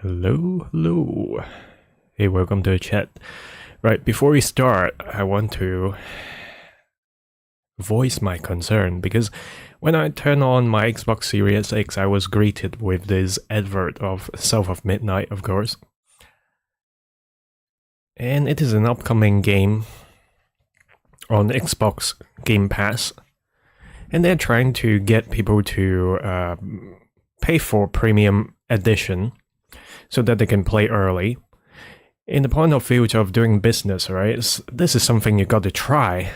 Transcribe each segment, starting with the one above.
Hello, hello. Hey, welcome to the chat. Right, before we start, I want to voice my concern because when I turn on my Xbox Series X, I was greeted with this advert of South of Midnight, of course. And it is an upcoming game on Xbox Game Pass. And they're trying to get people to pay for Premium Edition so that they can play early. In the point of view of doing business, right, this is something you got to try.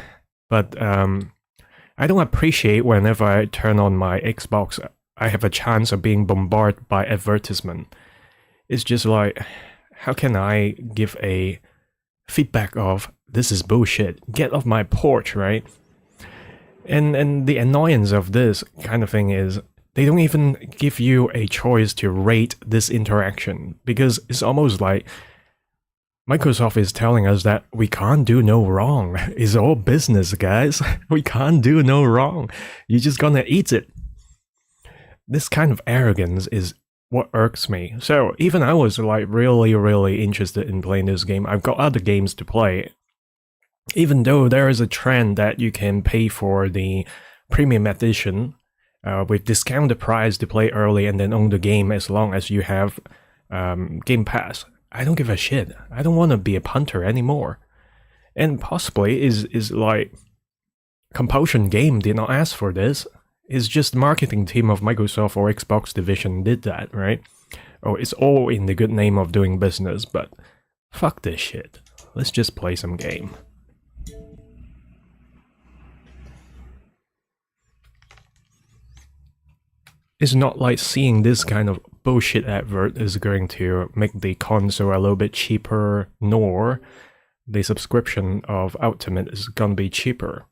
But I don't appreciate whenever I turn on my Xbox, I have a chance of being bombarded by advertisement. It's just like, how can I give a feedback of, this is bullshit, get off my porch, right? And the annoyance of this kind of thing is, they don't even give you a choice to rate this interaction, because it's almost like Microsoft is telling us that we can't do no wrong. It's all business, guys. We can't do no wrong. You're just gonna eat it. This kind of arrogance is what irks me. So even I was like really interested in playing this game. I've got other games to play. Even though there is a trend that you can pay for the premium edition with discounted price to play early and then own the game as long as you have Game Pass. I don't give a shit. I don't want to be a punter anymore. And possibly is like Compulsion Game did not ask for this. It's just the marketing team of Microsoft or Xbox division did that, right? Oh, it's all in the good name of doing business, but fuck this shit. Let's just play some game. It's not like seeing this kind of bullshit advert is going to make the console a little bit cheaper, nor the subscription of Ultimate is gonna be cheaper.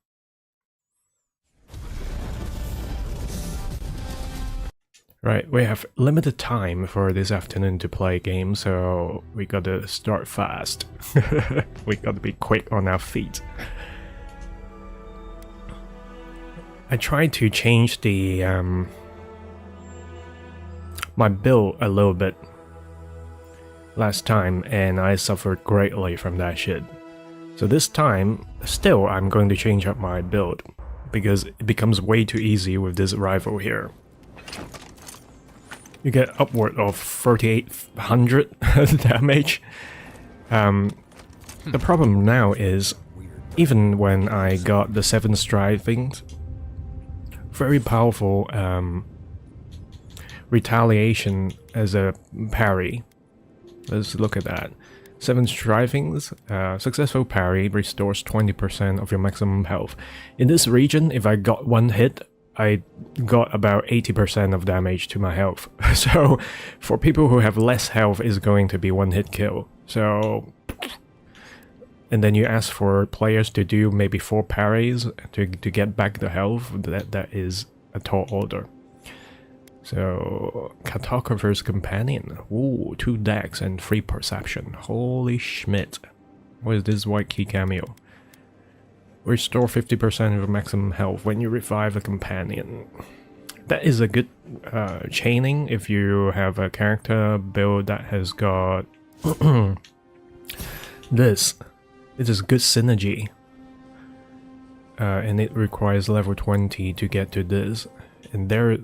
Right, we have limited time for this afternoon to play a game, so we gotta start fast. We gotta be quick on our feet. I tried to change the my build a little bit last time, and I suffered greatly from that shit. So this time, still I'm going to change up my build, because it becomes way too easy with this rifle here. You get upward of 3800 damage. The problem now is, even when I got the 7 strivings, very powerful retaliation as a parry. Let's look at that. 7 strivings, successful parry restores 20% of your maximum health. In this region, if I got one hit, I got about 80% of damage to my health. So for people who have less health, it's going to be one hit kill. So, and then you ask for players to do maybe 4 parries to get back the health. That is a tall order. So, Cartographer's Companion. Ooh, 2 decks and 3 perception. Holy schmidt. What is this white key cameo? Restore 50% of your maximum health when you revive a companion. That is a good chaining if you have a character build that has got this. It is good synergy. And it requires level 20 to get to this. And there,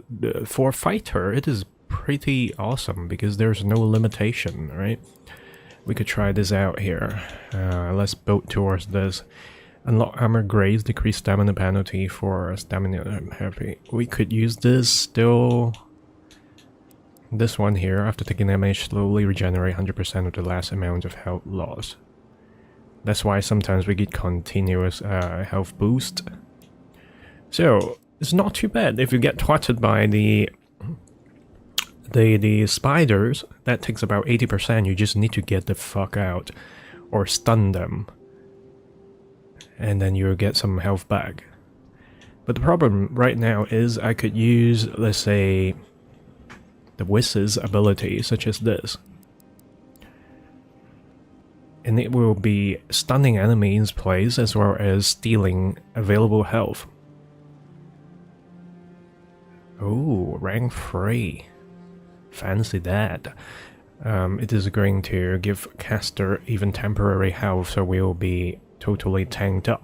for a fighter, it is pretty awesome because there's no limitation, right? We could try this out here. Let's build towards this. Unlock armor grades, decrease stamina penalty for stamina heavy. We could use this still. This one here, after taking damage, slowly regenerate 100% of the last amount of health loss. That's why sometimes we get continuous health boost. So, it's not too bad. If you get twatted by the spiders, that takes about 80%. You just need to get the fuck out or stun them, and then you'll get some health back. But the problem right now is I could use, let's say, the Wiz's ability, such as this. And it will be stunning enemies in place as well as stealing available health. Oh, rank 3. Fancy that. It is going to give caster even temporary health, so we'll be totally tanked up.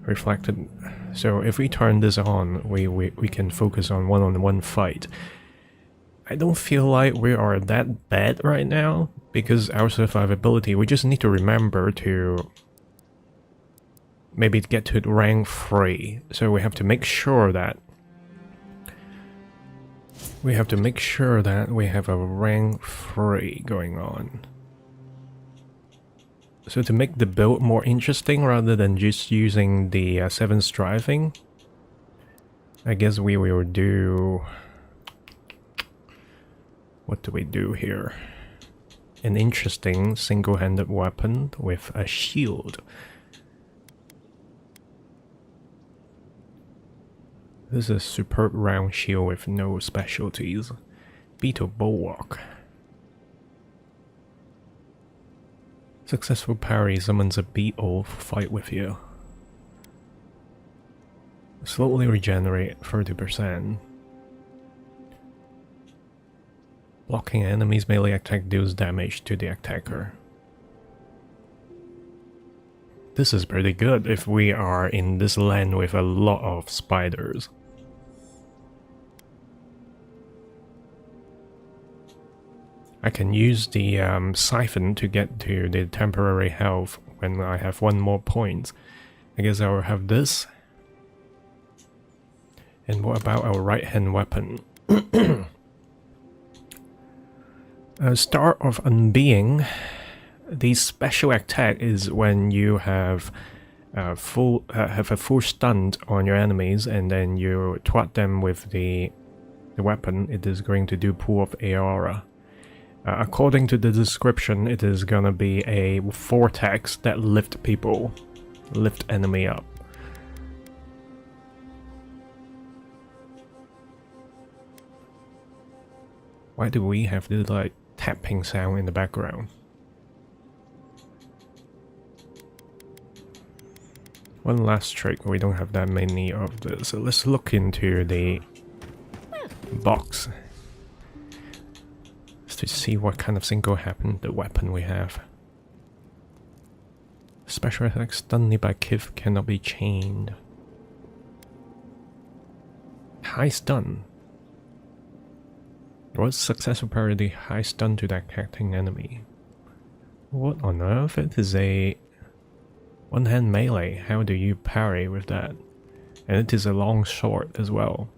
Reflected. So if we turn this on, we can focus on one-on-one fight. I don't feel like we are that bad right now, because our survivability, we just need to remember to maybe get to rank 3. So we have to make sure that we have a rank 3 going on. So to make the build more interesting rather than just using the 7 striving, I guess we will do... What do we do here? An interesting single-handed weapon with a shield. This is a superb round shield with no specialties. Beetle Bulwark. Successful parry summons a beetle to fight with you. Slowly regenerate 30%. Blocking enemies' melee attack deals damage to the attacker. This is pretty good if we are in this land with a lot of spiders. I can use the siphon to get to the temporary health when I have 1 more point. I guess I will have this. And what about our right hand weapon? Star of Unbeing. The special attack is when you have a full stun on your enemies, and then you twat them with the weapon. It is going to do Pool of Aura. According to the description, it is gonna be a vortex that lift enemy up. Why do we have this like tapping sound in the background? One last trick, we don't have that many of this, so let's look into the box to see what kind of single-handed weapon we have. Special attack stunned by Kith cannot be chained. High stun. What's successful parry high stun to that attacking enemy? What on earth? It is a one-hand melee. How do you parry with that? And it is a long sword as well.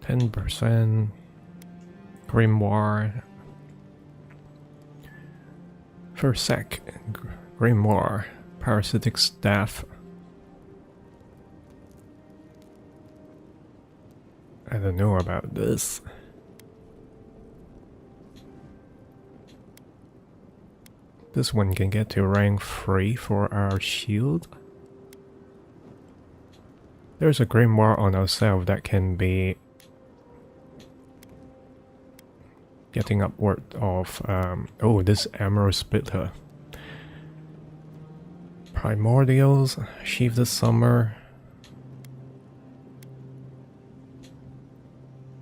%, Grimoire. First sec, Grimoire, Parasitic Staff. I don't know about this. This one can get to rank 3 for our shield. There's a Grimoire on ourselves that can be getting upward of, oh, this Emerald Splitter. Primordials, Sheath the Summer.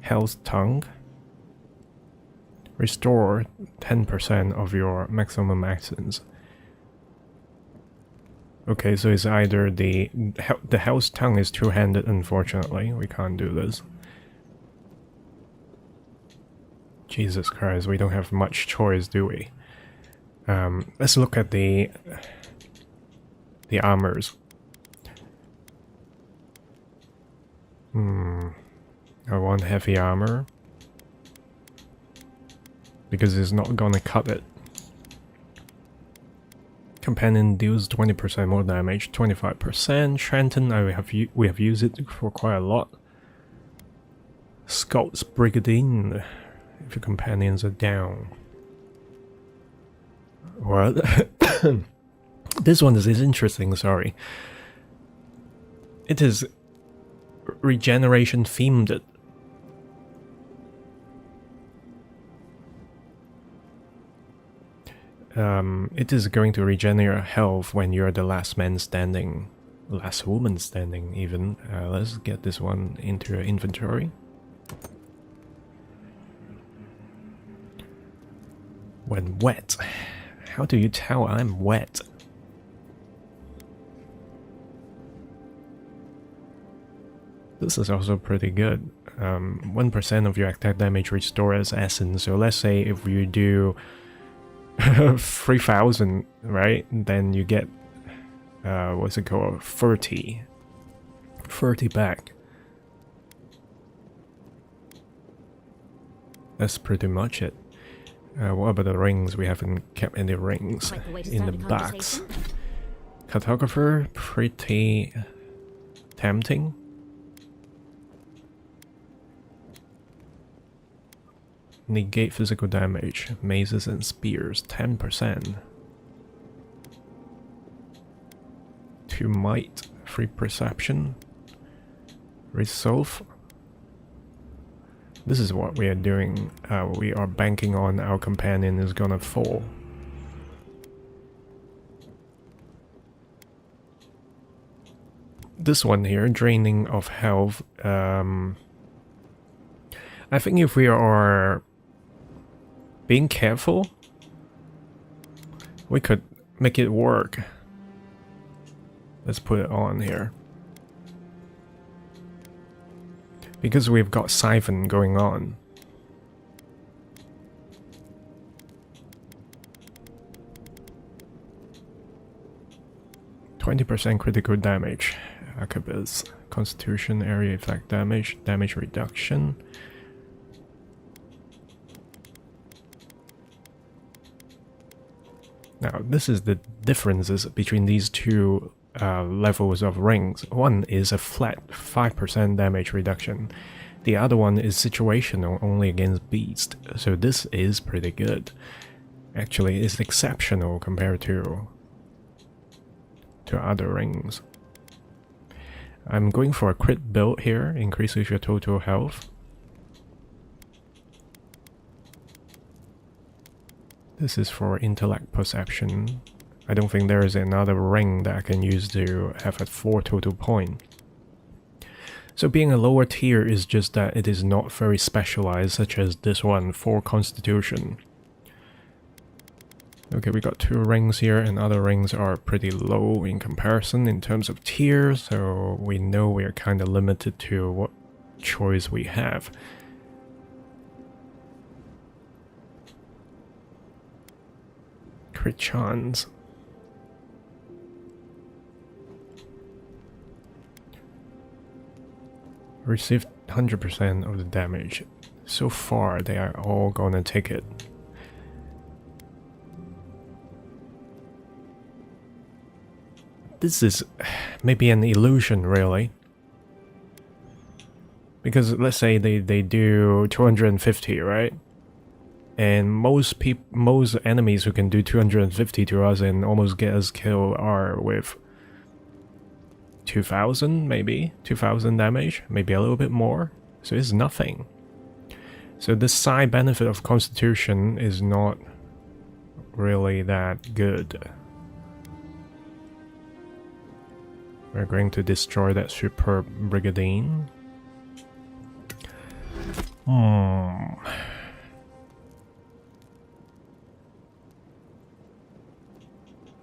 Hell's Tongue. Restore 10% of your maximum actions. Okay, so it's either the Hell's Tongue is two-handed, unfortunately. We can't do this. Jesus Christ, we don't have much choice, do we? Let's look at the armors. I want heavy armor because it's not gonna cut it. Companion deals 20% more damage, 25%. Shanton, we have used it for quite a lot. Scout's Brigandine. If your companions are down. What? This one is interesting, sorry. It is regeneration themed. it is going to regenerate health when you're the last man standing. Last woman standing, even. Let's get this one into your inventory. When wet. How do you tell I'm wet? This is also pretty good. 1% of your attack damage restored as essence. So let's say if you do 3000, right? Then you get what's it called? 30 back. That's pretty much it. What about the rings? We haven't kept any rings in the box. Cartographer, pretty tempting. Negate physical damage. Mazes and spears, 10%. 2 might, 3 perception. Resolve. This is what we are doing. We are banking on our companion is gonna fall. This one here, draining of health. I think if we are being careful, we could make it work. Let's put it on here. Because we've got Siphon going on. %20 critical damage. Arquebus. Constitution, area effect damage, damage reduction. Now, this is the differences between these two levels of rings. One is a flat 5% damage reduction. The other one is situational, only against beasts. So this is pretty good. Actually, it's exceptional compared to other rings. I'm going for a crit build here, increases your total health. This is for intellect perception. I don't think there is another ring that I can use to have a 4 total point. So being a lower tier is just that it is not very specialized, such as this one for Constitution. Okay, we got 2 rings here, and other rings are pretty low in comparison in terms of tier, so we know we are kind of limited to what choice we have. Crit chance. Received 100% of the damage. So far, they are all gonna take it. This is maybe an illusion, really. Because let's say they do 250, right? And most enemies who can do 250 to us and almost get us killed are with 2000, maybe 2000 damage, maybe a little bit more. So it's nothing. So this side benefit of Constitution is not really that good. We're going to destroy that Super Brigandine.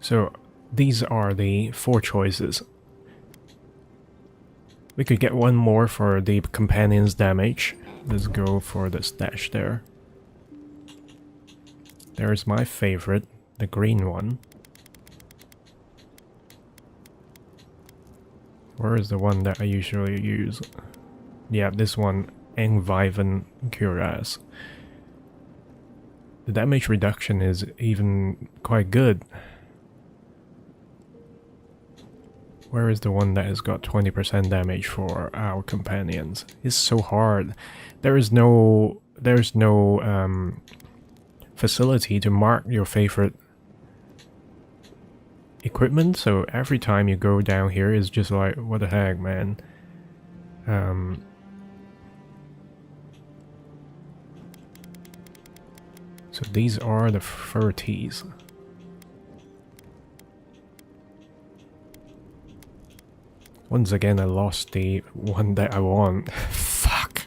So these are the 4 choices. We could get one more for the companion's damage. Let's go for the stash there. There's my favorite, the green one. Where is the one that I usually use? Yeah, this one, Enviven Cuirass. The damage reduction is even quite good. Where is the one that has got 20% damage for our companions? It's so hard. There's no facility to mark your favorite equipment, so every time you go down here it's just like, what the heck, man. So these are the 30s. Once again, I lost the one that I want. Fuck.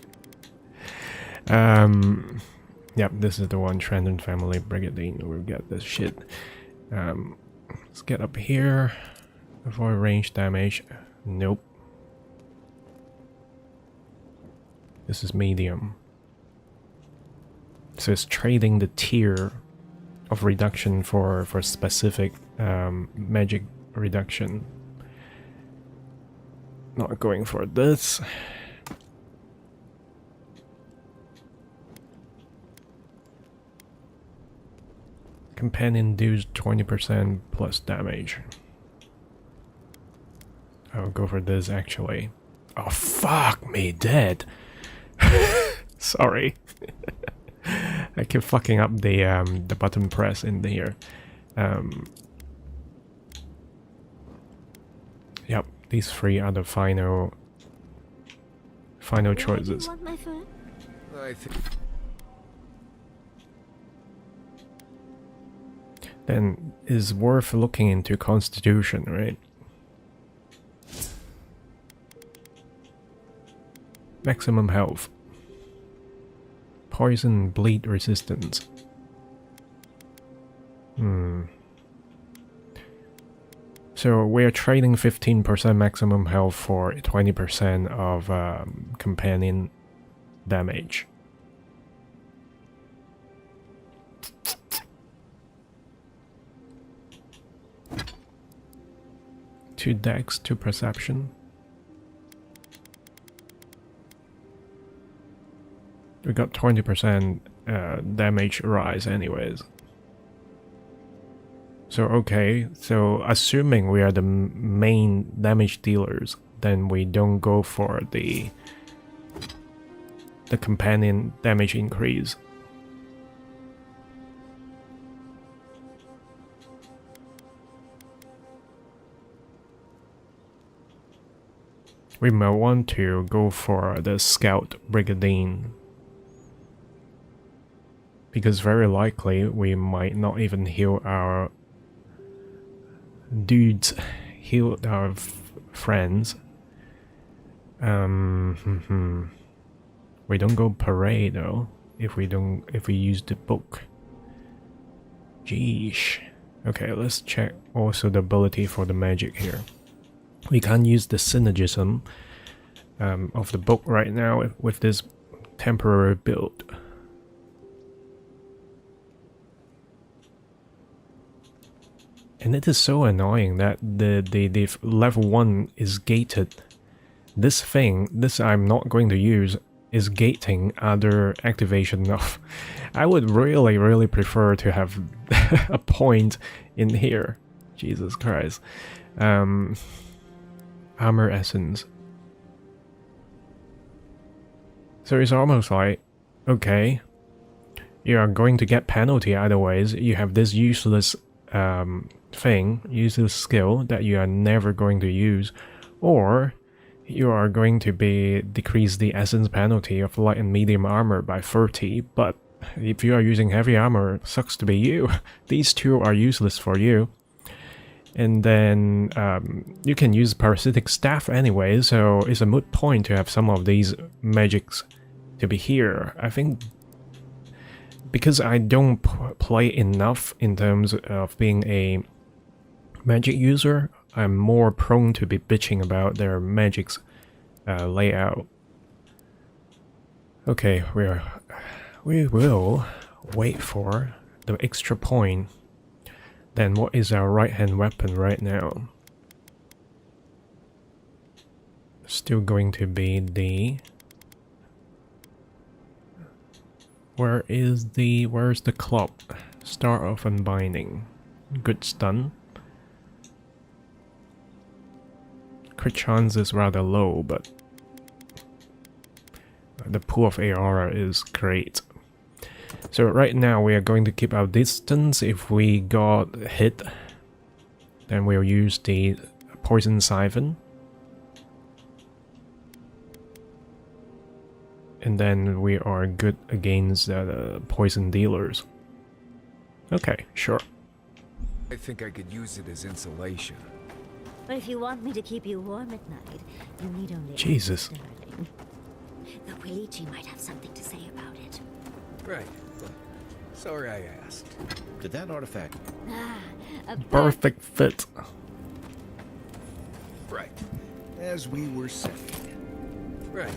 Yep, this is the one. Trendon Family Brigandine. We'll get this shit. Let's get up here. Avoid range damage. Nope. This is medium. So it's trading the tier of reduction for specific magic reduction. Not going for this. Companion deals 20% plus damage. I'll go for this actually. Oh fuck me dead. Sorry. I keep fucking up the button press in here. Yep, these three are the final choices. Then it's worth looking into Constitution, right? Maximum health. Poison bleed resistance. So we're trading 15% maximum health for 20% of companion damage. Two dex, two perception. We got 20% damage rise anyways. So okay, so assuming we are the main damage dealers, then we don't go for the companion damage increase. We might want to go for the Scout Brigandine, because very likely we might not even heal our dudes, heal our friends. We don't go parade though if we use the book. Jeesh. Okay, let's check also the ability for the magic here. We can't use the synergism of the book right now with this temporary build. And it is so annoying that the level 1 is gated. This I'm not going to use, is gating other activation of... I would really prefer to have a point in here. Jesus Christ. Armor essence. So it's almost like, okay, you are going to get penalty either ways. You have this useless useless skill that you are never going to use, or you are going to decrease the essence penalty of light and medium armor by 30, but if you are using heavy armor, sucks to be you. These two are useless for you. And then you can use parasitic staff anyway, so it's a moot point to have some of these magics to be here. I think because I don't play enough in terms of being a magic user, I'm more prone to be bitching about their magic's layout. Okay, we will wait for the extra point. Then what is our right hand weapon right now? Still going to be the... Where's the club? Star of Unbinding. Good stun. Crit chance is rather low, but the pool of AR is great. So right now we are going to keep our distance. If we got hit, then we'll use the Poison Siphon. And then we are good against poison dealers. Okay, sure. I think I could use it as insulation. But if you want me to keep you warm at night, you need only Jesus. darling. The Wilichi might have something to say about it. Right. Sorry I asked. Did that artifact... A Perfect fit. Right. As we were saying. Right.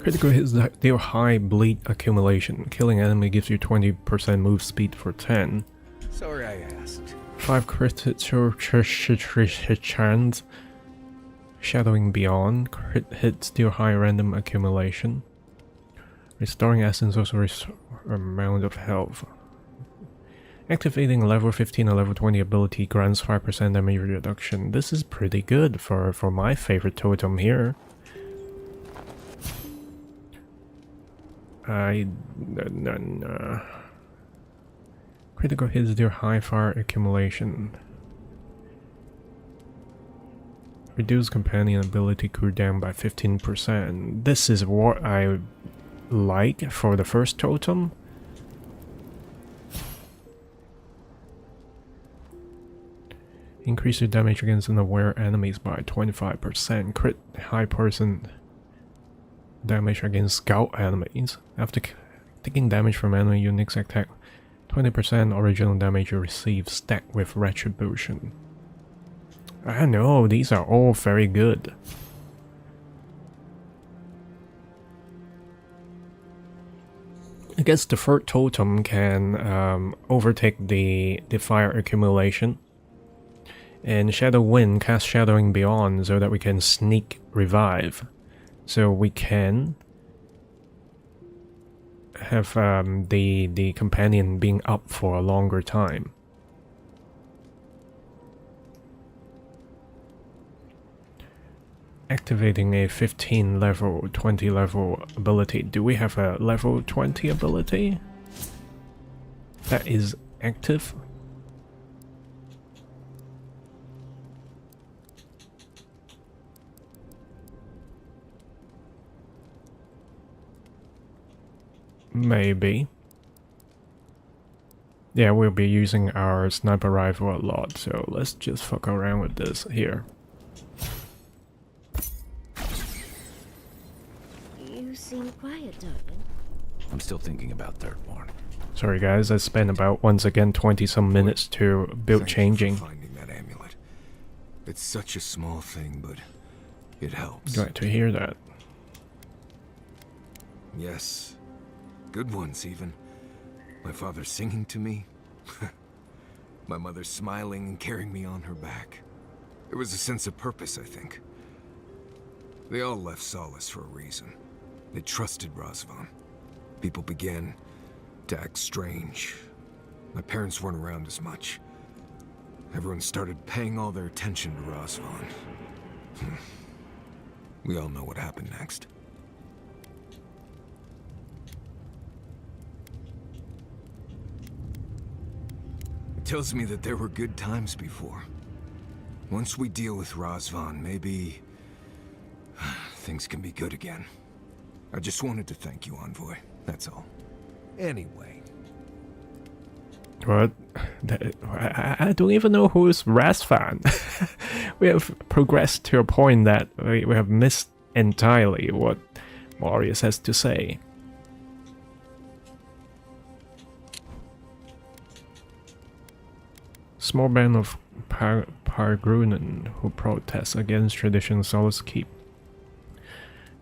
Critical hits deal high bleed accumulation. Killing enemy gives you 20% move speed for 10. Sorry I asked. 5 critical chance. Shadowing Beyond. Crit hits deal high random accumulation. Restoring essence also restore amount of health. Activating level 15 and level 20 ability grants 5% damage reduction. This is pretty good for my favorite totem here. Critical hits deal high fire accumulation. Reduce companion ability cooldown by 15%. This is what I like for the first totem. Increase your damage against unaware enemies by 25%. Crit high person damage against scout enemies. After taking damage from enemy units attack, 20% original damage you receive stacked with retribution. I know, these are all very good. I guess the third totem can overtake the fire accumulation. And Shadow Wind cast Shadowing Beyond so that we can sneak revive. So we can have the companion being up for a longer time. Activating a 15 level, 20 level ability. Do we have a level 20 ability that is active? Maybe. Yeah, we'll be using our sniper rifle a lot, so let's just fuck around with this here. You seem quiet, darling. I'm still thinking about Thirdborn. Sorry guys, I spent about, once again, 20 some minutes to build Thank changing. you for finding that amulet. It's such a small thing, but it helps. Glad to hear that. Yes. Good ones, even. My father singing to me. My mother smiling and carrying me on her back. There was a sense of purpose, I think. They all left Solace for a reason. They trusted Razvan. People began to act strange. My parents weren't around as much. Everyone started paying all their attention to Razvan. We all know what happened next. Tells me that there were good times before. Once we deal with Razvan, maybe things can be good again. I just wanted to thank you, Envoy. That's all. Anyway. What? I don't even know who is Razvan. We have progressed to a point that we have missed entirely what Marius has to say. Small band of Pargrunen who protest against tradition Solace keep.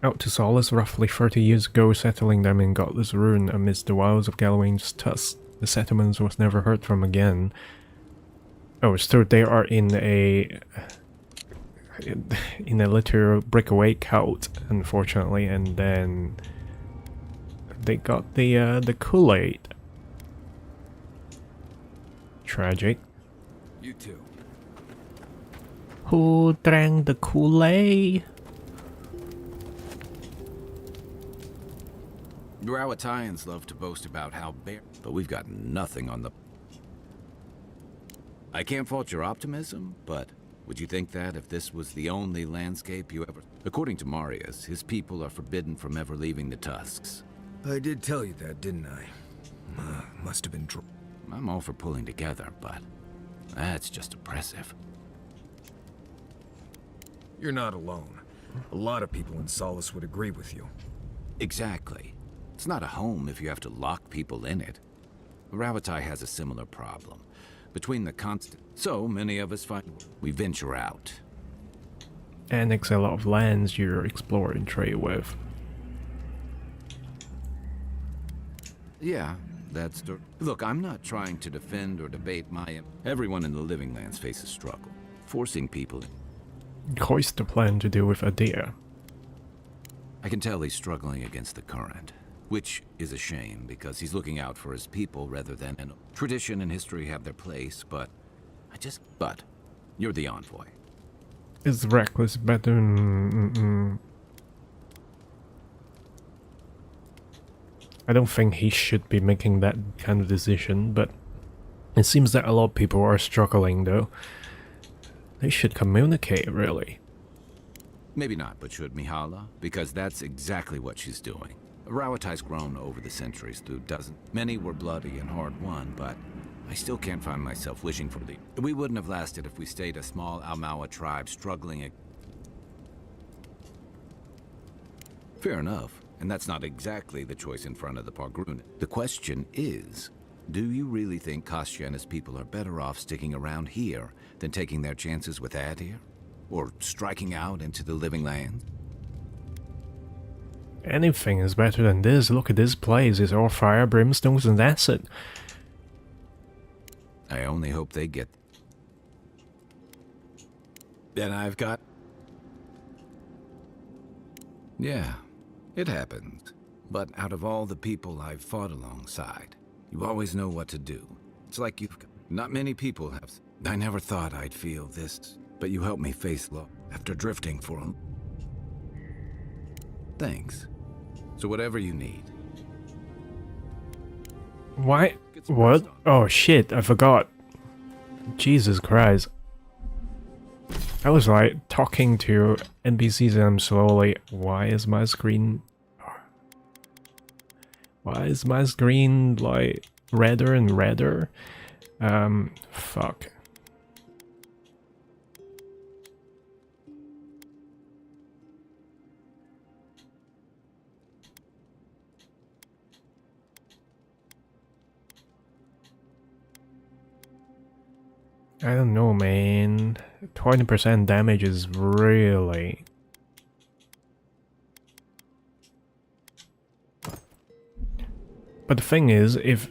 Out to Solace roughly 30 years ago, settling them in Godless Ruin amidst the wilds of Galawain's tusk. The settlements was never heard from again. Oh, so they are in a literal breakaway cult, unfortunately, and then they got the Kool-Aid. Tragic. You too. Who drank the Kool-Aid? Rawatayans love to boast about how bare, but we've got nothing on the... I can't fault your optimism, but would you think that if this was the only landscape you ever... According to Marius, his people are forbidden from ever leaving the Tusks. I did tell you that, didn't I? Must have been I'm all for pulling together, but that's just oppressive. You're not alone. A lot of people in Solace would agree with you. Exactly. It's not a home if you have to lock people in it. Ravatai has a similar problem. Between the constant... So many of us find... We venture out. Annex a lot of lands you explore and trade with. Yeah, that's... Look, I'm not trying to defend or debate my... Everyone in the Living Lands faces struggle. Forcing people... Hoist the plan to deal with Adir. I can tell he's struggling against the current. Which is a shame, because he's looking out for his people rather than... Tradition and history have their place, but... But, you're the envoy. Is reckless better? I don't think he should be making that kind of decision, but it seems that a lot of people are struggling though. They should communicate, really. Maybe not, but should Mihala? Because that's exactly what she's doing. Rawatai's grown over the centuries through dozens. Many were bloody and hard-won, but I still can't find myself wishing for the... We wouldn't have lasted if we stayed a small Almawa tribe struggling... Fair enough, and that's not exactly the choice in front of the Pargrun. The question is, do you really think Kostya and his people are better off sticking around here than taking their chances with Adir? Or striking out into the Living Lands? Anything is better than this. Look at this place. It's all fire, brimstones, and acid. I only hope they get... Then I've got... Yeah, it happens. But out of all the people I've fought alongside, you always know what to do. It's like you've... Not many people have... I never thought I'd feel this, but you helped me face low after drifting for them. Thanks. So whatever you need. Why? What? Oh shit, I forgot. Jesus Christ. I was like talking to NPCs and I'm slowly... Why is my screen like redder and redder? Fuck. I don't know, man. 20% damage is really... But the thing is, if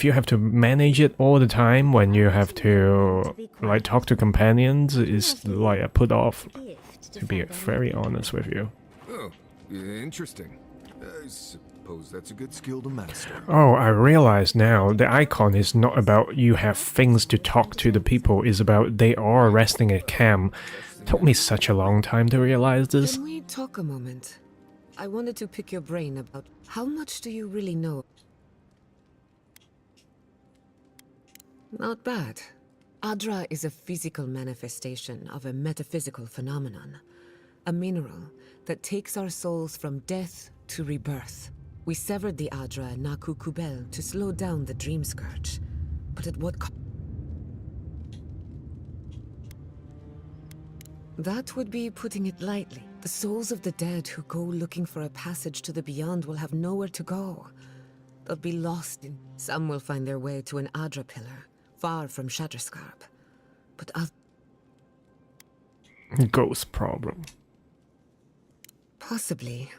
you have to manage it all the time when you have to like talk to companions, it's like a put off, to be very honest with you. Oh, interesting. I suppose that's a good skill to master. Oh, I realize now, the icon is not about you have things to talk to the people, it's about they are resting at camp. Took me such a long time to realize this. Can we talk a moment? I wanted to pick your brain about how much do you really know? Not bad. Adra is a physical manifestation of a metaphysical phenomenon. A mineral that takes our souls from death to rebirth. We severed the Adra and Naku Kubel to slow down the Dream Scourge. But at what cost? That would be putting it lightly. The souls of the dead who go looking for a passage to the beyond will have nowhere to go. They'll be lost in... Some will find their way to an Adra pillar, far from Shatterscarp. But others... Ghost problem. Possibly.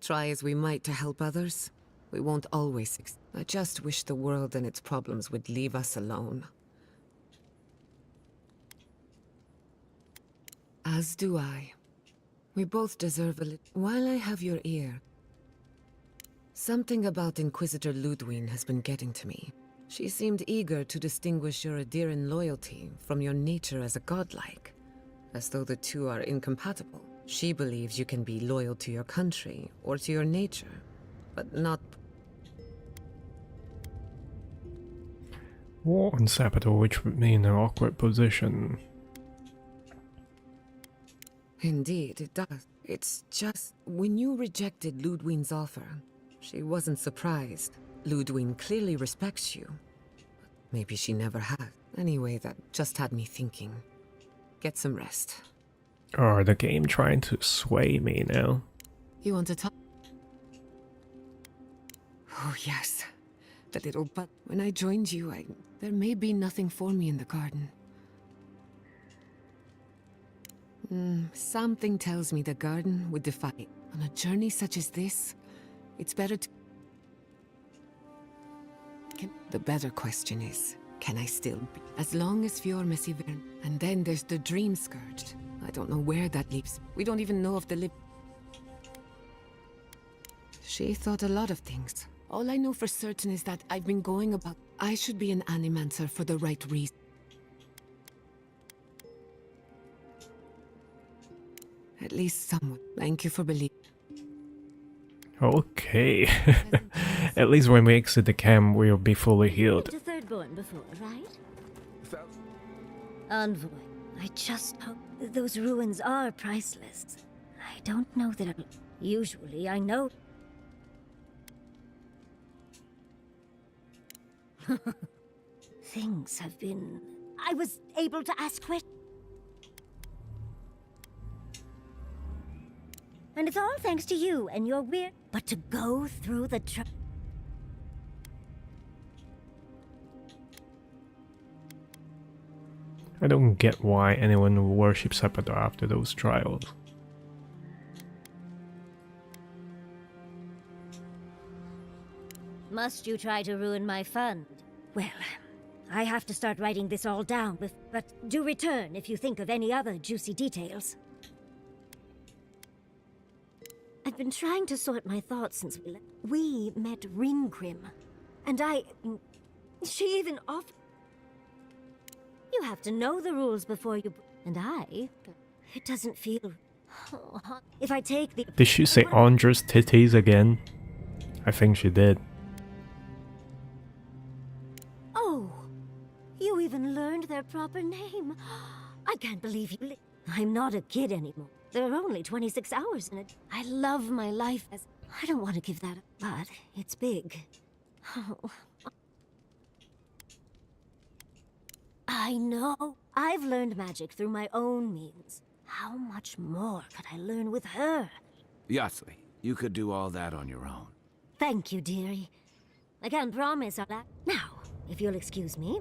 Try as we might to help others, we won't always succeed. I just wish the world and its problems would leave us alone. As do I. We both deserve a little... While I have your ear, something about Inquisitor Ludwig has been getting to me. She seemed eager to distinguish your Adiran loyalty from your nature as a godlike, as though the two are incompatible. She believes you can be loyal to your country or to your nature, but not... War on Sabato, which would mean an awkward position. Indeed, it does. It's just... When you rejected Ludwig's offer, she wasn't surprised. Ludwig clearly respects you. Maybe she never had. Anyway, that just had me thinking. Get some rest. Or the game trying to sway me now? You want to talk? Oh, yes. The little but when I joined you, there may be nothing for me in the garden. Something tells me the garden would defy it. On a journey such as this, it's better to... The better question is, can I still be? As long as Fior Messivern. And then there's the Dream Scourge. I don't know where that leaves. We don't even know if the lip... She thought a lot of things. All I know for certain is that I've been going about... I should be an animancer for the right reason. At least someone. Thank you for believing. Okay. At least when we exit the camp, we'll be fully healed. To Thirdborn before, right? Envoy. I just hope those ruins are priceless. I don't know that usually I know. Things have been... I was able to ask questions. And it's all thanks to you and your weird... But to go through the I don't get why anyone worships Seppador after those trials. Must you try to ruin my fun? Well, I have to start writing this all down, but do return if you think of any other juicy details. I've been trying to sort my thoughts since we met Ringcrim, and she even offered... You have to know the rules before you... And it doesn't feel... If I take the... Did she say Andra's titties again? I think she did. Oh, you even learned their proper name. I can't believe you... I'm not a kid anymore. There are only 26 hours in it. I love my life as... I don't want to give that up, but it's big. Oh. I know. I've learned magic through my own means. How much more could I learn with her? Yasli, you could do all that on your own. Thank you, dearie. I can't promise all that. Now, if you'll excuse me.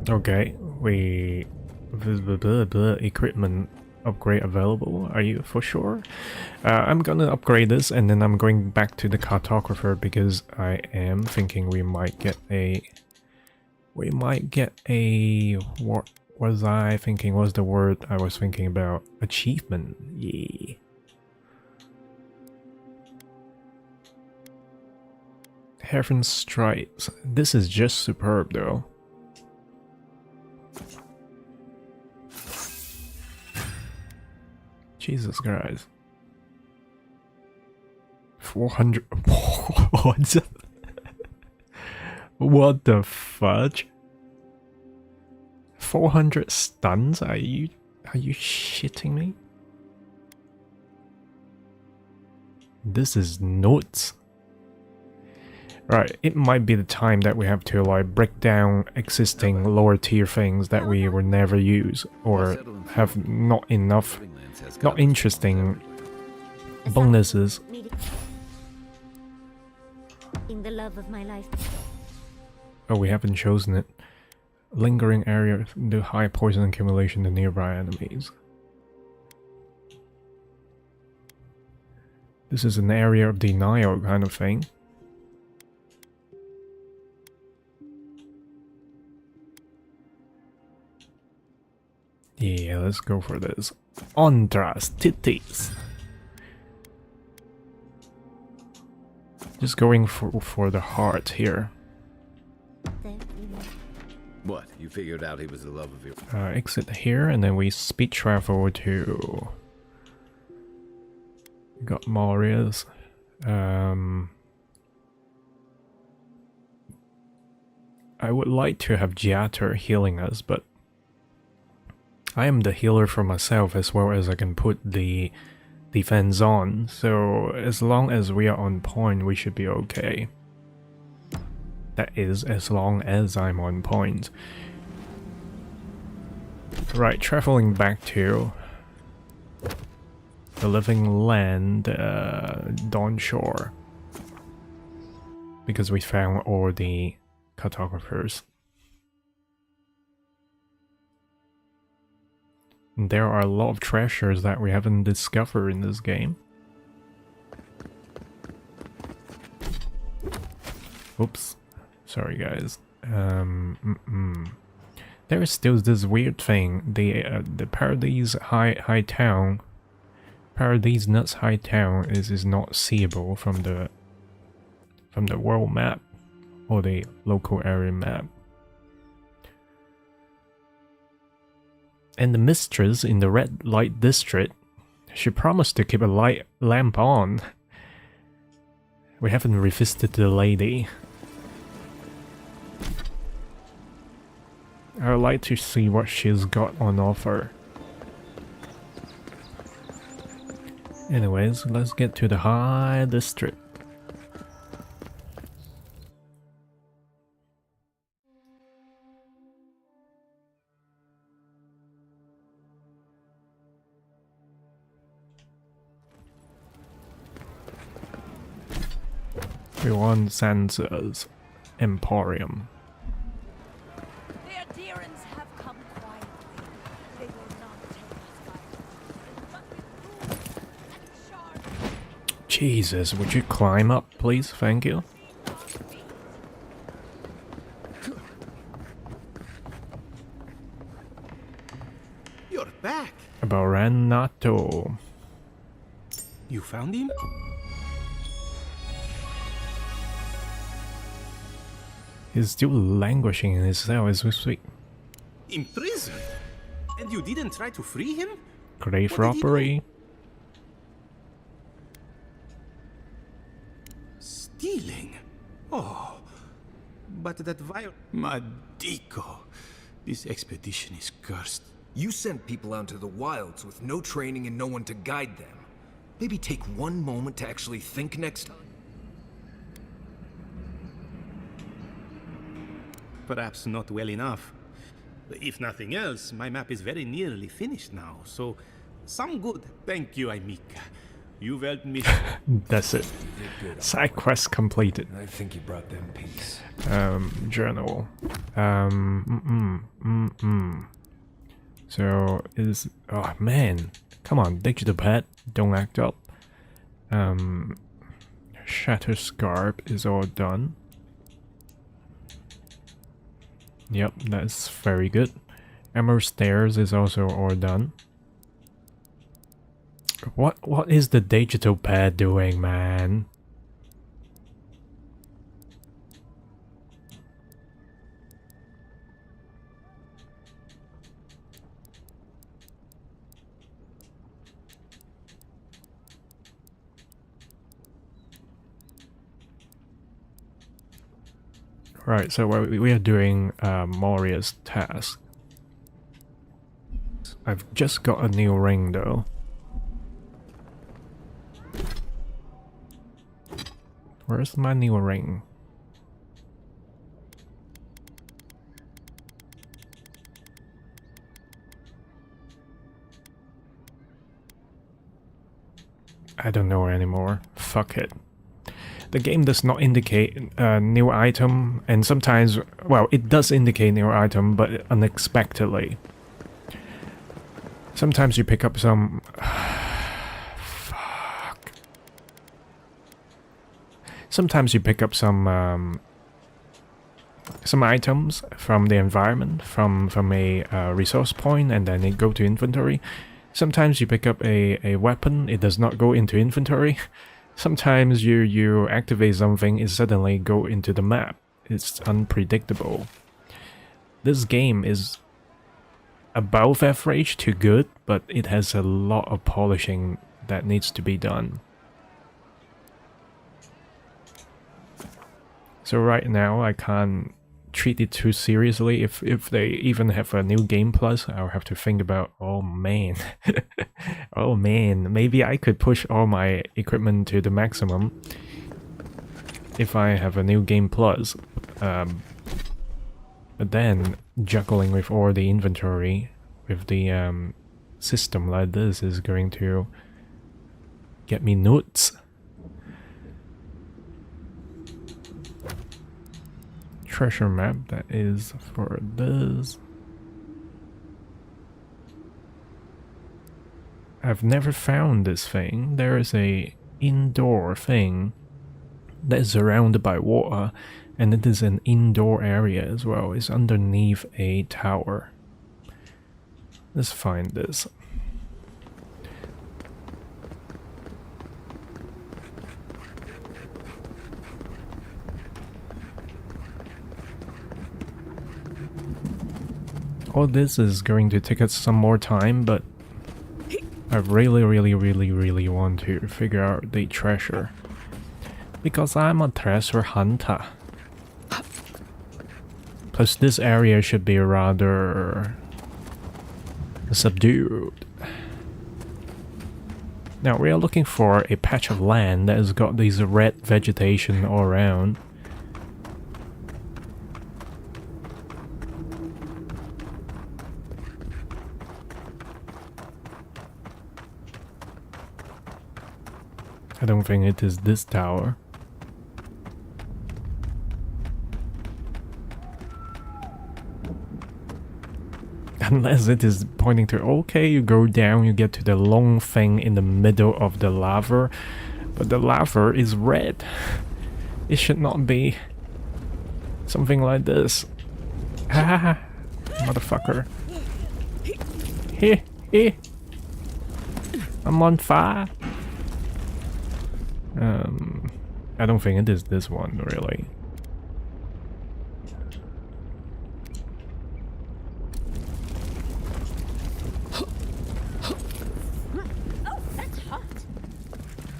Okay, we... Equipment upgrade available, are you for sure? I'm gonna upgrade this and then I'm going back to the cartographer because I am thinking we might get a... what was I thinking was the word I was thinking about? Achievement, yeah. Heaven Stripes. This is just superb though. Jesus Christ. 400... What? What the fudge? 400 stuns? Are you shitting me? This is nuts. Right, it might be the time that we have to like break down existing lower tier things that we will never use or have not interesting bonuses. In the love of my life. Oh, we haven't chosen it. Lingering area, do high poison accumulation to nearby enemies. This is an area of denial kind of thing. Yeah, let's go for this. Andra's titties. Just going for the heart here. What? You figured out he was the love of your... Exit here, and then we speed travel to... We got Maria's. I would like to have Giatter healing us, but I am the healer for myself as well as I can put the defense on, so as long as we are on point, we should be okay. That is, as long as I'm on point. Right, traveling back to the Living Land, Dawn Shore. Because we found all the cartographers. And there are a lot of treasures that we haven't discovered in this game. Oops. Sorry guys. There is still this weird thing. The Paradise High Town, Paradise Nuts High Town is not seeable from the world map or the local area map. And the mistress in the red light district, she promised to keep a light lamp on. We haven't revisited the lady. I would like to see what she's got on offer. Anyways, let's get to the high district. We want Sansa's Emporium. The adherents have come quietly. They will not take us by force. But with tools and sharp Jesus, would you climb up, please? Thank you. You're back. Baranato. You found him? He's still languishing in his cell as we speak. In prison? And you didn't try to free him? Grave What did he do? robbery. Stealing? Oh, but that Madico. This expedition is cursed. You sent people out into the wilds with no training and no one to guide them. Maybe take one moment to actually think next time. Perhaps not well enough. If nothing else, my map is very nearly finished now, so some good. Thank you, Aimika. You've helped me. That's it. Side quest completed. I think you brought them peace. Journal. So is oh man, come on, digital pad, don't act up. Shatter Scarp is all done. Yep, that's very good. Emerald Stairs is also all done. What is the digital pad doing, man? Right, so we are doing Moria's task. I've just got a new ring though. Where's my new ring? I don't know anymore. Fuck it. The game does not indicate a new item, and sometimes, well, it does indicate new item, but unexpectedly. Sometimes you pick up some... Fuck. Sometimes you pick up some items from the environment, from a resource point, and then they go to inventory. Sometimes you pick up a weapon, it does not go into inventory. Sometimes you activate something, it suddenly go into the map. It's unpredictable. This game is above average to good, but it has a lot of polishing that needs to be done. So right now I can't treat it too seriously. If they even have a new game plus, I'll have to think about, oh man. Oh man, maybe I could push all my equipment to the maximum if I have a new game plus. But then juggling with all the inventory with the system like this is going to get me nuts. Treasure map, that is for this. I've never found this thing. There is a indoor thing that is surrounded by water, and it is an indoor area as well. It's underneath a tower. Let's find this. All this is going to take us some more time, but I really want to figure out the treasure. Because I'm a treasure hunter. Plus this area should be rather subdued. Now we are looking for a patch of land that has got these red vegetation all around. I don't think it is this tower. Unless it is pointing to, okay, you go down, you get to the long thing in the middle of the lava, but the lava is red. It should not be something like this. Ah, motherfucker. Here. I'm on fire. I don't think it is this one, really.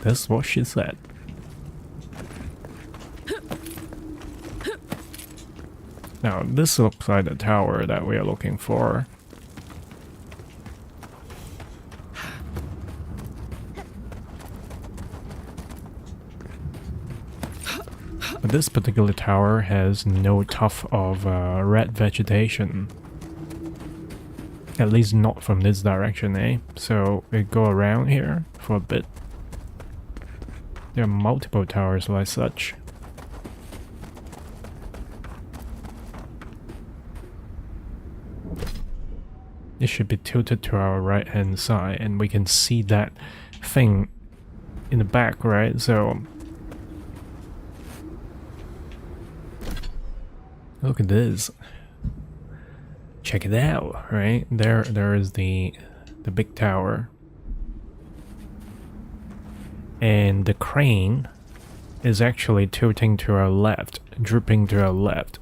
That's what she said. Now, this looks like the tower that we are looking for. But this particular tower has no tuft of red vegetation. At least not from this direction, eh? So we go around here for a bit. There are multiple towers like such. It should be tilted to our right hand side and we can see that thing in the back, right? So look at this. Check it out, right? There is the big tower. And the crane is actually tilting to our left, drooping to our left.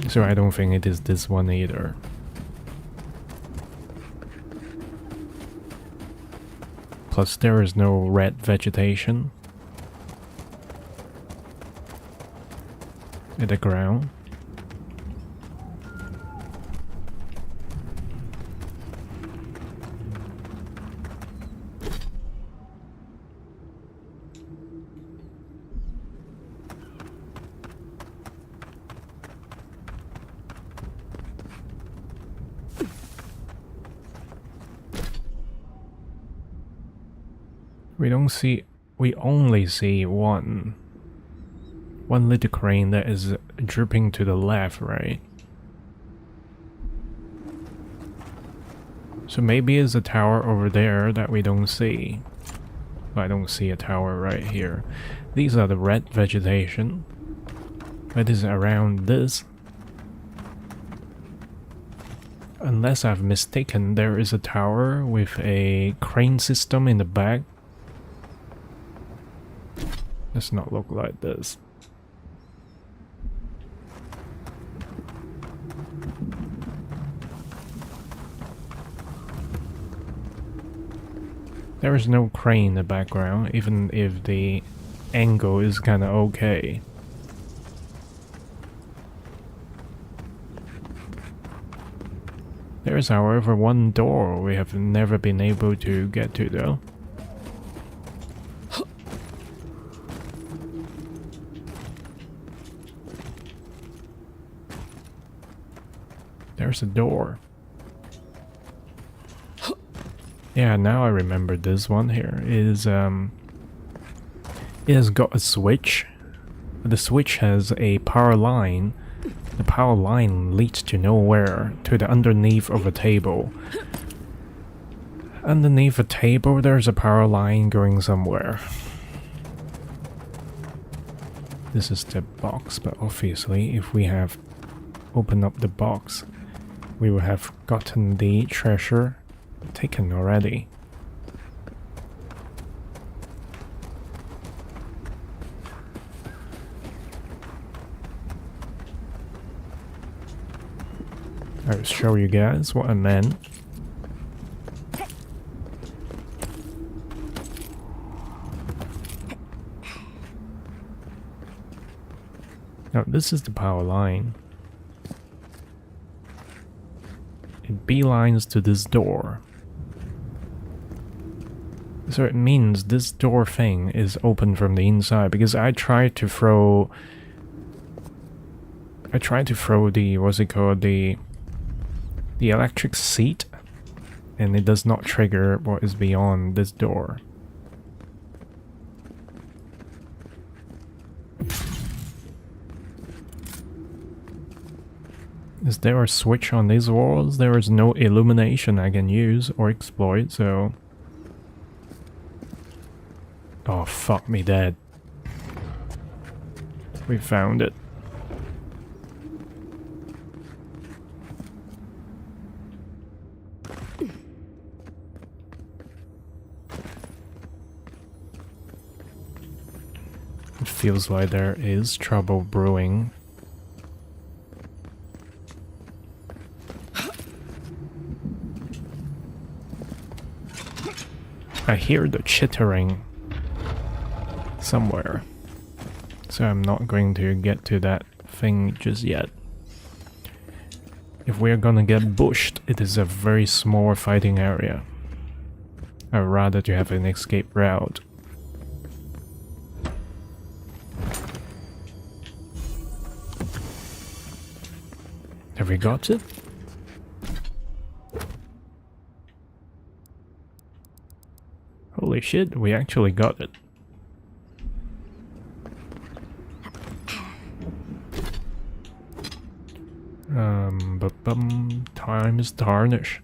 So I don't think it is this one either. Plus there is no red vegetation at the ground. We only see one little crane that is drooping to the left, right? So maybe it's a tower over there that we don't see. I don't see a tower right here. These are the red vegetation that is around this. Unless I've mistaken, there is a tower with a crane system in the back. Does not look like this. There is no crane in the background, even if the angle is kinda okay. There is, however, one door we have never been able to get to, though. there's a door. Yeah, now I remember this one here. It has got a switch. The switch has a power line. The power line leads to nowhere, to the underneath of a table. Underneath a table, there's a power line going somewhere. This is the box, but obviously, if we have opened up the box, we would have gotten the treasure taken already. I'll show you guys what I meant. Now this is the power line. It beelines to this door. So it means this door thing is open from the inside, because I tried to throw the, what's it called, the electric seat, and it does not trigger what is beyond this door. Is there a switch on these walls? There is no illumination I can use or exploit, so... Oh, fuck me dead. We found it. It feels like there is trouble brewing. I hear the chittering somewhere, so I'm not going to get to that thing just yet. If we're gonna get bushed, it is a very small fighting area. I'd rather to have an escape route. Have we got it? Holy shit, we actually got it. Time is tarnish.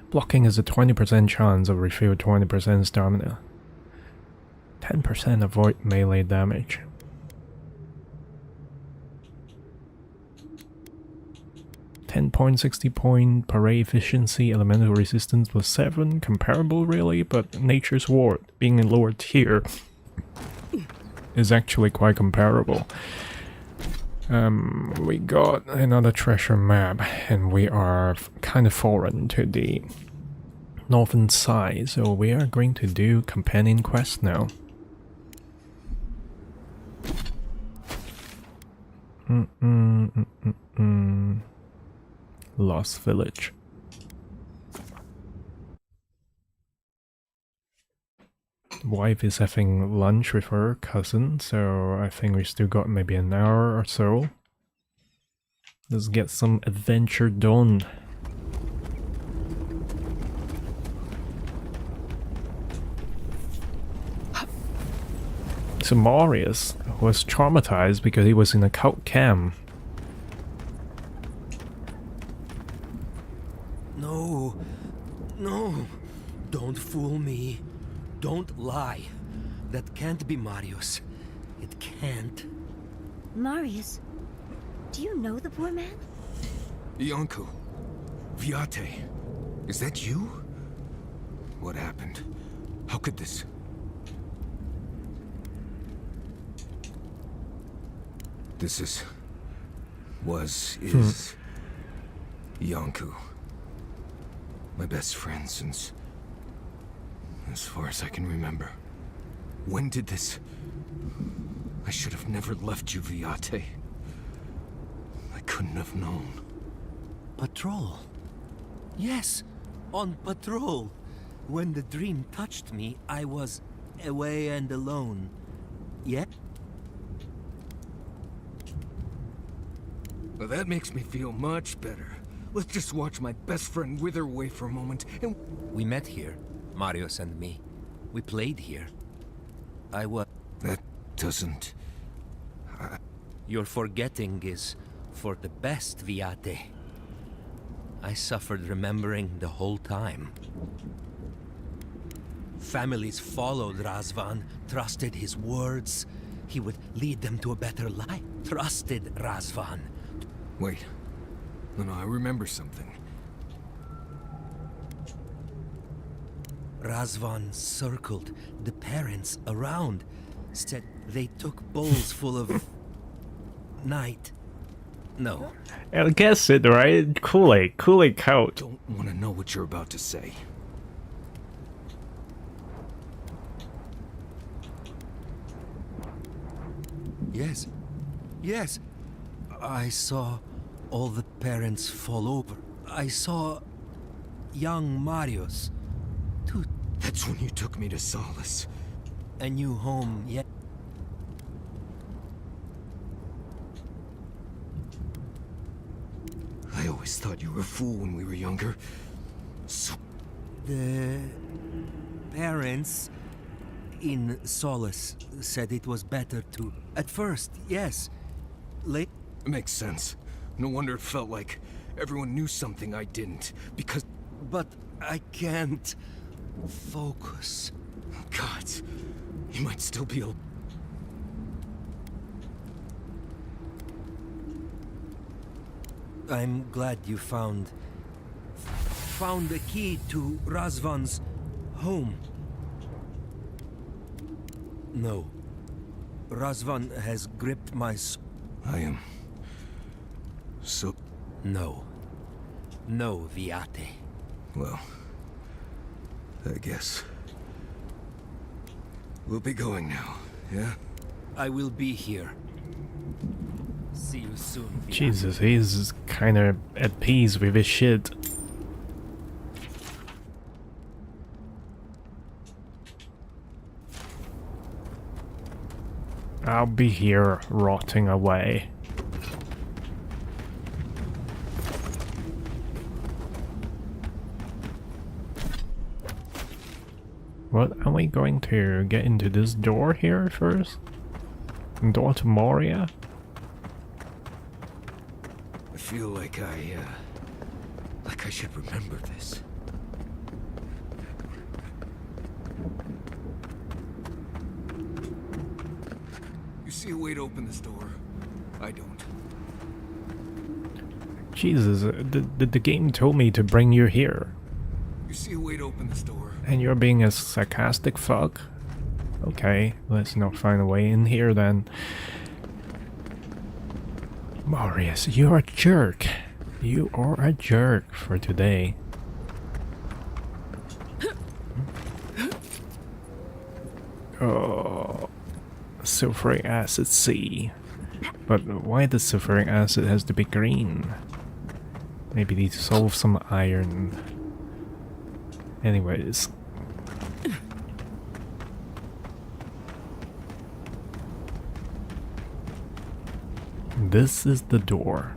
Blocking is a 20% chance of refill 20% stamina. 10% avoid melee damage. .10, 60 point parade efficiency, elemental resistance plus 7, comparable really, but Nature's Ward, being in lower tier, is actually quite comparable. We got another treasure map, and we are kind of foreign to the northern side, so we are going to do companion quest now. Lost Village. Wife is having lunch with her cousin, so I think we still got maybe an hour or so. Let's get some adventure done. So Marius was traumatized because he was in a cult camp. No, don't fool me. Don't lie. That can't be Marius. It can't. Marius, do you know the poor man? Iancu, Viate, is that you? What happened? How could this... This is... is... Iancu. My best friend since... as far as I can remember. When did this... I should have never left you, Viate. I couldn't have known. Patrol. Yes, on patrol. When the dream touched me, I was away and alone. Yet? Well, that makes me feel much better. Let's just watch my best friend wither away for a moment and... We met here, Marius and me. We played here. I was... That doesn't... Your forgetting is for the best, Viate. I suffered remembering the whole time. Families followed Razvan, trusted his words. He would lead them to a better life. Trusted Razvan. Wait. No, I remember something. Razvan circled the parents around. Said they took bowls full of... night. No. I guess it, right? Kool-Aid. Kool-Aid coat. Don't want to know what you're about to say. Yes. Yes. I saw all the parents fall over. I saw young Marius. Too. That's when you took me to Solace. A new home, yeah. I always thought you were a fool when we were younger. So... The parents in Solace said it was better to... At first, yes. Late... Makes sense. No wonder it felt like everyone knew something I didn't, because... But I can't focus. God, he might still be a... I'm glad you found the key to Razvan's home. No. Razvan has gripped my I am... so... No. No, Viate. Well... I guess... We'll be going now, yeah? I will be here. See you soon, Viate. Jesus, he's kind of at peace with his shit. I'll be here rotting away. What, are we going to get into this door here first? Door to Moria? I feel like I should remember this. You see a way to open this door? I don't. Jesus, the game told me to bring you here. You see a way to open this door? And you're being a sarcastic fuck? Okay, let's not find a way in here then. Marius, you're a jerk. You are a jerk for today. Oh, sulfuric acid C. But why the sulfuric acid has to be green? Maybe need to solve some iron. Anyways. This is the door.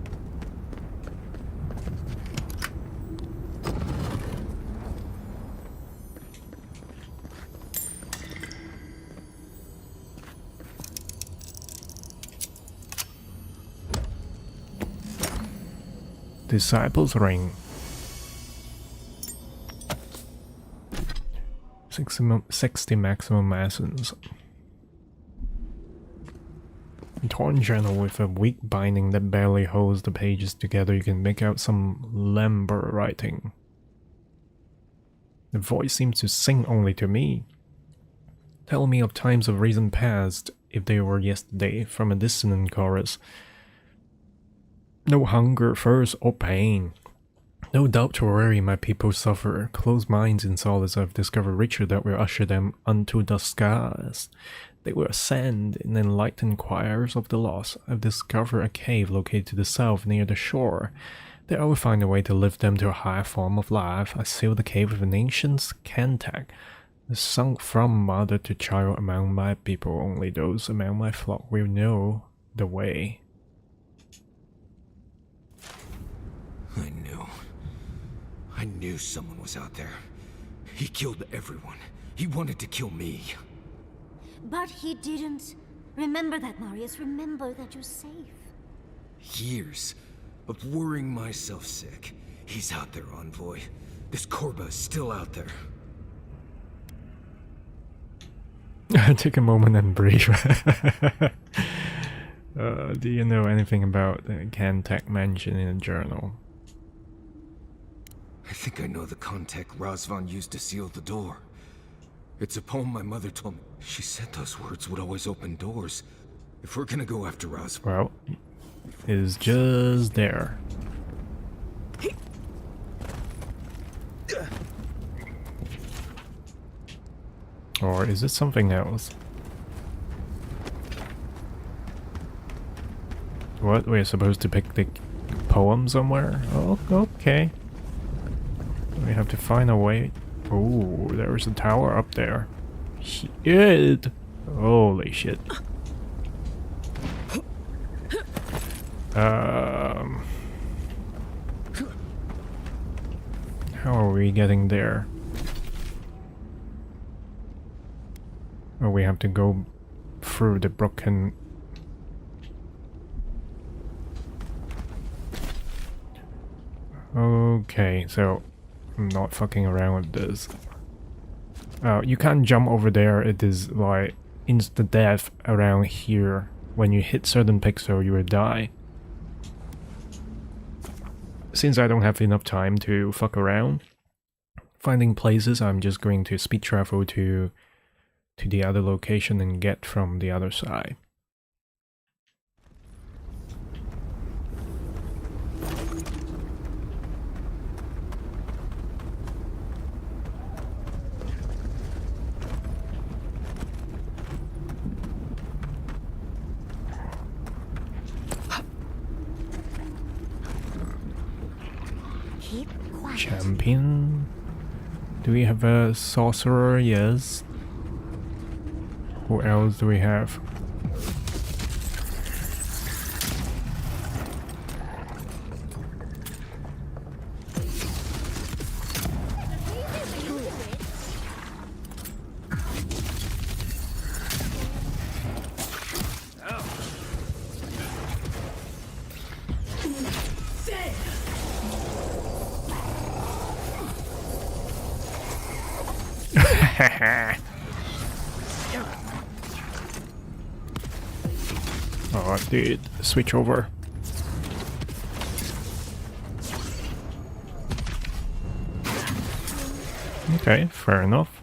Disciples Ring. 60 maximum essence. Torn journal with a weak binding that barely holds the pages together. You can make out some lamber writing. The voice seems to sing only to me. Tell me of times of recent past, if they were yesterday, from a dissonant chorus. No hunger, thirst, or pain. No doubt or worry my people suffer. Closed minds in solace I've discovered richer that will usher them unto the skies. They will ascend in enlightened choirs of the lost. I've discovered a cave located to the south near the shore. There I will find a way to lift them to a higher form of life. I seal the cave with an ancient cantac, sung from mother to child among my people. Only those among my flock will know the way. I knew someone was out there. He killed everyone. He wanted to kill me. But he didn't. Remember that, Marius. Remember that you're safe. Years of worrying myself sick. He's out there, Envoy. This Korba is still out there. Take a moment and breathe. Do you know anything about the Cantek mentioned in the journal? I think I know the contact Razvan used to seal the door. It's a poem my mother told me. She said those words would always open doors. If we're gonna go after Razvan... Well, it is just there. Or is it something else? What? We're supposed to pick the poem somewhere? Oh, okay. We have to find a way. Oh, there's a tower up there. Shit! Holy shit. How are we getting there? Oh, we have to go through the broken... Okay, so I'm not fucking around with this. You can't jump over there. It is like instant death around here. When you hit certain pixel, you will die. Since I don't have enough time to fuck around finding places, I'm just going to speed travel to the other location and get from the other side. Keep quiet. Champion? Do we have a sorcerer? Yes. Who else do we have? Oh, dude, switch over. Okay, fair enough.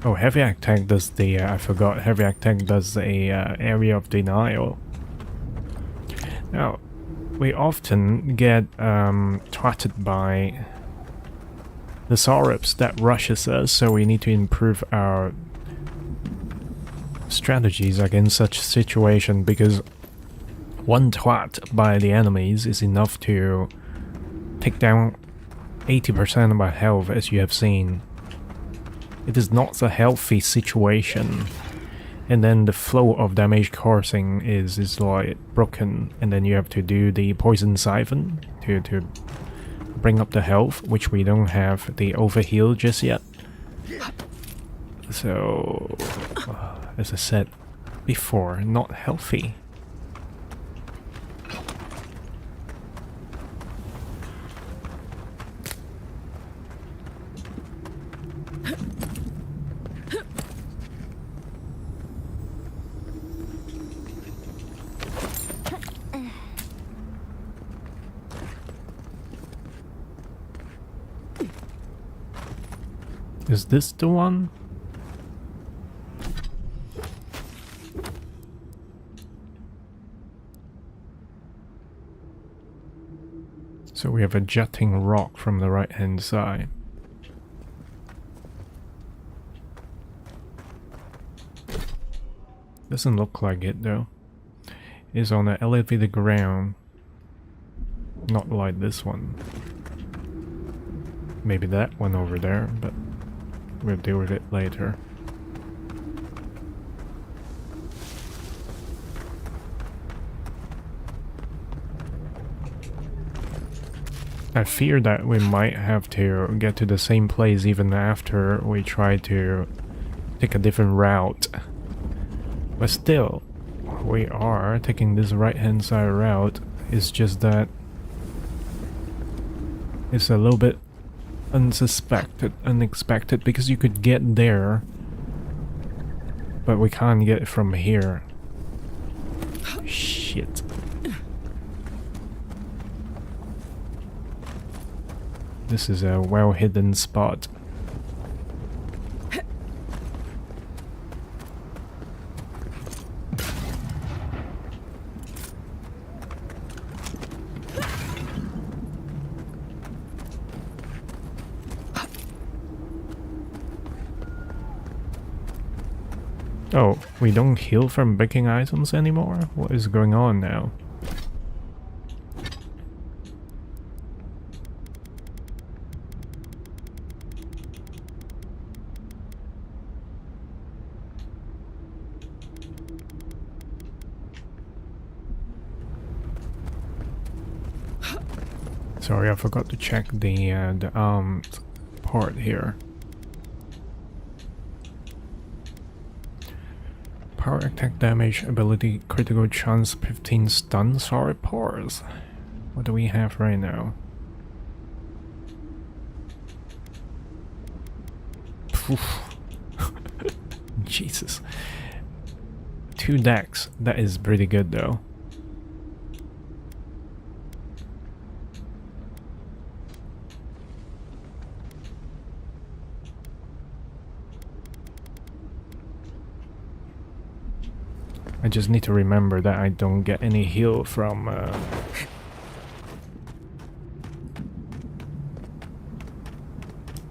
Oh, heavy attack does the, I forgot, heavy attack does a area of denial. Now, we often get twatted by the Saurops that rushes us, so we need to improve our strategies against such situation, because one twat by the enemies is enough to take down 80% of our health, as you have seen. It is not a healthy situation, and then the flow of damage causing is like broken, and then you have to do the poison siphon to bring up the health, which we don't have the overheal just yet. So, as I said before, not healthy. Is this the one? So we have a jutting rock from the right hand side. Doesn't look like it though. It's on an elevated ground. Not like this one. Maybe that one over there, but we'll deal with it later. I fear that we might have to get to the same place even after we try to take a different route. But still, we are taking this right-hand side route. It's just that it's a little bit unexpected, because you could get there, but we can't get it from here. Shit. This is a well-hidden spot. Oh, we don't heal from breaking items anymore? What is going on now? Sorry, I forgot to check the armed part here. Power attack damage, ability, critical chance, 15 stun. Sorry, pause. What do we have right now? Oof. Jesus. 2 decks. That is pretty good though. I just need to remember that I don't get any heal from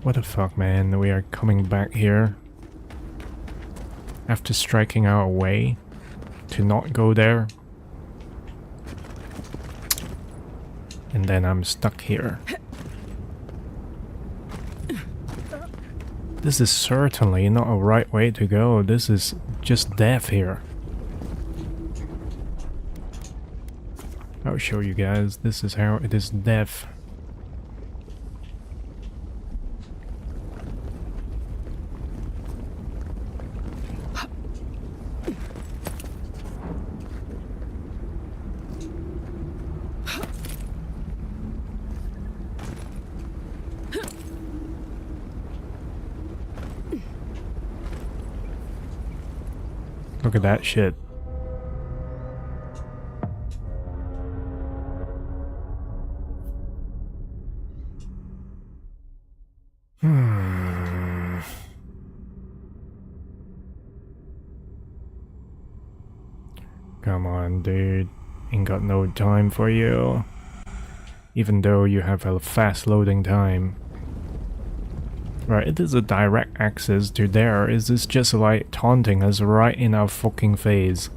what the fuck, man? We are coming back here after striking our way to not go there, and then I'm stuck here. This is certainly not a right way to go. This is just death here. I'll show you guys. This is how it is death. Look at that shit. Come on, dude. Ain't got no time for you. Even though you have a fast loading time. Right, it is a direct access to there. Is this just like taunting us right in our fucking face?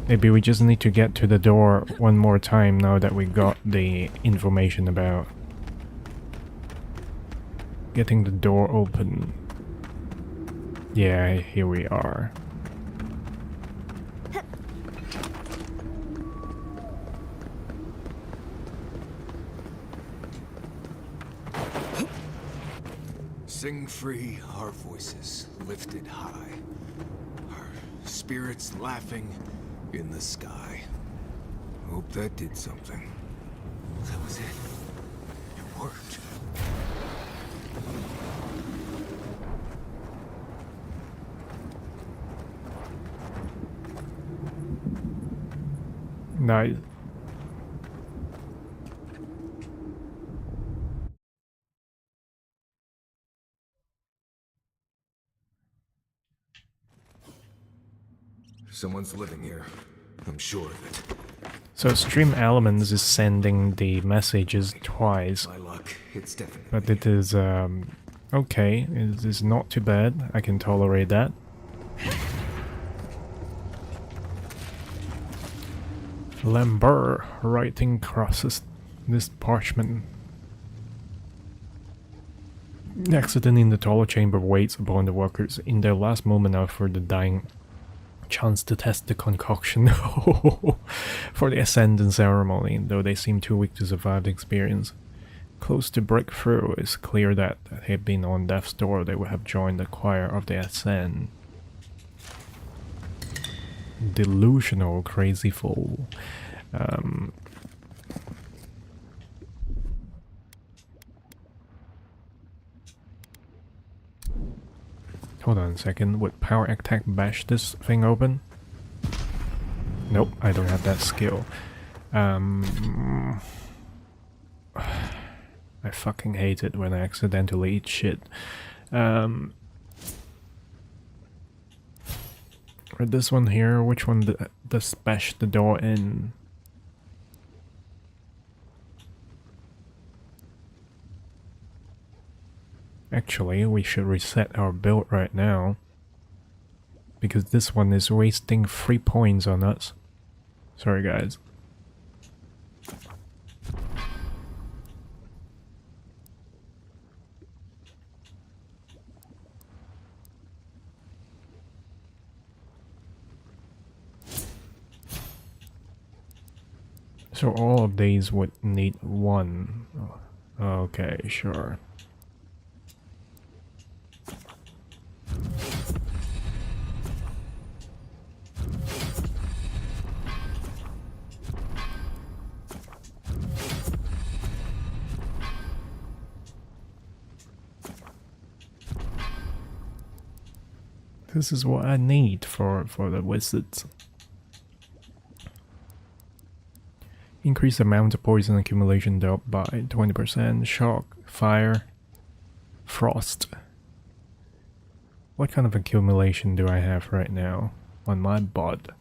Maybe we just need to get to the door one more time now that we got the information about getting the door open. Yeah, here we are. Sing free, our voices lifted high, our spirits laughing in the sky. Hope that did something. That was it. It worked. Nice. Someone's living here. I'm sure of it. So Stream Elements is sending the messages twice. My luck, it's definitely. But it is, okay. It is not too bad. I can tolerate that. Lambert writing crosses this parchment. The accident in the taller chamber waits upon the workers in their last moment for the dying chance to test the concoction for the Ascendant ceremony, though they seem too weak to survive the experience. Close to breakthrough, it's clear that had they been on death's door, they would have joined the choir of the Ascend. Delusional crazy fool. Hold on a second, would power attack bash this thing open? Nope, I don't have that skill. I fucking hate it when I accidentally eat shit. Or this one here, which one does bash the door in? Actually, we should reset our build right now, because this one is wasting 3 points on us. Sorry guys. So all of these would need 1. Okay, sure. This is what I need for the wizards. Increase amount of poison accumulation dealt by 20%. Shock, fire, frost. What kind of accumulation do I have right now on my bod?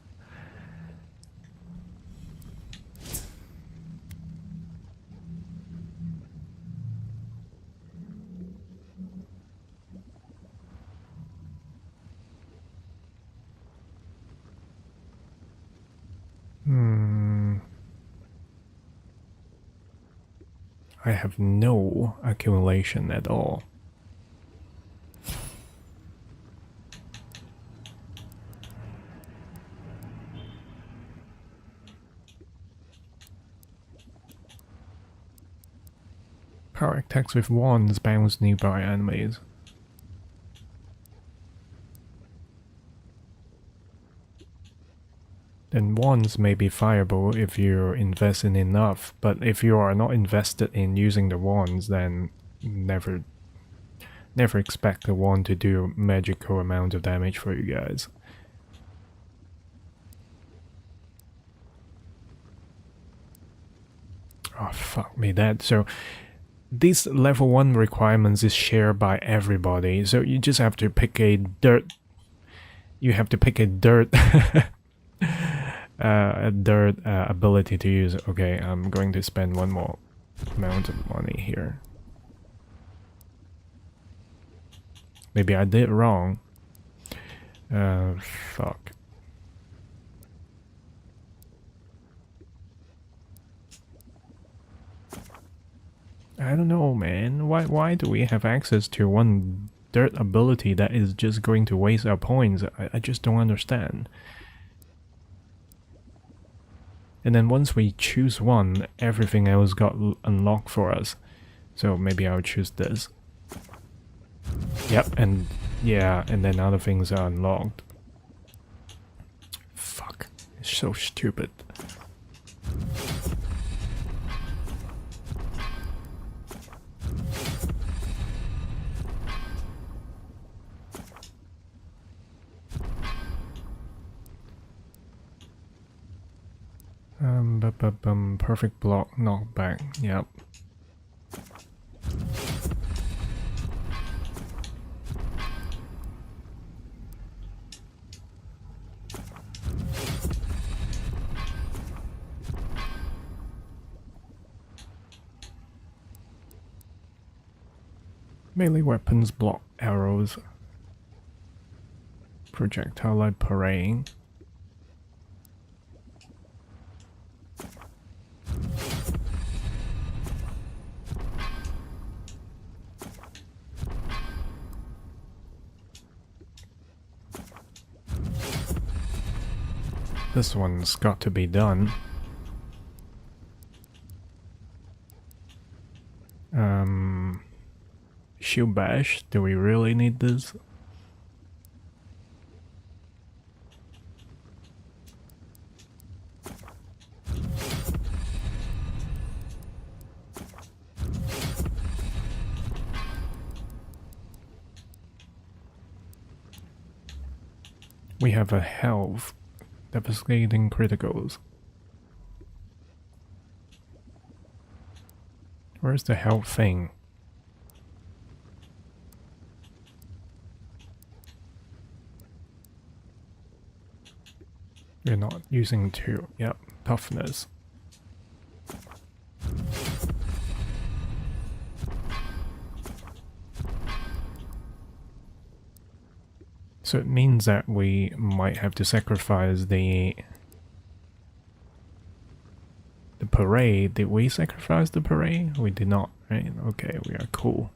I have no accumulation at all. Power attacks with wands bounce nearby enemies. Then wands may be fireable if you invest in enough, but if you are not invested in using the wands, then never expect the wand to do magical amount of damage for you guys. Oh fuck me that. So this level 1 requirements is shared by everybody, so you just have to pick a dirt. You have to pick a dirt ability to use. Okay, I'm going to spend one more amount of money here. Maybe I did wrong. Fuck. I don't know, man. Why do we have access to one dirt ability that is just going to waste our points? I just don't understand. And then once we choose one, everything else got unlocked for us. So maybe I'll choose this. Yep, and yeah, and then other things are unlocked. Fuck, it's so stupid. Perfect block, knockback, yep. Melee weapons block arrows. Projectile light parrying. This one's got to be done. Shield bash, do we really need this? We have a health, devastating criticals. Where's the health thing? We're not using 2. Yep, toughness. So it means that we might have to sacrifice the parade. Did we sacrifice the parade? We did not, right? Okay, we are cool.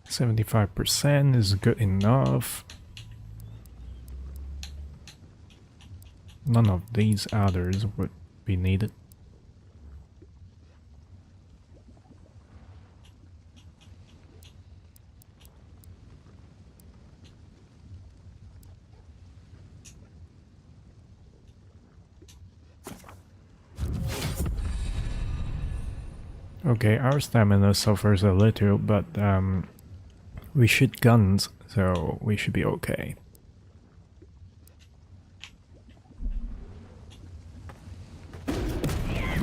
%75% is good enough. None of these others would be needed. Okay, our stamina suffers a little, but we shoot guns, so we should be okay.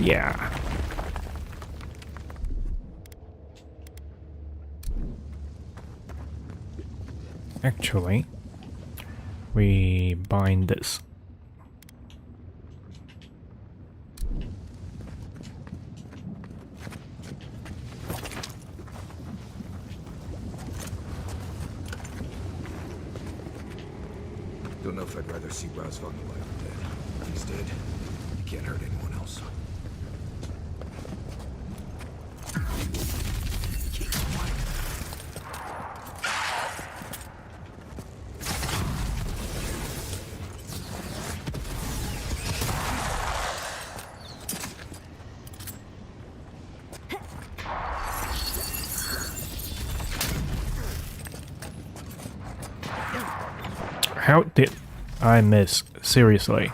Yeah. Actually, we bind this. Don't know if I'd rather see Razvan alive or dead. If he's dead, he can't hurt anyone else. How did I miss? Seriously.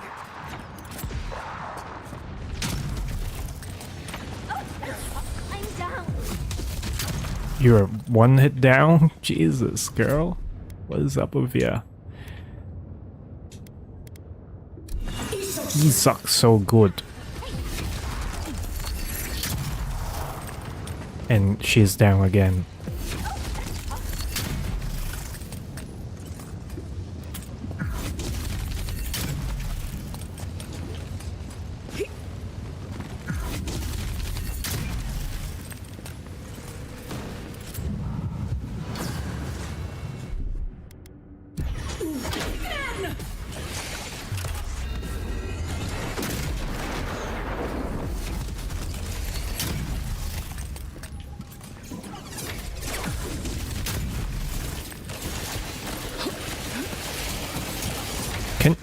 I'm down. You're one hit down? Jesus, girl. What is up with you? He sucks so good. And she's down again.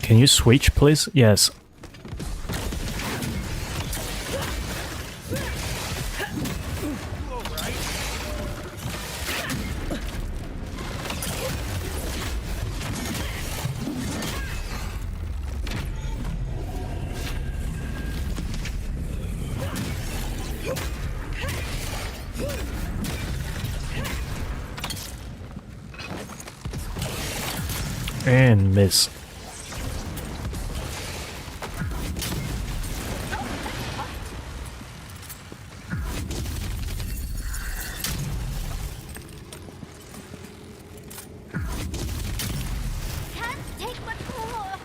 Can you switch, please? Yes. And miss. Can't take much more.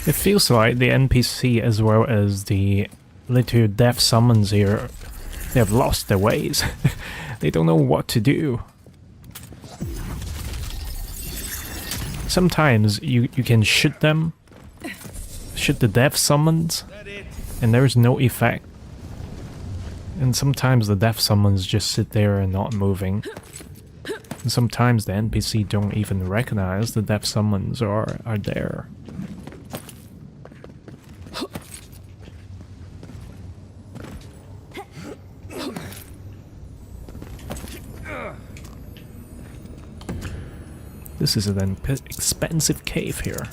It feels like the NPC as well as the little death summons here, they have lost their ways. They don't know what to do. sometimes you can shoot them, shoot the death summons, and there is no effect. And sometimes the death summons just sit there and not moving. And sometimes the NPC don't even recognize the death summons are there. This is an expensive cave here.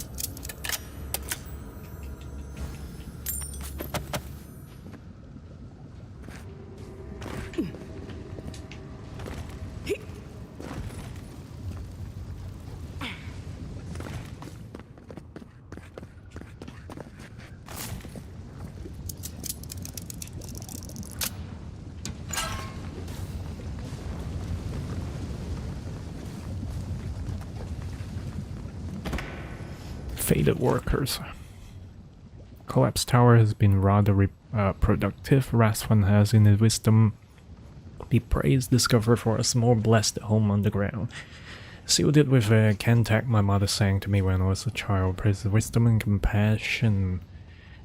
Faded workers. Collapsed tower has been rather productive. Rasvan has in his wisdom be praised, discovered for a small blessed home underground. Sealed it with a cantac my mother sang to me when I was a child. Praise the wisdom and compassion.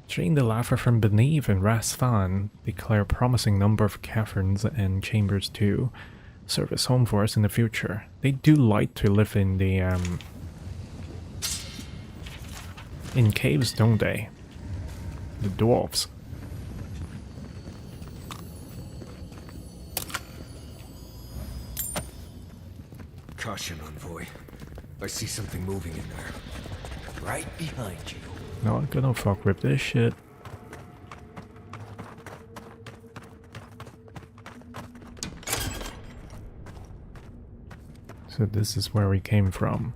Drain the lava from beneath, and Rasvan declare a promising number of caverns and chambers to serve as home for us in the future. They do like to live in the in caves, don't they? The dwarves. Caution, Envoy. I see something moving in there. Right behind you. Not gonna fuck with this shit. So this is where we came from.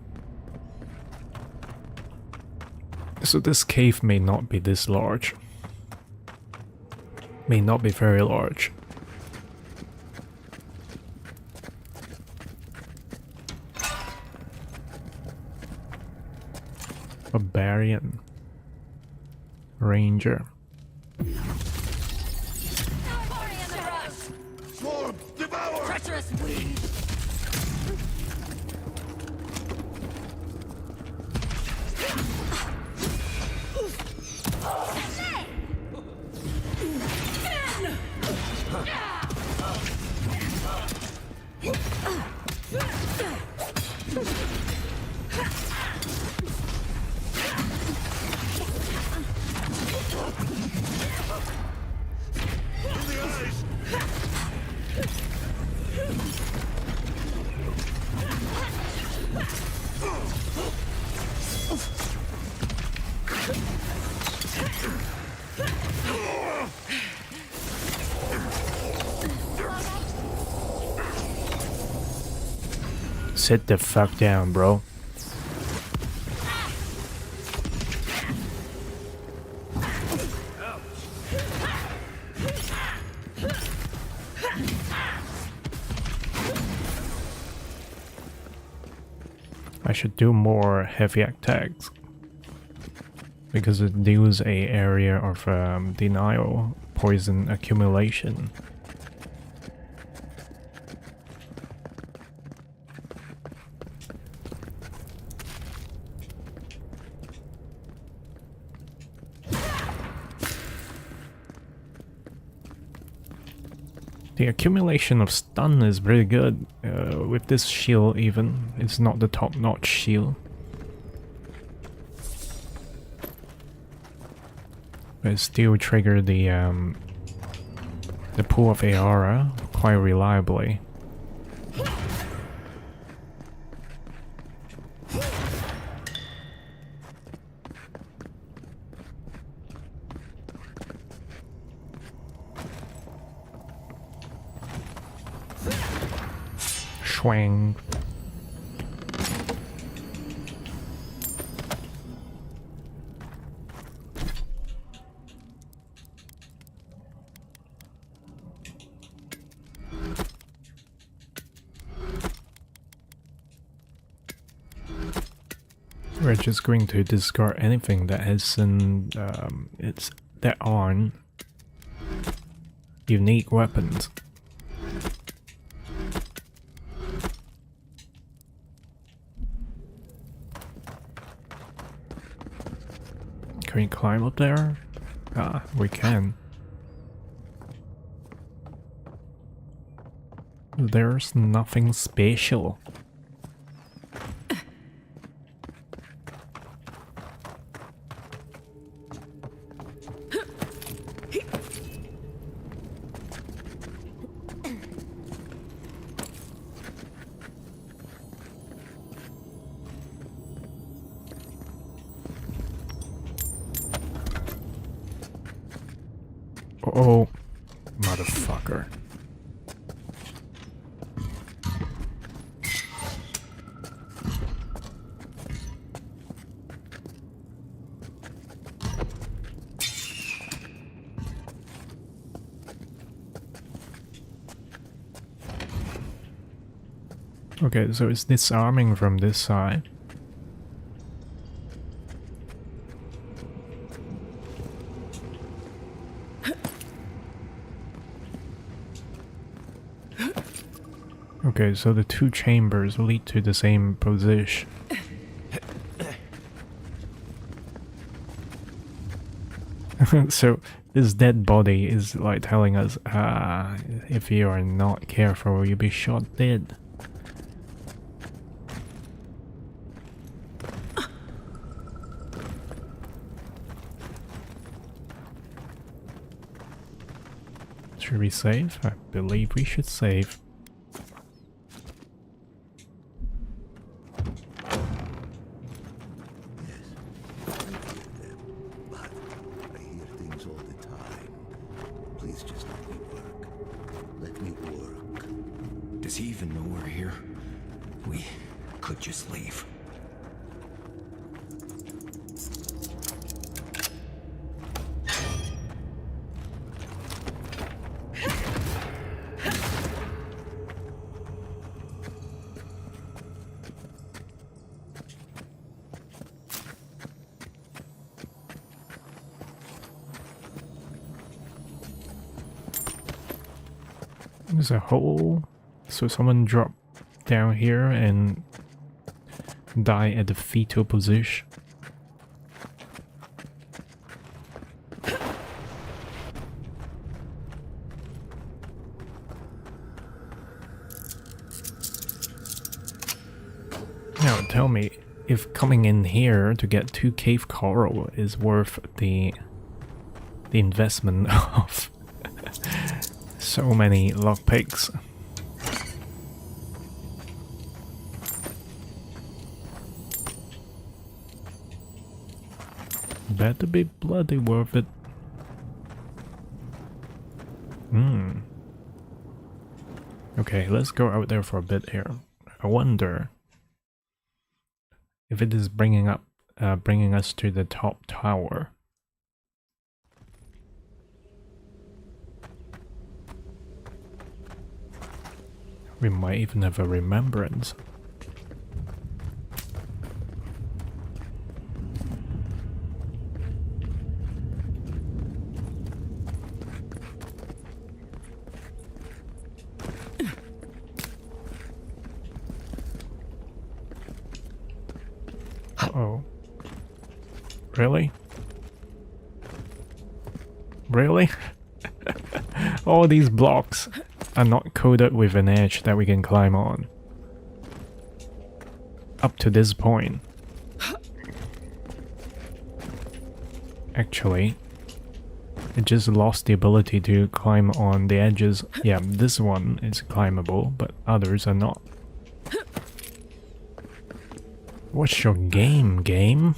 So this cave may not be this large. May not be very large. Barbarian. Ranger. Swarm, devour! Treacherous weed! Sit the fuck down, bro. I should do more heavy attacks because it deals a area of denial, poison accumulation. The accumulation of stun is pretty good. With this shield even, it's not the top-notch shield. But it still trigger the pool of Aara quite reliably. Schwang. We're just going to discard anything that has an that aren't unique weapons. Can we climb up there? Ah, we can. There's nothing special. Oh, motherfucker. Okay, so it's disarming from this side. Okay, so the two chambers lead to the same position. So this dead body is like telling us, if you are not careful, you'll be shot dead. Should we save? I believe we should save. Does he even know we're here? We could just leave. There's a hole. So someone dropped down here and die at the fetal position. Now tell me if coming in here to get 2 cave coral is worth the investment of so many lockpicks. Better be bloody worth it. Okay, let's go out there for a bit here. I wonder if it is bringing us to the top tower. We might even have a remembrance. Uh-oh. Really? Really? All these blocks are not coded with an edge that we can climb on. Up to this point. Actually, it just lost the ability to climb on the edges. Yeah, this one is climbable, but others are not. What's your game, game?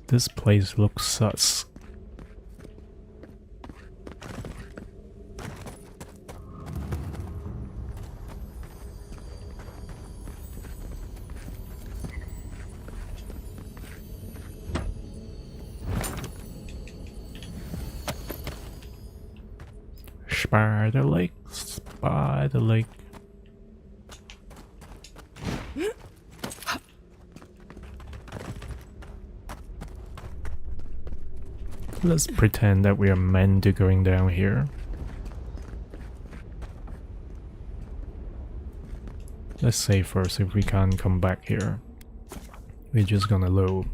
This place looks sus. Spider Lake, Spider Lake. Let's pretend that we are meant to going down here. Let's say first, if we can't come back here, we're just gonna load.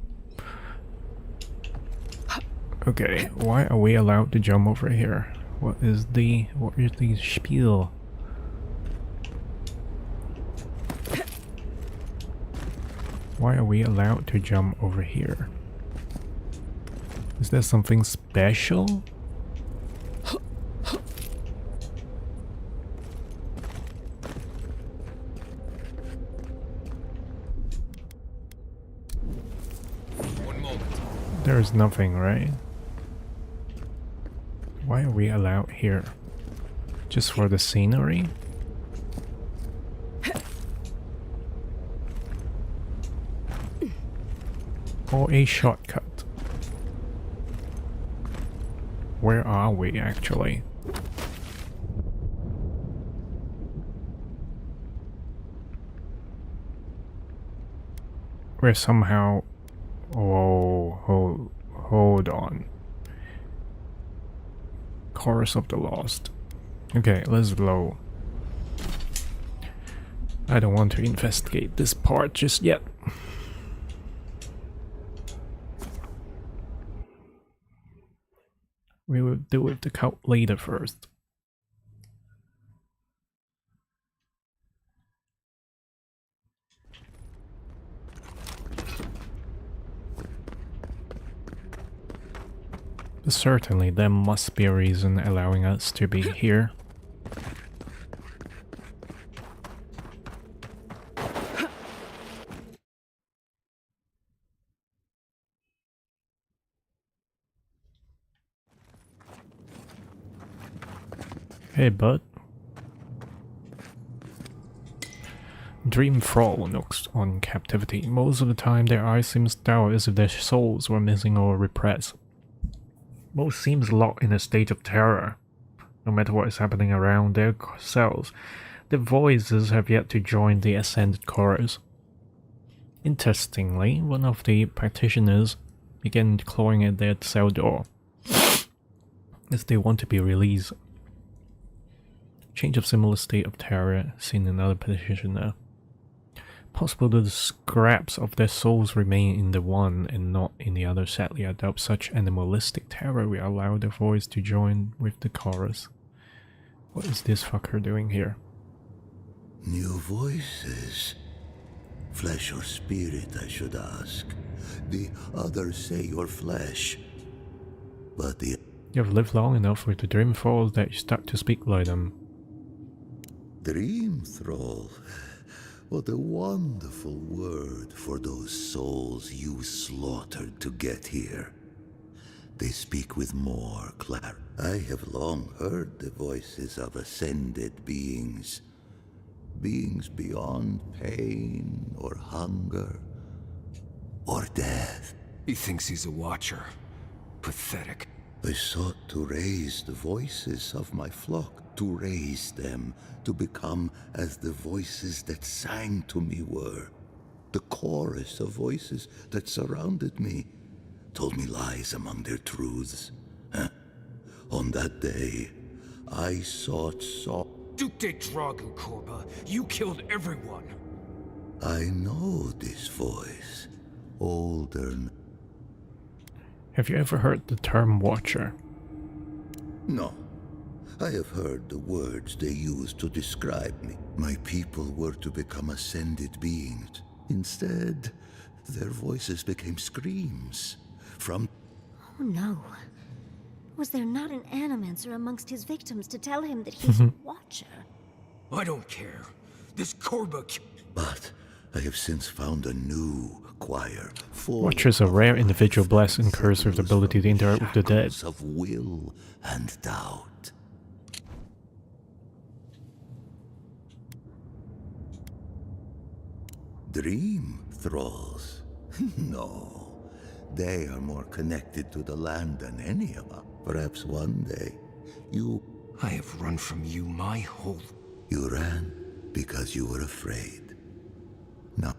Okay, why are we allowed to jump over here? What is the spiel? Why are we allowed to jump over here? Is there something special? One moment. There's nothing, right? Why are we allowed here? Just for the scenery? Or a shortcut? Where are we actually? We're somehow... Oh, hold on. Chorus of the Lost. Okay, let's load. I don't want to investigate this part just yet. We will deal with the cult later first. But certainly there must be a reason allowing us to be here. Hey, bud. Dream thrall knocks on captivity. Most of the time their eyes seem dull as if their souls were missing or repressed. Most seems locked in a state of terror. No matter what is happening around their cells, their voices have yet to join the ascended chorus. Interestingly, one of the practitioners began clawing at their cell door, as they want to be released. Change of similar state of terror seen in another practitioner. Possible that the scraps of their souls remain in the one and not in the other. Sadly, I doubt such animalistic terror will allow their voice to join with the chorus. What is this fucker doing here? New voices. Flesh or spirit, I should ask. The others say your flesh. But the... You have lived long enough with the dream thralls that you start to speak like them. Dream thrall. What a wonderful word for those souls you slaughtered to get here. They speak with more clarity. I have long heard the voices of ascended beings. Beings beyond pain or hunger or death. He thinks he's a watcher. Pathetic. I sought to raise the voices of my flock, to raise them, to become as the voices that sang to me were. The chorus of voices that surrounded me, told me lies among their truths. On that day, I sought Duke de Dragu, Korba. You killed everyone. I know this voice, older. Have you ever heard the term Watcher? No. I have heard the words they used to describe me. My people were to become ascended beings. Instead, their voices became screams from... Oh no. Was there not an animancer amongst his victims to tell him that he's a watcher? I don't care. This Korba... But I have since found a new choir. Watcher is a rare individual blessed and cursed with the ability to interact with the dead. Of will and doubt. Dream thralls? No. They are more connected to the land than any of us. Perhaps one day, you... I have run from you my whole... You ran because you were afraid. No.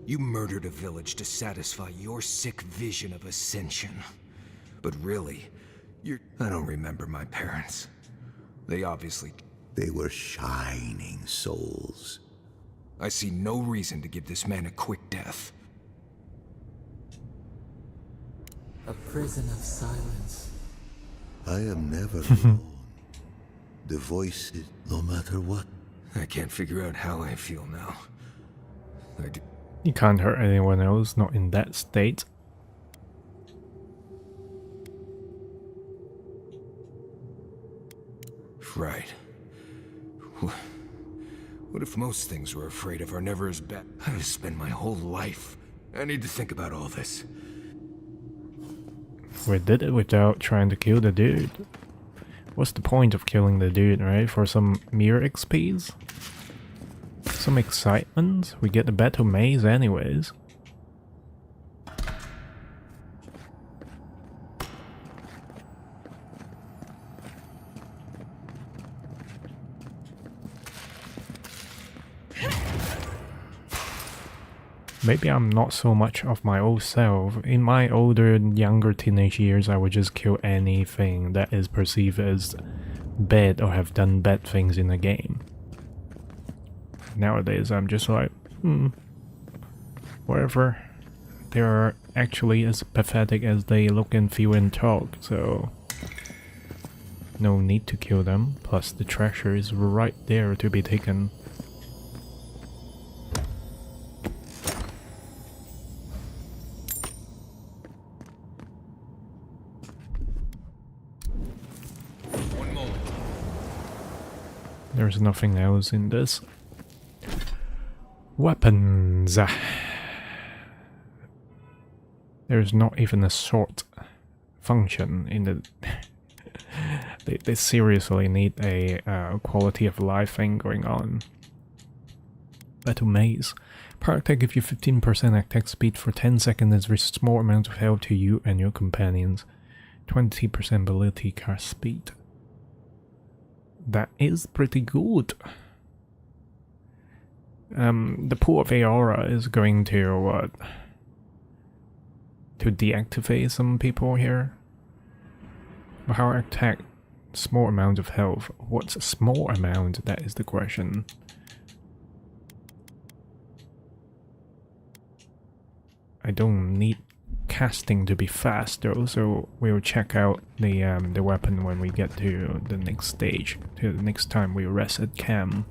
You murdered a village to satisfy your sick vision of ascension. But really, I don't remember my parents. They obviously... They were shining souls. I see no reason to give this man a quick death. A prison of silence. I am never alone. The voices, no matter what. I can't figure out how I feel now. You can't hurt anyone else, not in that state. Right. What if most things we're afraid of are never as bad? I've spent my whole life. I need to think about all this. We did it without trying to kill the dude. What's the point of killing the dude, right? For some mere XPs? Some excitement? We get the battle maze anyways. Maybe I'm not so much of my old self. In my older, younger teenage years, I would just kill anything that is perceived as bad or have done bad things in the game. Nowadays, I'm just like, whatever. They are actually as pathetic as they look and feel and talk, so no need to kill them. Plus, the treasure is right there to be taken. There's nothing else in this. Weapons. There's not even a sort function in the... they seriously need a quality of life thing going on. Battle Maze. Part attack gives you 15% attack speed for 10 seconds and restores a small amount of health to you and your companions. 20% ability cast speed. That is pretty good. The pool of Aura is going to what? To deactivate some people here. Power attack, small amount of health. What's a small amount? That is the question. I don't need casting to be fast though, so we'll check out the weapon when we get to the next stage, to the next time we rest at camp.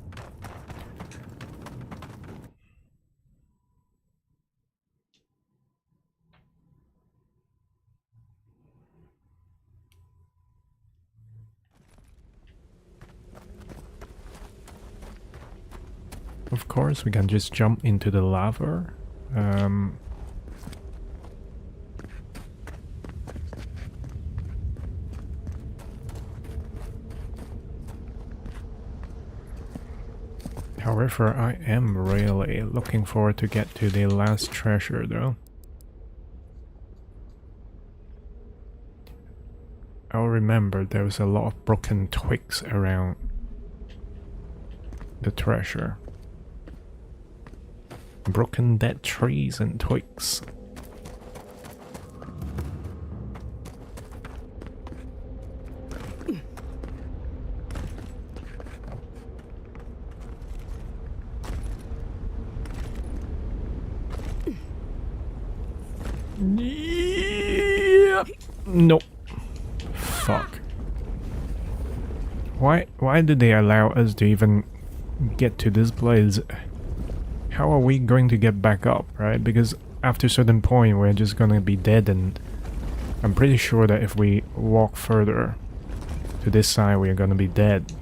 Of course, we can just jump into the lava. However, I am really looking forward to get to the last treasure though. I'll remember there was a lot of broken twigs around the treasure. Broken dead trees and twigs. Yep. Nope. Fuck. Why did they allow us to even get to this place? How are we going to get back up, right? Because after a certain point we're just gonna be dead, and I'm pretty sure that if we walk further to this side we're gonna be dead.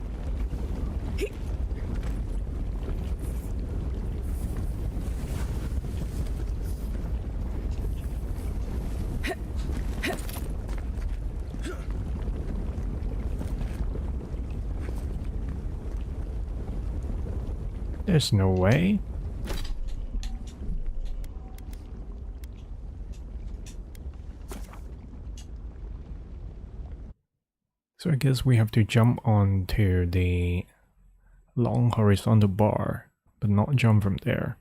There's no way. So I guess we have to jump onto the long horizontal bar, but not jump from there.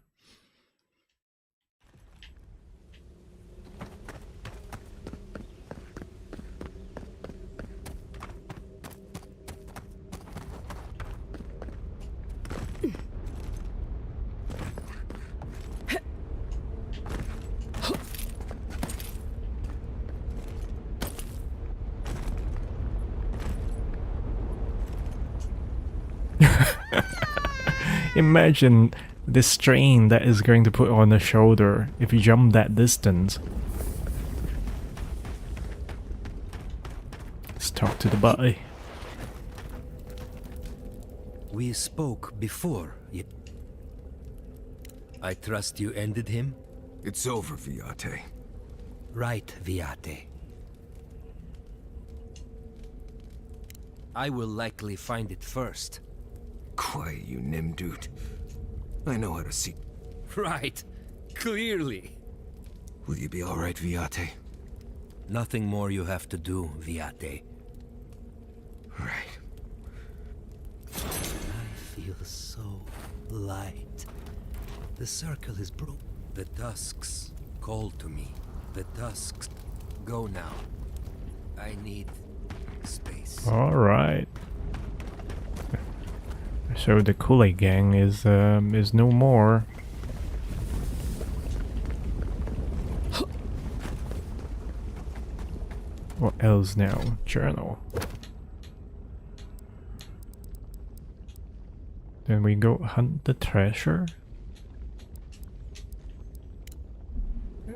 Imagine the strain that is going to put on the shoulder if you jump that distance. Let's talk to the buddy. We spoke before. I trust you ended him? It's over, Viate. Right, Viate. I will likely find it first. Quiet, you Nimdude. I know how to see. Right. Clearly. Will you be alright, Viate? Nothing more you have to do, Viate. Right. I feel so light. The circle is broke. The Dusks call to me. The Dusks go now. I need space. Alright. So the Kool-Aid gang is no more. What else now? Journal. Then we go hunt the treasure.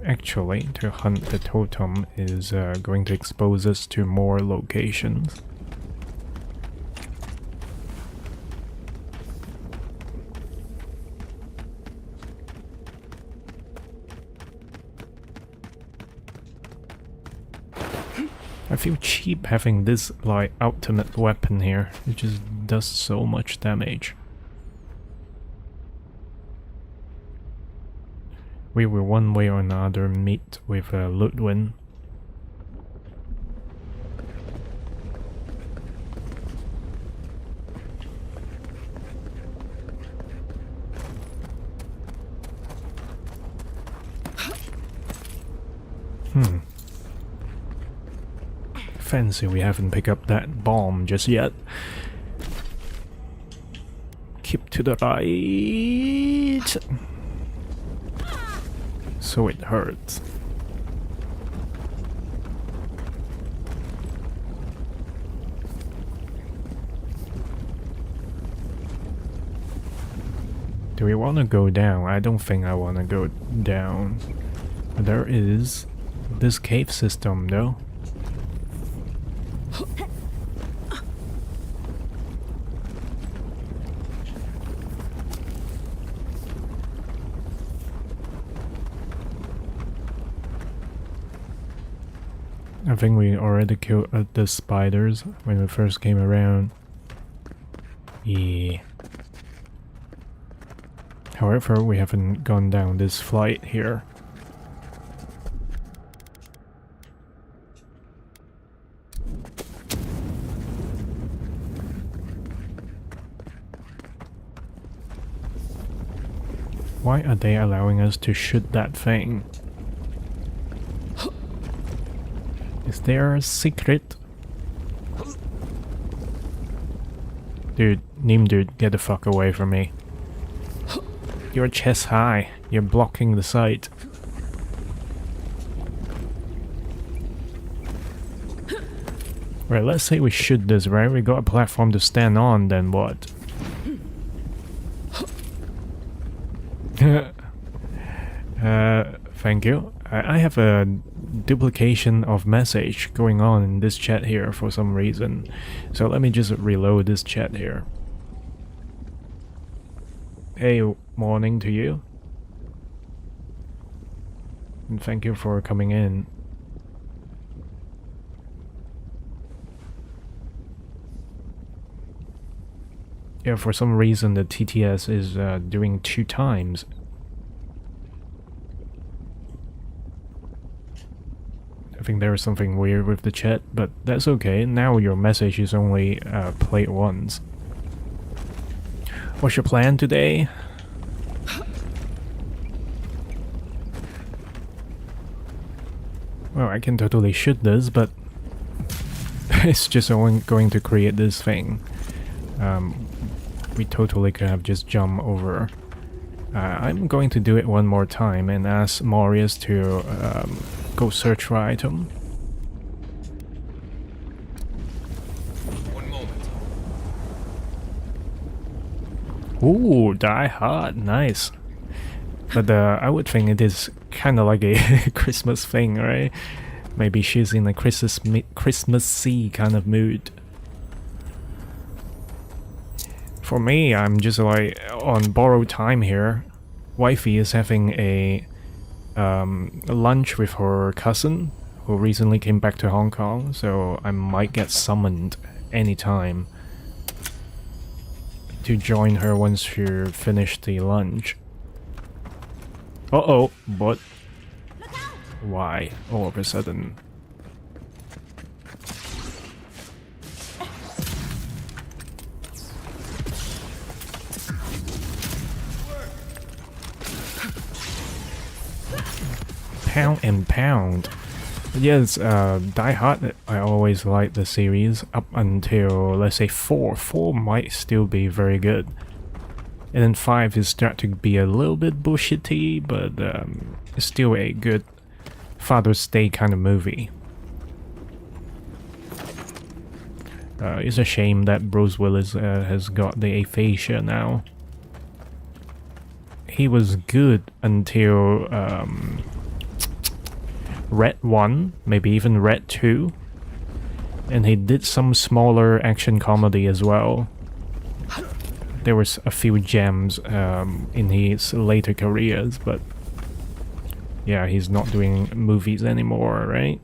Actually, to hunt the totem is going to expose us to more locations. I feel cheap having this like ultimate weapon here. It just does so much damage. We will one way or another meet with Ludwin. Fancy we haven't picked up that bomb just yet. Keep to the right. So it hurts. Do we want to go down? I don't think I want to go down. There is this cave system though. I think we already killed the spiders when we first came around. Yeah. However, we haven't gone down this flight here. Why are they allowing us to shoot that thing? Is there a secret? Dude, Nimdude, get the fuck away from me. You're chest high. You're blocking the sight. Right, let's say we shoot this, right? We got a platform to stand on, then what? Thank you. I have a duplication of message going on in this chat here for some reason. So let me just reload this chat here. Hey, morning to you. And thank you for coming in. Yeah, for some reason the TTS is doing 2 times. I think there is something weird with the chat, but that's okay. Now your message is only played once. What's your plan today? Well, I can totally shoot this, but it's just only going to create this thing. We totally could have just jumped over. I'm going to do it one more time and ask Marius to go search for item. One moment. Ooh, Die Hard, nice. But I would think it is kind of like a Christmas thing, right? Maybe she's in a Christmassy kind of mood. For me, I'm just like on borrowed time here. Wifey is having a lunch with her cousin who recently came back to Hong Kong, so I might get summoned anytime to join her once she finished the lunch. Uh-oh, but why all of a sudden? Pound and pound. Yes, Die Hard, I always liked the series up until, let's say, 4. 4 might still be very good. And then 5 is starting to be a little bit bullshitty, but it's still a good Father's Day kind of movie. It's a shame that Bruce Willis has got the aphasia now. He was good until Red 1, maybe even Red 2. And he did some smaller action comedy as well. There was a few gems in his later careers, but yeah, he's not doing movies anymore, right?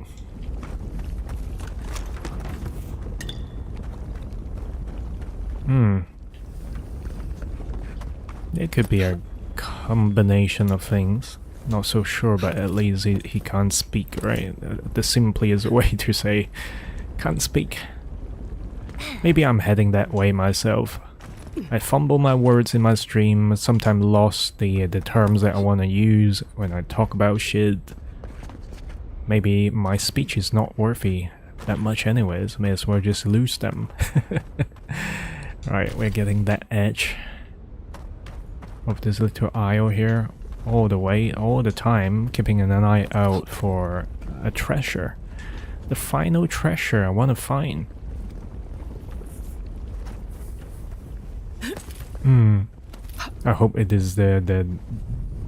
It could be a combination of things. Not so sure, but at least he can't speak, right? The simplest way to say can't speak. Maybe I'm heading that way myself. I fumble my words in my stream, sometimes lost the terms that I want to use when I talk about shit. Maybe my speech is not worthy that much anyways, may as well just lose them. Right, we're getting that edge of this little isle here all the way, all the time, keeping an eye out for a treasure. The final treasure I want to find. I hope it is the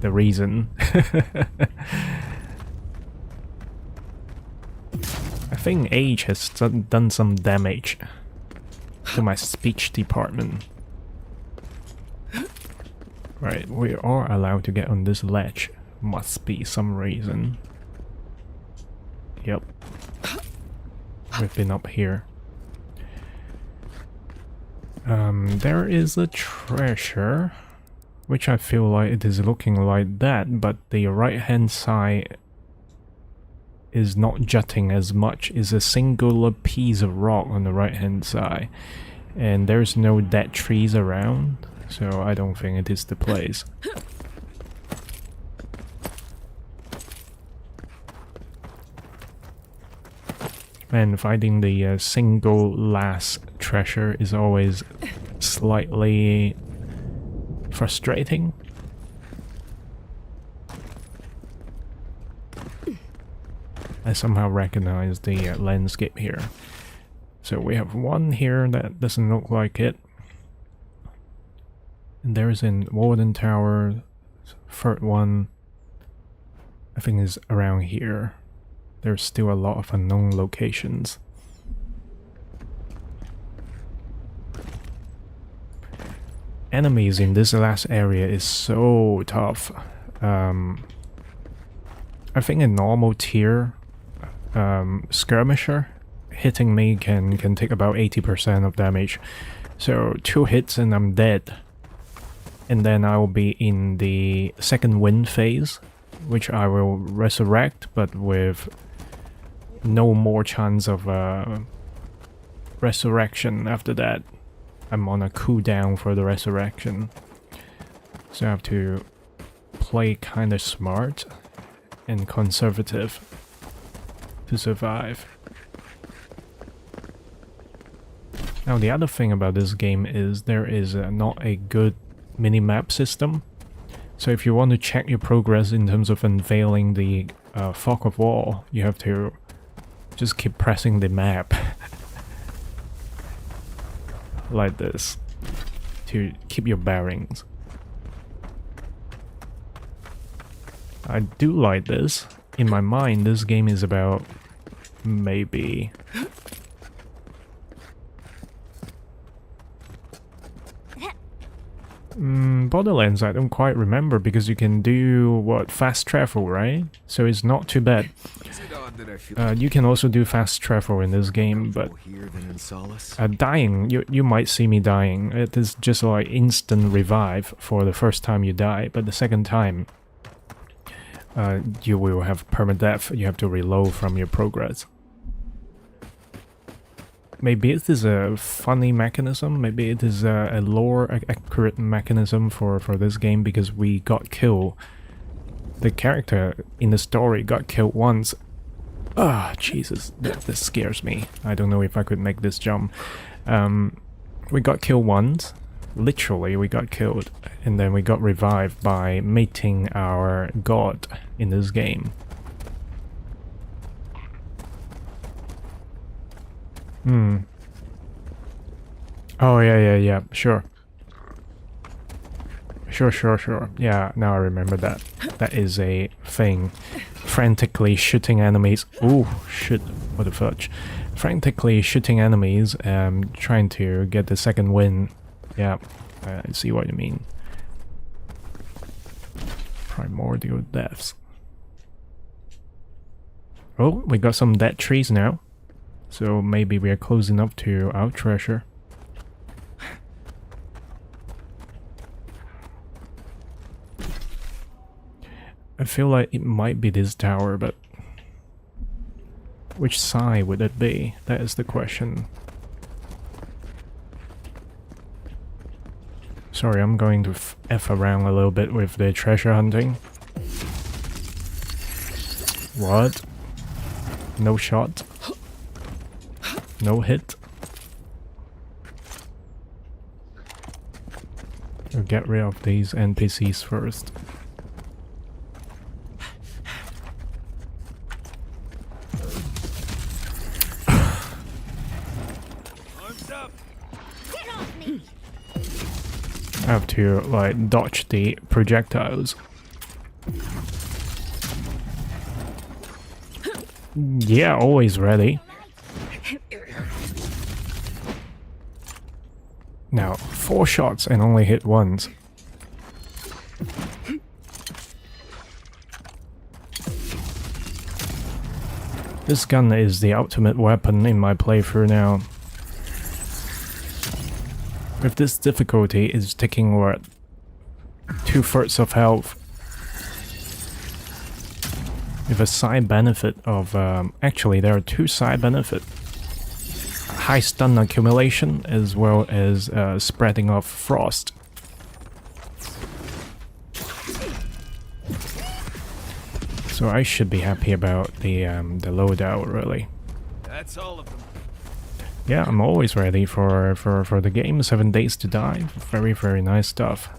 reason. I think age has done some damage to my speech department. Right, we are allowed to get on this ledge. Must be some reason. Yep. We've been up here. There is a treasure, which I feel like it is looking like that, but the right hand side is not jutting as much. It's a singular piece of rock on the right hand side, and there's no dead trees around, so I don't think it is the place. And finding the single last treasure is always slightly frustrating. I somehow recognize the landscape here. So we have one here that doesn't look like it. And there's in Warden Tower, third one, I think is around here. There's still a lot of unknown locations. Enemies in this last area is so tough. I think a normal tier skirmisher hitting me can take about 80% of damage. So 2 hits and I'm dead. And then I will be in the second wind phase, which I will resurrect, but with no more chance of resurrection after that. I'm on a cooldown for the resurrection. So I have to play kinda smart and conservative to survive. Now the other thing about this game is there is not a good minimap system. So if you want to check your progress in terms of unveiling the fog of war, you have to just keep pressing the map. Like this. to keep your bearings. I do like this. In my mind, this game is about maybe Borderlands. I don't quite remember because you can do what, fast travel, right? So it's not too bad. Is it odd that I feel You can also do fast travel in this game, but more here than in Solace? dying, you might see me dying. It is just like instant revive for the first time you die, but the second time you will have permadeath. You have to reload from your progress. Maybe it is a funny mechanism, maybe it is a lore accurate mechanism for this game, because we got killed. The character in the story got killed once. Ah, Jesus, that scares me. I don't know if I could make this jump. We got killed once. Literally, we got killed. And then we got revived by meeting our god in this game. Oh, yeah, sure. Sure. Yeah, now I remember that. That is a thing. Frantically shooting enemies. Ooh, shit. What the fudge. Frantically shooting enemies, trying to get the second win. Yeah, I see what you mean. Primordial deaths. Oh, we got some dead trees now. So maybe we are closing up to our treasure. I feel like it might be this tower, but which side would it be? That is the question. Sorry, I'm going to F around a little bit with the treasure hunting. What? No shot? No hit? I'll get rid of these NPCs first. I have to, like, dodge the projectiles. Yeah, always ready. Now, 4 shots and only hit once. This gun is the ultimate weapon in my playthrough now. With this difficulty, it's taking what? 2/3 of health. With a side benefit of actually there are 2 side benefits. High stun accumulation as well as spreading of frost. So I should be happy about the loadout, really. That's all of them. Yeah, I'm always ready for the game. 7 Days to Die. Very, very nice stuff.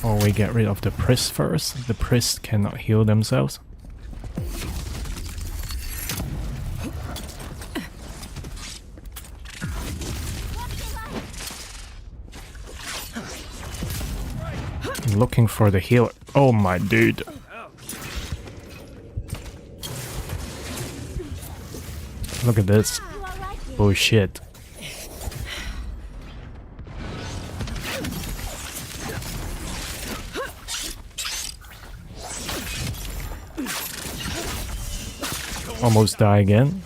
Or we get rid of the priests first. The priests cannot heal themselves. I'm looking for the healer. Oh my dude. Look at this. Bullshit. Almost die again.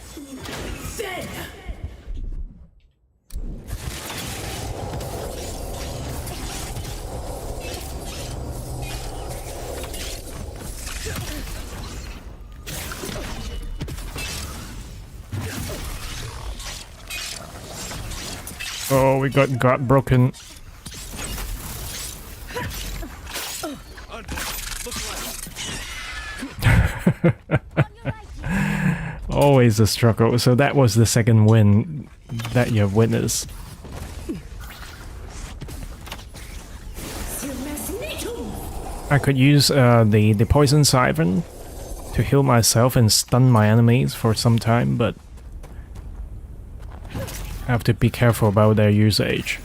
Oh, we got broken. Always a struggle. So that was the second win that you've witnessed. I could use the poison siphon to heal myself and stun my enemies for some time, but have to be careful about their usage.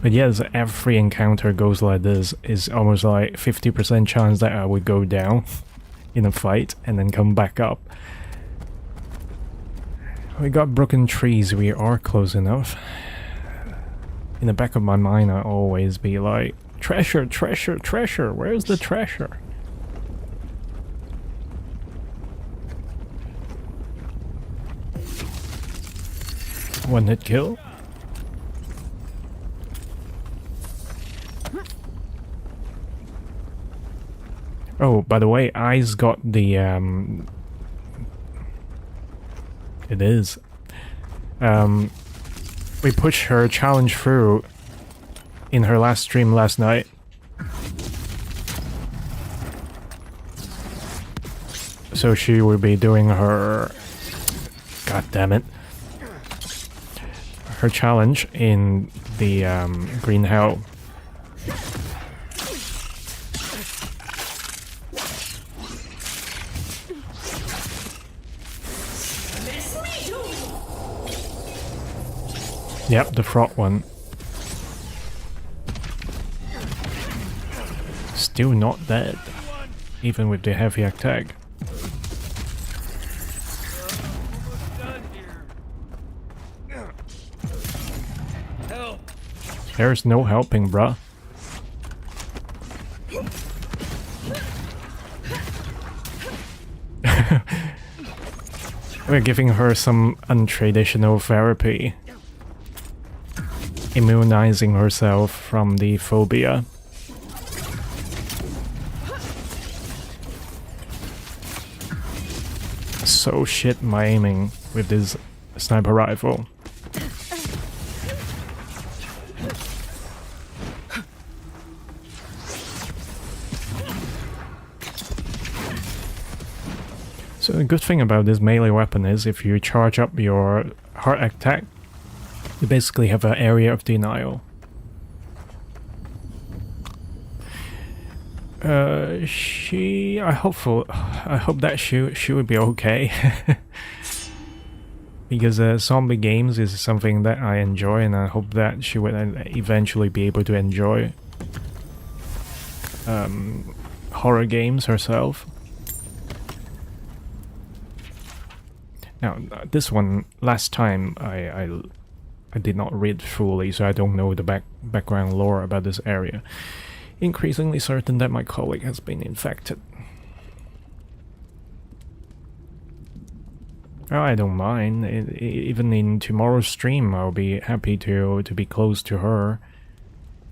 But yes, every encounter goes like this. Is almost like 50% chance that I would go down in a fight and then come back up. We got broken trees, we are close enough. In the back of my mind I always be like, treasure, treasure, treasure, where's the treasure? One hit kill. Oh, by the way, Eyes got the it is. We pushed her challenge through in her last stream last night. So she will be doing her... God damn it. Her challenge in the Green Hell. Yep, the frog one. Still not dead, even with the heavy attack. There's no helping, bruh. We're giving her some untraditional therapy. Immunizing herself from the phobia. So shit my aiming with this sniper rifle. So the good thing about this melee weapon is if you charge up your heart attack, you basically have an area of denial. I hope that she would be okay. Because zombie games is something that I enjoy, and I hope that she would eventually be able to enjoy horror games herself. Now, this one, last time I did not read fully, so I don't know the background lore about this area. Increasingly certain that my colleague has been infected. Oh, I don't mind. Even in tomorrow's stream, I'll be happy to be close to her,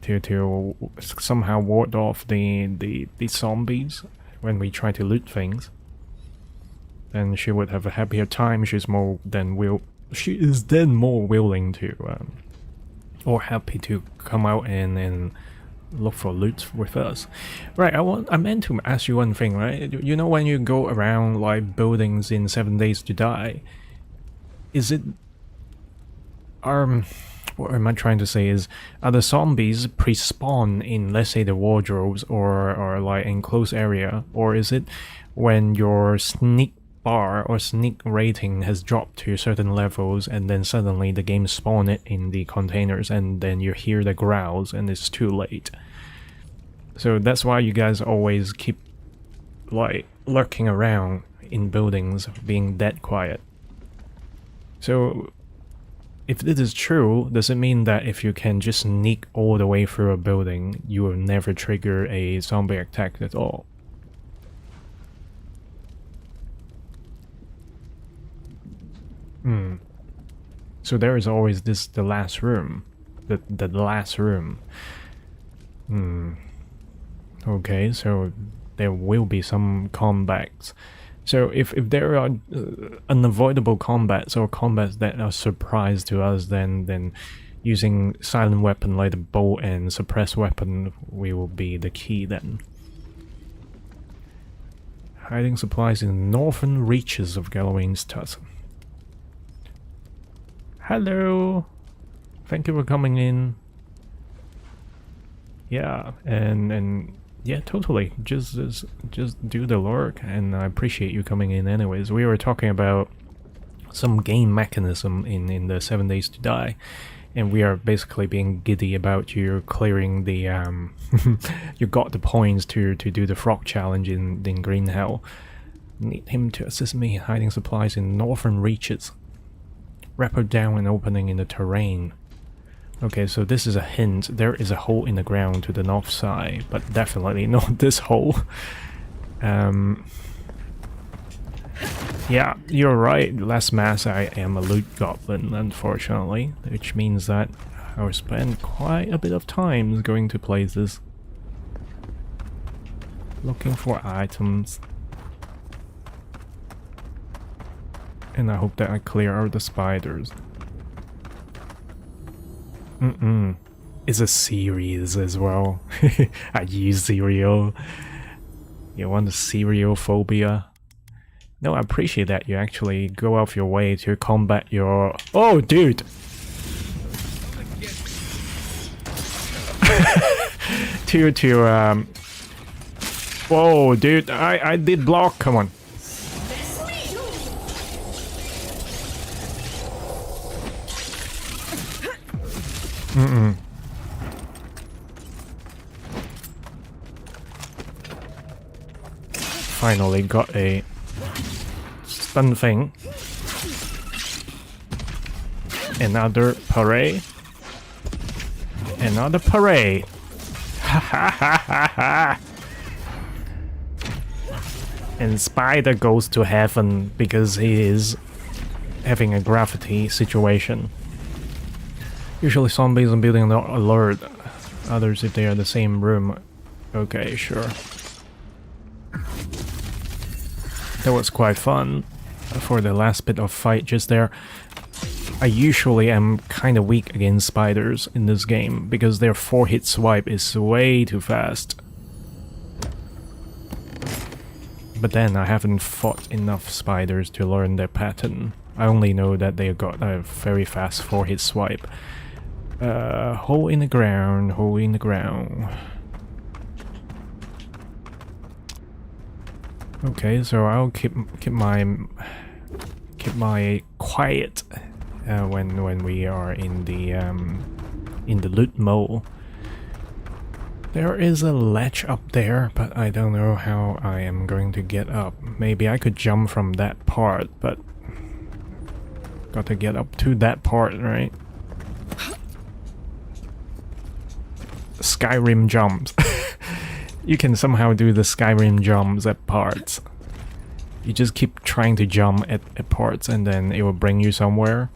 to somehow ward off the zombies when we try to loot things. Then she would have a happier time. She is then more willing to, or happy to come out and look for loot with us. Right, I meant to ask you one thing, right? You know when you go around like buildings in 7 Days to Die, is it... what am I trying to say is, are the zombies pre-spawn in, let's say, the wardrobes or like enclosed area, or is it when your sneak bar or sneak rating has dropped to certain levels and then suddenly the game spawn it in the containers and then you hear the growls and it's too late? So that's why you guys always keep like lurking around in buildings, being dead quiet. So if this is true, does it mean that if you can just sneak all the way through a building, you will never trigger a zombie attack at all? So there is always the last room. The last room. Okay, so there will be some combats. So if there are unavoidable combats or combats that are surprise to us, then using silent weapon like the bow and suppress weapon will be the key then. Hiding supplies in the northern reaches of Galloway's Tusk. Hello! Thank you for coming in. Yeah, and yeah, totally. Just do the work, and I appreciate you coming in anyways. We were talking about some game mechanism in the 7 Days to Die, and we are basically being giddy about you clearing the you got the points to do the frog challenge in Green Hell. Need him to assist me hiding supplies in northern reaches. Rappel down an opening in the terrain. Okay, so this is a hint. There is a hole in the ground to the north side, but definitely not this hole. Yeah, you're right. Last mass I am a loot goblin, unfortunately, which means that I will spend quite a bit of time going to places looking for items. And I hope that I clear out the spiders. It's a series as well. I use cereal. You want a cereal phobia? No, I appreciate that you actually go out of your way to combat your... Oh, dude! Whoa, dude, I did block, come on. Finally got a stun thing. Another parade. Another parade. Ha ha ha ha ha. And Spider goes to heaven because he is having a gravity situation. Usually zombies in building are not alert. Others if they are in the same room. Okay, sure. That was quite fun for the last bit of fight just there. I usually am kind of weak against spiders in this game because their 4-hit swipe is way too fast. But then I haven't fought enough spiders to learn their pattern. I only know that they got a very fast 4-hit swipe. Hole in the ground, hole in the ground. Okay, so I'll keep my quiet when we are in the loot mole. There is a ledge up there, but I don't know how I am going to get up. Maybe I could jump from that part, but got to get up to that part, right? Skyrim jumps. You can somehow do the Skyrim jumps at parts. You just keep trying to jump at parts and then it will bring you somewhere.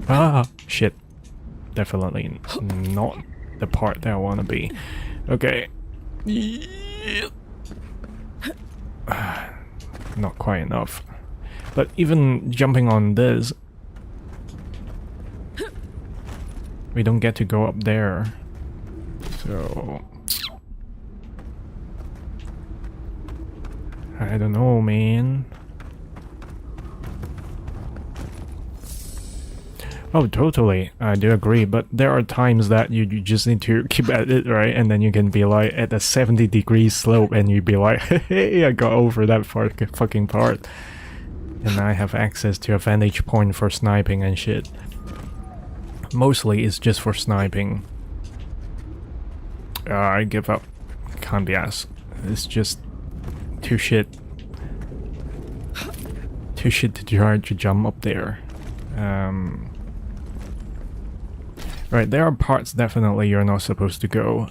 Ah, shit. Definitely not the part that I want to be. Okay. Not quite enough. But even jumping on this, we don't get to go up there. So... I don't know, man. Oh, totally. I do agree, but there are times that you just need to keep at it, right? And then you can be like at a 70-degree slope and you'd be like, hey, I got over that fucking part. And I have access to a vantage point for sniping and shit. Mostly it's just for sniping. I give up. Can't be asked. It's just too shit to try to jump up there. Right, there are parts definitely you're not supposed to go.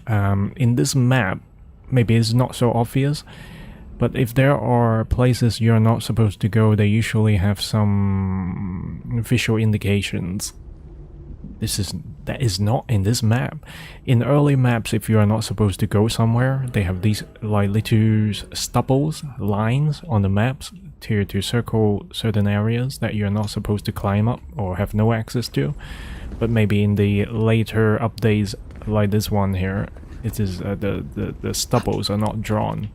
In this map, maybe it's not so obvious, but if there are places you're not supposed to go, they usually have some visual indications. That is not in this map. In early maps, if you are not supposed to go somewhere, they have these like little stubbles, lines on the maps to circle certain areas that you're not supposed to climb up or have no access to. But maybe in the later updates, like this one here, it is the stubbles are not drawn.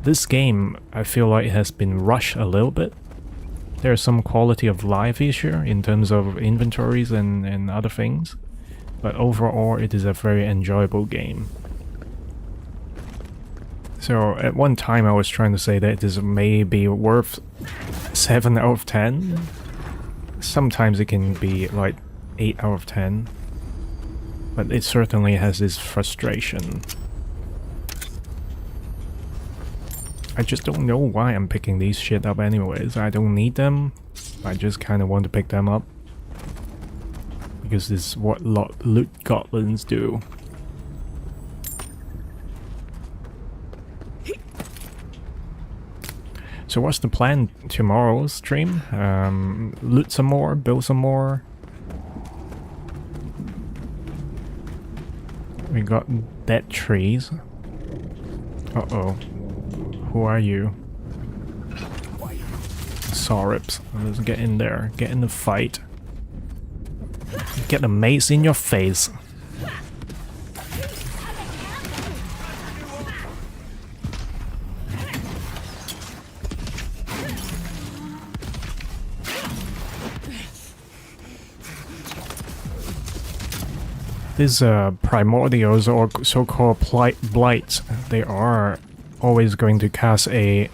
This game, I feel like it has been rushed a little bit. There's some quality of life issue in terms of inventories and other things, but overall it is a very enjoyable game. So at one time I was trying to say that this may be worth 7 out of 10. Sometimes it can be like 8 out of 10. But it certainly has this frustration. I just don't know why I'm picking these shit up anyways. I don't need them. I just kind of want to pick them up. Because this is what loot goblins do. So what's the plan tomorrow's stream? Loot some more, build some more. We got dead trees. Uh-oh. Who are you? Sorips. Let's get in there. Get in the fight. Get a mace in your face. These primordials, or so-called blights, they are always going to cast a...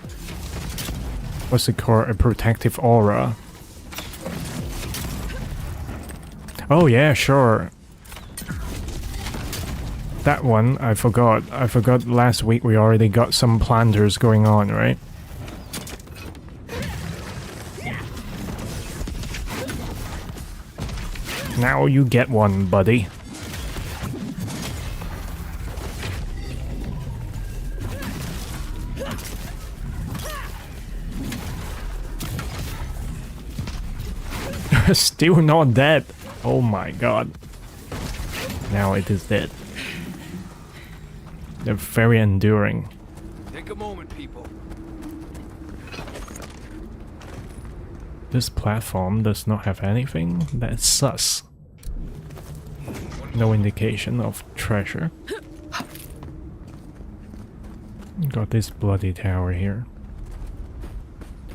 what's it called? A protective aura. Oh yeah, sure. That one, I forgot. I forgot last week we already got some planters going on, right? Now you get one, buddy. Still not dead. Oh my god. Now it is dead. They're very enduring. Take a moment, people. This platform does not have anything. That's sus. No indication of treasure. Got this bloody tower here.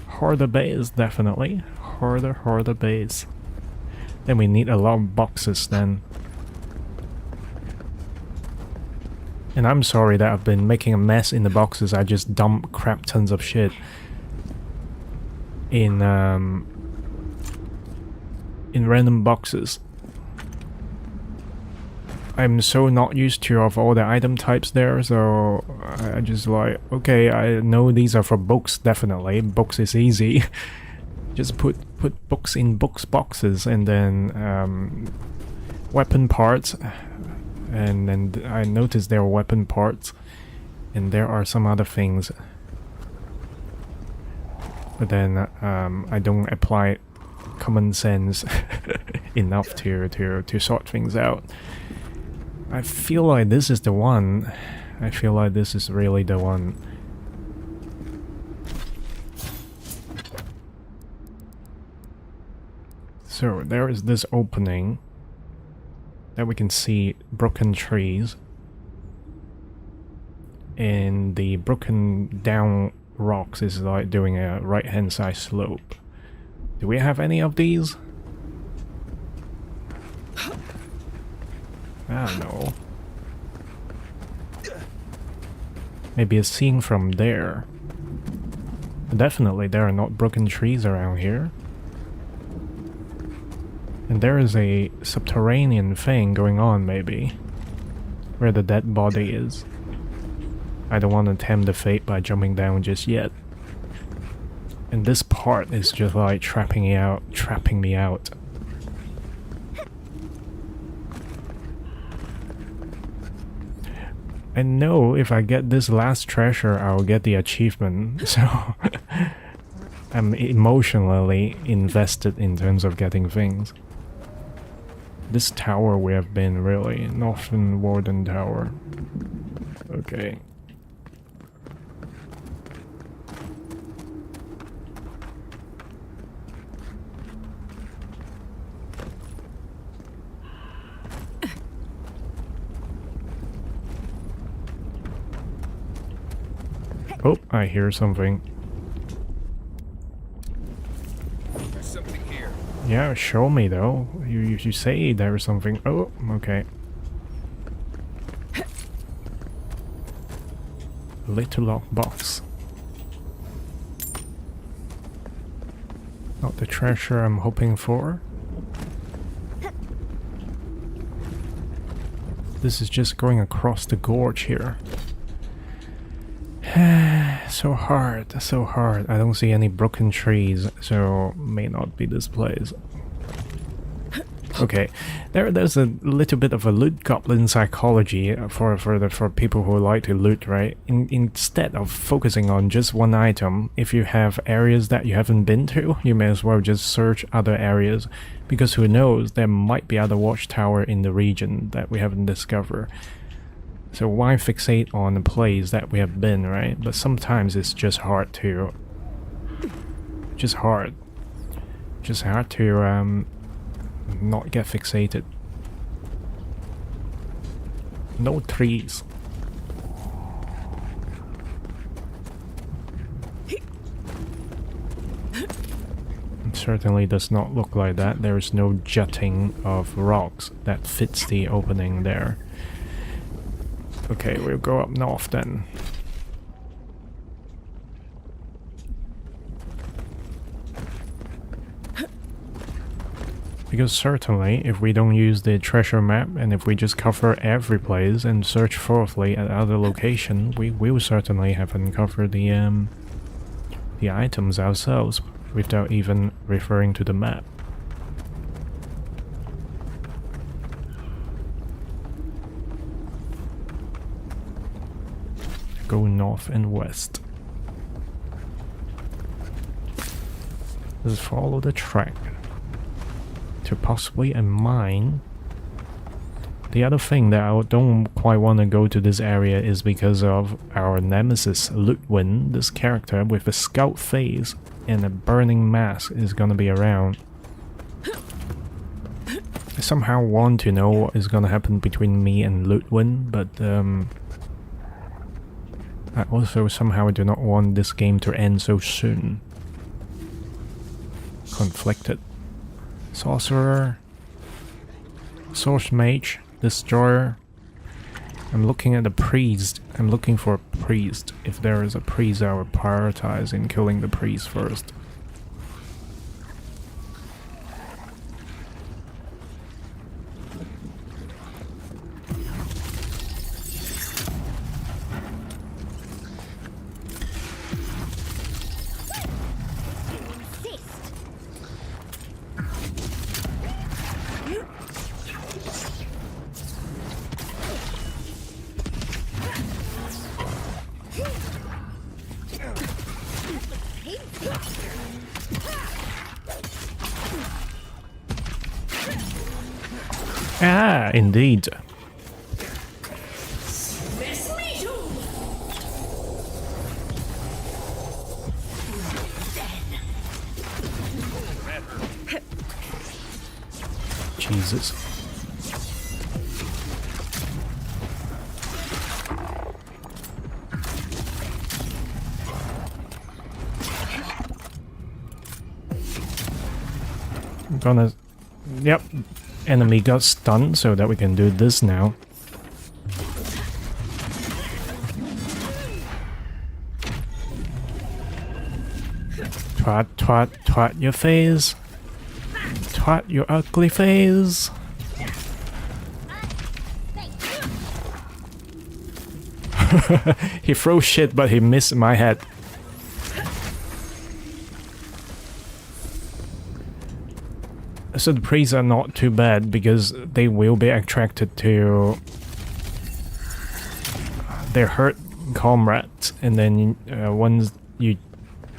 Harder base, definitely. Harder base. Then we need a lot of boxes then. And I'm sorry that I've been making a mess in the boxes. I just dump crap tons of shit in random boxes. I'm so not used to of all the item types there, so I just like, okay, I know these are for books, definitely. Books is easy. Just put books in boxes, and then weapon parts, and then I noticed there are weapon parts, and there are some other things, but then I don't apply common sense enough to sort things out. I feel like this is the one. I feel like this is really the one. So there is this opening that we can see broken trees, and the broken down rocks is like doing a right hand side slope. Do we have any of these? I don't know. Maybe a scene from there. Definitely there are not broken trees around here. And there is a subterranean thing going on, maybe. Where the dead body is. I don't want to tempt the fate by jumping down just yet. And this part is just like trapping me out. I know if I get this last treasure, I'll get the achievement, so I'm emotionally invested in terms of getting things. This tower we have been, really. Northern Warden Tower. Okay. Oh, I hear something. There's something here. Yeah, show me though. You say there's something. Oh, okay. Little lock box. Not the treasure I'm hoping for. This is just going across the gorge here. So hard, so hard. I don't see any broken trees, so may not be this place. Okay, there's a little bit of a loot goblin psychology for people who like to loot, right? Instead of focusing on just one item, if you have areas that you haven't been to, you may as well just search other areas, because who knows, there might be other watchtower in the region that we haven't discovered. So why fixate on a place that we have been, right? But sometimes it's just hard to... Just hard to not get fixated. No trees. It certainly does not look like that. There is no jutting of rocks that fits the opening there. Okay, we'll go up north then. Because certainly, if we don't use the treasure map, and if we just cover every place and search fourthly at other location, we will certainly have uncovered the items ourselves, without even referring to the map. Go north and west. Let's follow the track to possibly a mine. The other thing that I don't quite want to go to this area is because of our nemesis Ludwin. This character with a scout face and a burning mask is gonna be around. I somehow want to know what is gonna happen between me and Ludwin, but I also somehow do not want this game to end so soon. Conflicted. Sorcerer, Source Mage, Destroyer. I'm looking at a priest. I'm looking for a priest. If there is a priest, I will prioritize in killing the priest first. Ah, indeed. Jesus. I'm gonna... Yep. Enemy got stunned so that we can do this now. Twat, twat, twat your face. Twat your ugly face. He throws shit, but he missed my head. So the priests are not too bad because they will be attracted to their hurt comrades, and then once you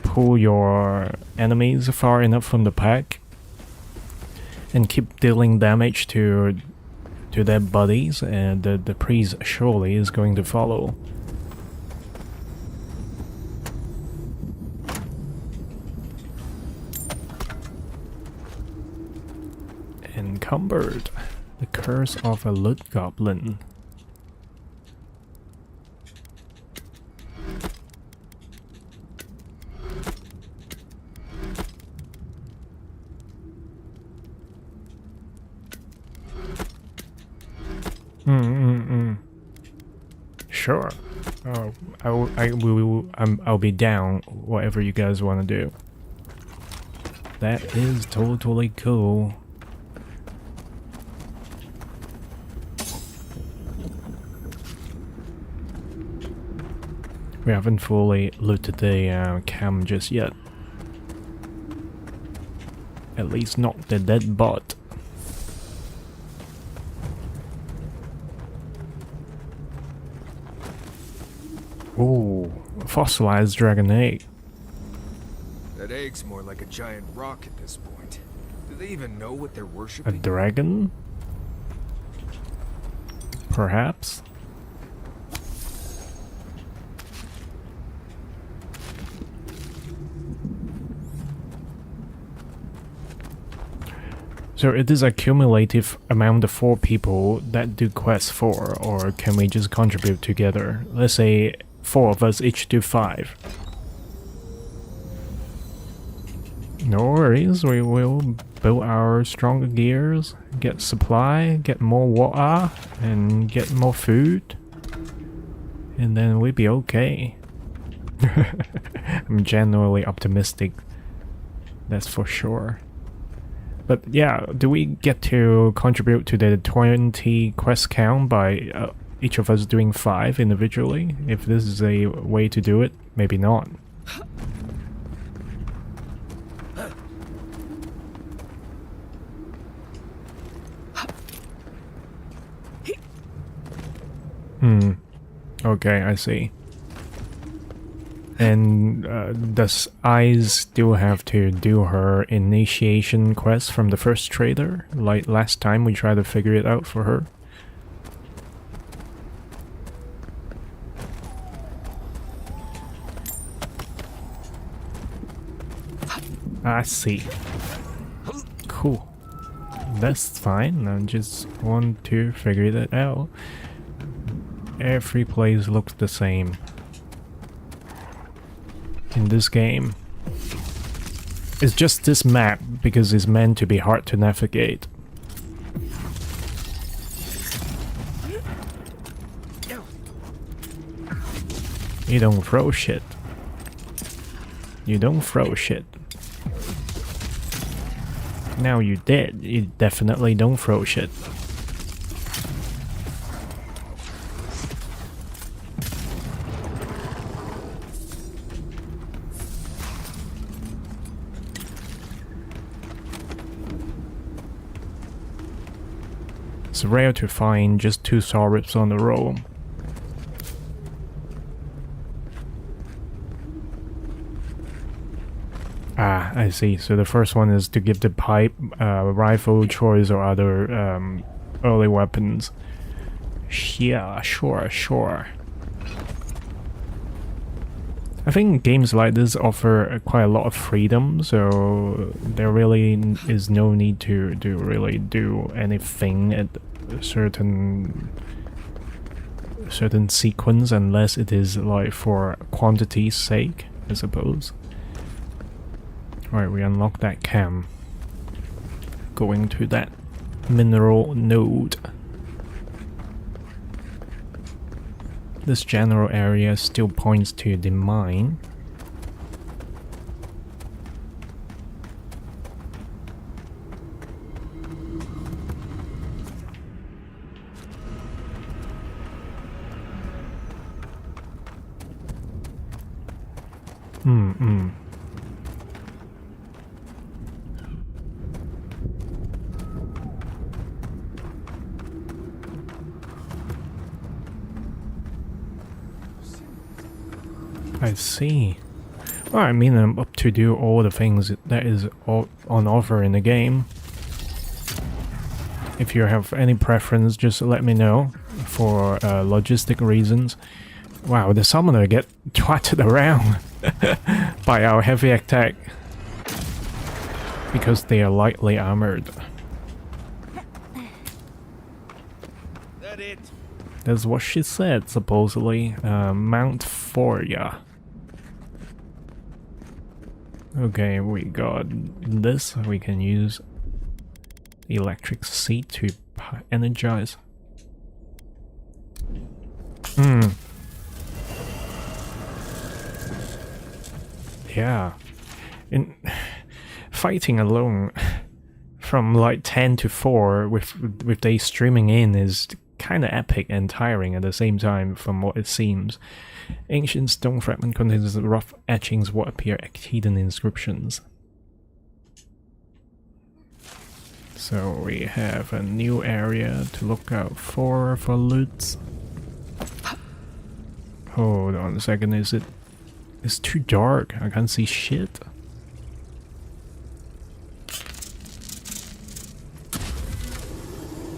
pull your enemies far enough from the pack and keep dealing damage to their buddies, and the priest surely is going to follow. Encumbered. The curse of a loot goblin. Sure. Oh, I'll be down whatever you guys want to do. That is totally cool. We haven't fully looted the cam just yet. At least not the dead bot. Ooh, fossilized dragon egg. That egg's more like a giant rock at this point. Do they even know what they're A worshipping? dragon? Perhaps? So it is a cumulative amount of 4 people that do quest 4, or can we just contribute together? Let's say 4 of us each do 5. No worries, we will build our stronger gears, get supply, get more water, and get more food. And then we'll be okay. I'm genuinely optimistic, that's for sure. But yeah, do we get to contribute to the 20 quest count by each of us doing 5 individually? If this is a way to do it, maybe not. Okay, I see. And does Eyes still have to do her initiation quest from the first trader? Like last time we tried to figure it out for her? I see. Cool. That's fine, I just want to figure that out. Every place looks the same in this game. It's just this map because it's meant to be hard to navigate. You don't throw shit. You don't throw shit. Now you did. You definitely don't throw shit. It's rare to find just 2 saurops on the row. Ah, I see. So the first one is to give the pipe, rifle choice or other early weapons. Yeah, sure. I think games like this offer quite a lot of freedom, so there really is no need to really do anything at a certain sequence unless it is like for quantity's sake, I suppose. Alright, we unlock that cam. Going to that mineral node. This general area still points to the mine. I see. Well, I mean, I'm up to do all the things that is on offer in the game. If you have any preference, just let me know for logistic reasons. Wow, the summoner get twatted around by our heavy attack because they are lightly armored. That it? That's what she said, supposedly. Mount Foria. Okay, we got this. We can use electric seat to energize. Yeah. In fighting alone from like 10 to 4 with they streaming in is kind of epic and tiring at the same time from what it seems. Ancient stone fragment contains rough etchings what appear hidden inscriptions. So we have a new area to look out for loot. Hold on a second, is it? It's too dark, I can't see shit.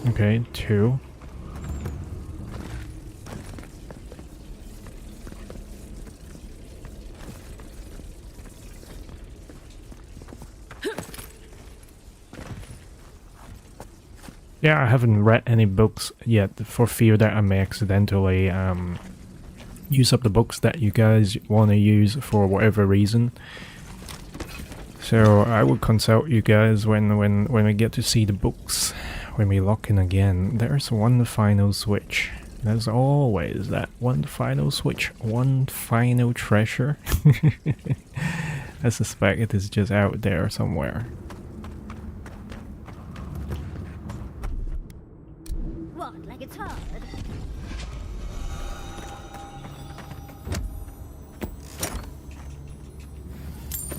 Okay, 2. Yeah, I haven't read any books yet for fear that I may accidentally use up the books that you guys want to use for whatever reason. So I will consult you guys when we get to see the books, when we lock in again. There's one final switch. There's always that one final switch, one final treasure. I suspect it is just out there somewhere. What, like it's hard?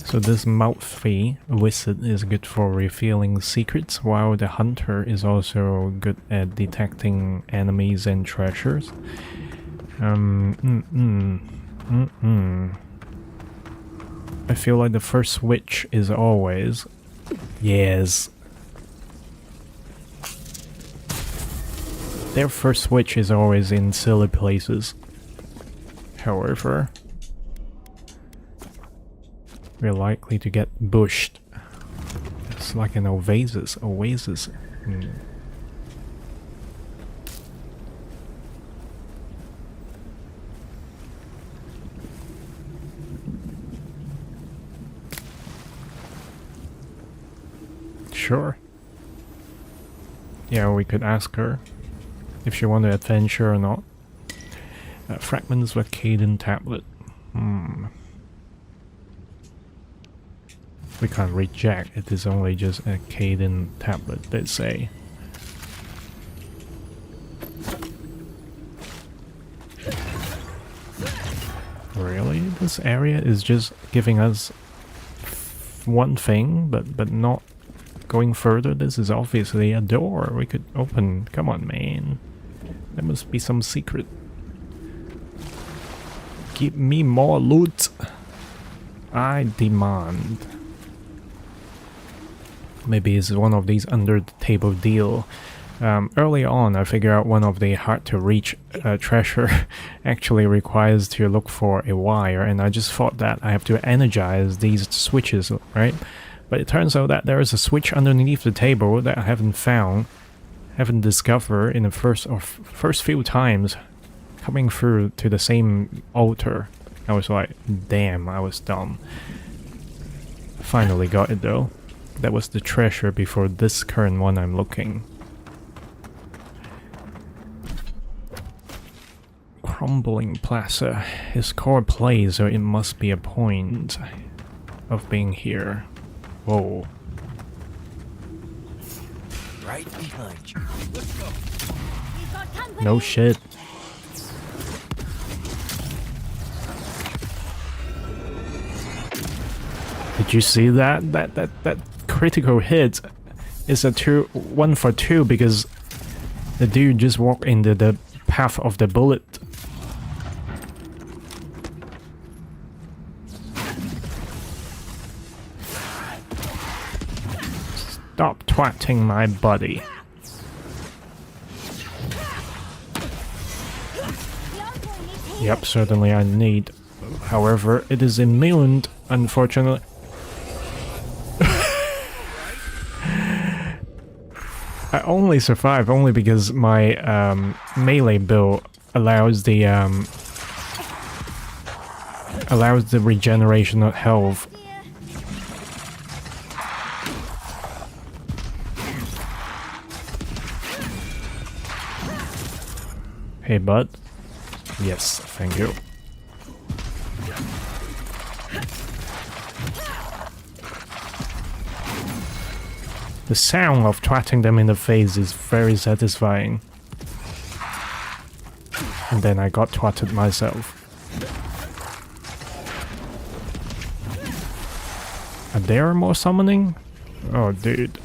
So this mouthy wizard is good for revealing secrets, while the hunter is also good at detecting enemies and treasures. I feel like the first switch is always... Yes. Their first switch is always in silly places. However, we're likely to get bushed. It's like an oasis. Sure. Yeah, we could ask her if she wanted adventure or not. Fragments of a Caden tablet. We can't reject, it is only just a Caden tablet, they say. Really? This area is just giving us one thing, but not going further? This is obviously a door we could open. Come on, man. There must be some secret. Give me more loot. I demand. Maybe it's one of these under the table deal. Early on, I figured out one of the hard to reach treasure actually requires to look for a wire, and I just thought that I have to energize these switches, right? But it turns out that there is a switch underneath the table that I haven't found, haven't discovered in the first few times coming through to the same altar. I was like, damn, I was dumb. Finally got it though. That was the treasure before this current one I'm looking. Crumbling plaza is core play, so it must be a point of being here. Whoa. Right behind you. Let's go. No shit. Did you see that? That critical hit is a 1 for 2 because the dude just walked into the path of the bullet. Stop twatting my body. Yep, certainly I need. However, it is immune, unfortunately. I only survive only because my melee build allows the regeneration of health. Hey, bud. Yes, thank you. The sound of twatting them in the face is very satisfying. And then I got twatted myself. Are there more summoning? Oh, dude.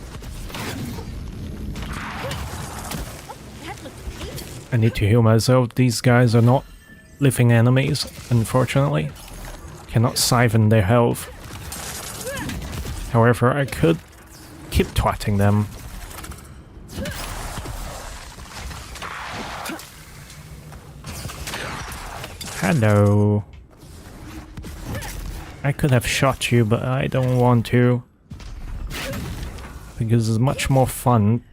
I need to heal myself. These guys are not living enemies, unfortunately. Cannot siphon their health. However, I could keep twatting them. Hello. I could have shot you, but I don't want to. Because it's much more fun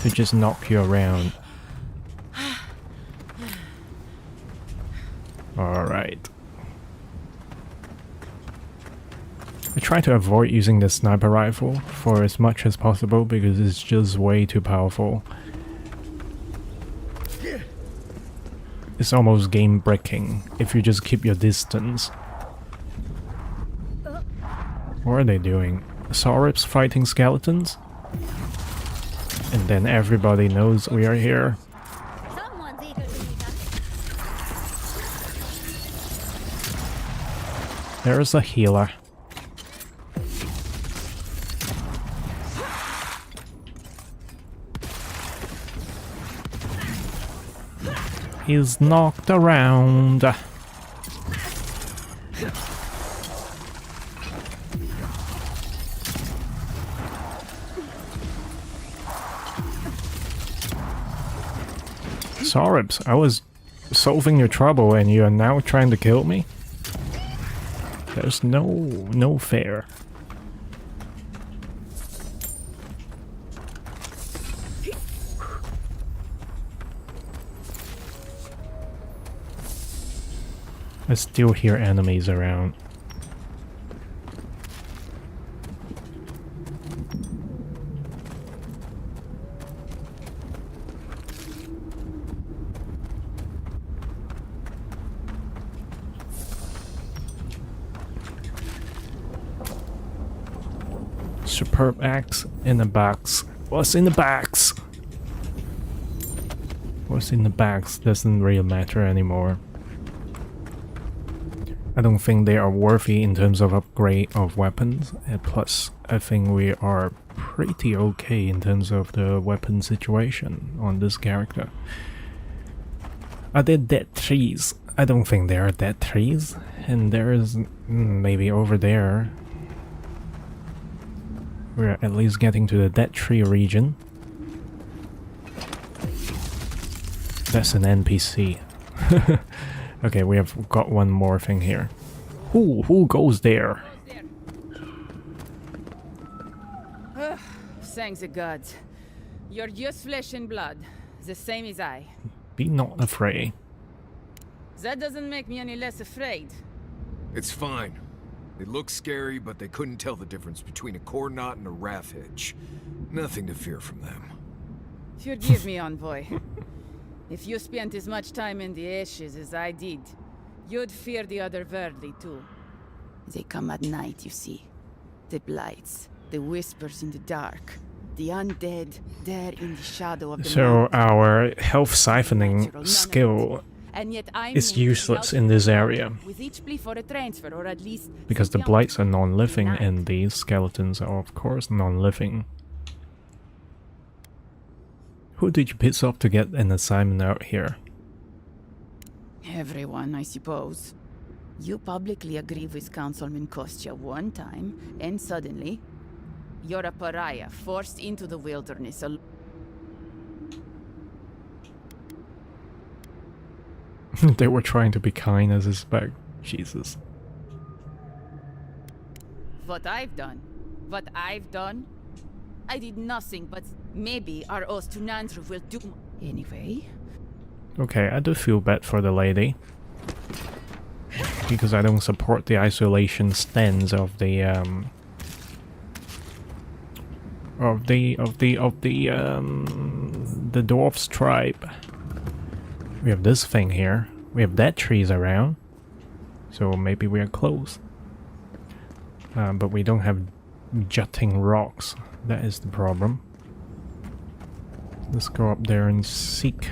to just knock you around. Alright. I try to avoid using the sniper rifle for as much as possible because it's just way too powerful. It's almost game breaking if you just keep your distance. What are they doing? Saurips fighting skeletons? And then everybody knows we are here. Someone's eager to meet us. There's a healer. He's knocked around. Saurips, I was solving your trouble and you are now trying to kill me? There's no fair. I still hear enemies around. Superb axe in the box. What's in the box? What's in the box doesn't really matter anymore. I don't think they are worthy in terms of upgrade of weapons, and plus I think we are pretty okay in terms of the weapon situation on this character. Are there dead trees? I don't think there are dead trees, and there is maybe over there. We're at least getting to the dead tree region. That's an NPC. Okay, we have got one more thing here. Who goes there? Thanks the gods. You're just flesh and blood, the same as I. Be not afraid. That doesn't make me any less afraid. It's fine. They look scary, but they couldn't tell the difference between a core knot and a wrath hitch. Nothing to fear from them. Forgive me, envoy. If you spent as much time in the ashes as I did, you'd fear the otherworldly too. They come at night, you see. The blights, the whispers in the dark, the undead there in the shadow of the So mountain. our health siphoning Natural, skill and yet I'm is useless in this area. with each plea for a transfer, or at least Because the young blights are non-living night. and these skeletons are of course non-living. Who did you piss off to get an assignment out here? Everyone, I suppose. You publicly agree with Councilman Kostya one time, and suddenly, you're a pariah forced into the wilderness. They were trying to be kind, I suspect. Jesus. What I've done? I did nothing, but maybe our oath to Nandru will do. Anyway. Okay, I do feel bad for the lady. Because I don't support the isolation stance of the the dwarf's tribe. We have this thing here. We have dead trees around. So maybe we are close. But we don't have jutting rocks. That is the problem. Let's go up there and seek.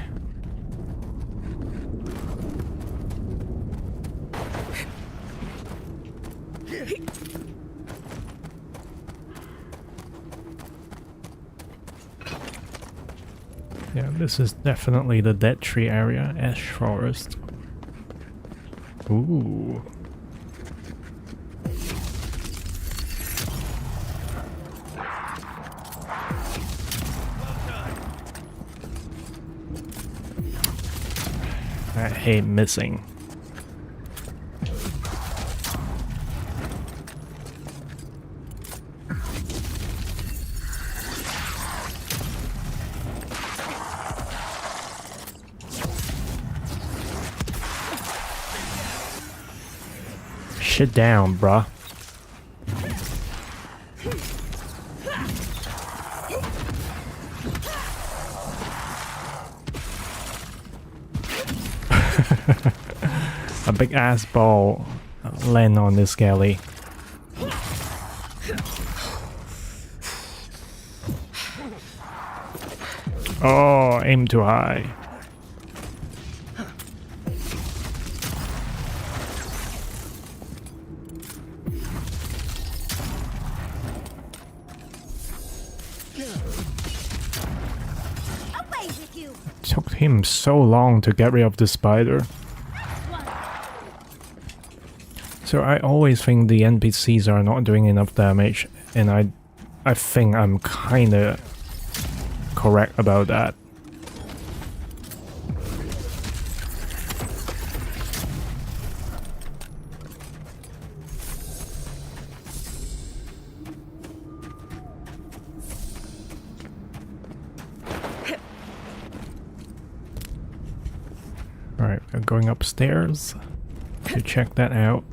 Yeah, this is definitely the dead tree area, ash forest. Ooh. I hate missing. Shit down, bruh. A big ass ball land on this galley. Oh, aim too high. Took him so long to get rid of the spider. So I always think the NPCs are not doing enough damage, and I think I'm kinda correct about that. Alright, we're going upstairs to check that out.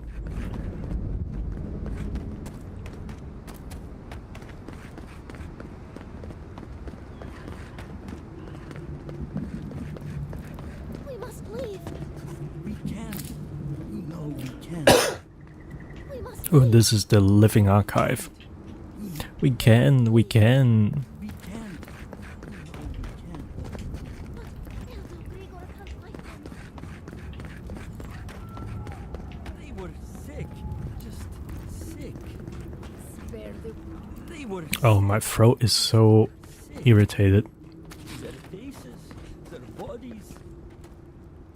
We must leave. We can. You know we can. We must Oh, this is the living archive. We can, we can. We can. You know we can. They were sick. Just sick. Spare the They were Oh, my throat is so irritated. their faces, their bodies.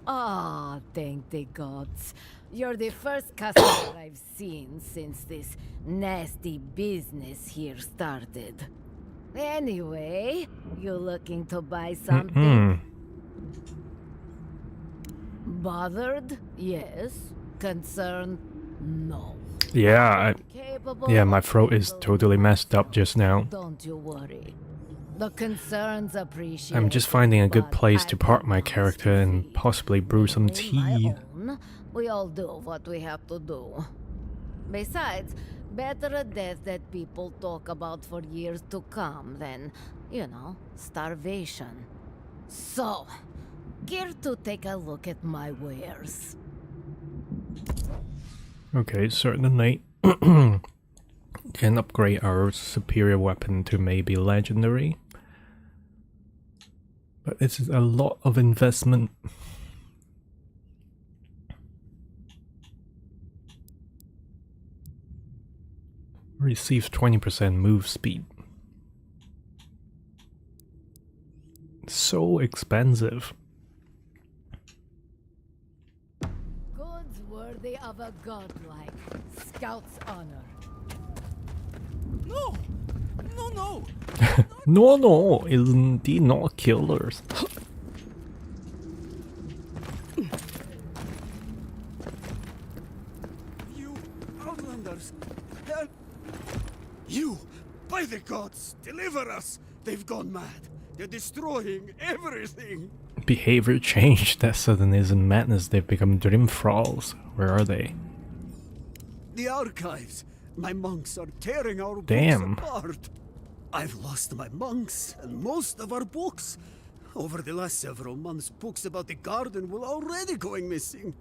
Ah, thank the gods. You're the first customer I've seen since this nasty business here started. Anyway, you looking to buy something? Bothered? Yes. Concerned? No. Yeah, Capable yeah, my of throat is handling totally messed up just now. Don't you worry. The concerns appreciate. I'm just finding a good but place to I park can my honestly character and say, possibly brew some in my tea. own, we all do what we have to do. Besides, better a death that people talk about for years to come than, you know, starvation. So, care to take a look at my wares? Okay, certainly. Can upgrade our superior weapon to maybe legendary. But it's a lot of investment. Receives 20% move speed. So expensive. Goods worthy of a godlike scout's honor. No! No, no! No, isn't the not killers? You Outlanders! Help! You! By the gods! Deliver us! They've gone mad! They're destroying everything! Behavior change. That suddenly isn't madness. They've become dream thralls. Where are they? The archives! My monks are tearing our Damn. books apart! I've lost my monks and most of our books. Over the last several months, books about the garden were already going missing.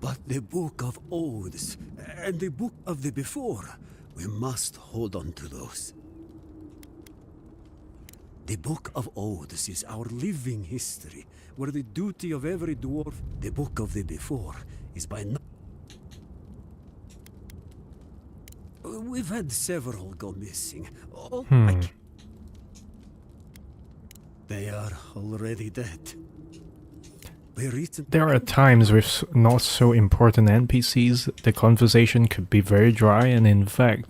But the Book of Oaths and the Book of the Before, we must hold on to those. The Book of Odes is our living history, where the duty of every dwarf, the Book of the Before, is by no... We've had several go missing. Oh, they are already dead. There are times with not so important NPCs, the conversation could be very dry, and in fact,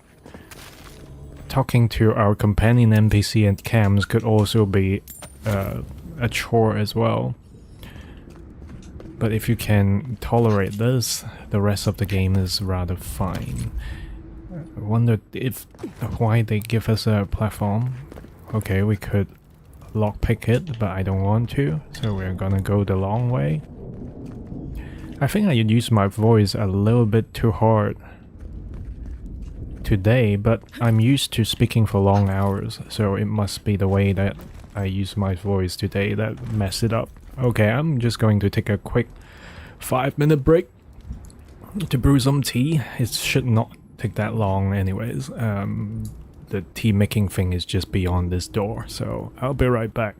talking to our companion NPC and cams could also be a chore as well. But if you can tolerate this, the rest of the game is rather fine. I wonder if why they give us a platform. Okay, we could lockpick it, but I don't want to, so we're gonna go the long way. I think I used my voice a little bit too hard today, but I'm used to speaking for long hours, so it must be the way that I use my voice today that messed it up. Okay, I'm just going to take a quick 5-minute break to brew some tea. It should not take that long anyways. The tea making thing is just beyond this door, so I'll be right back.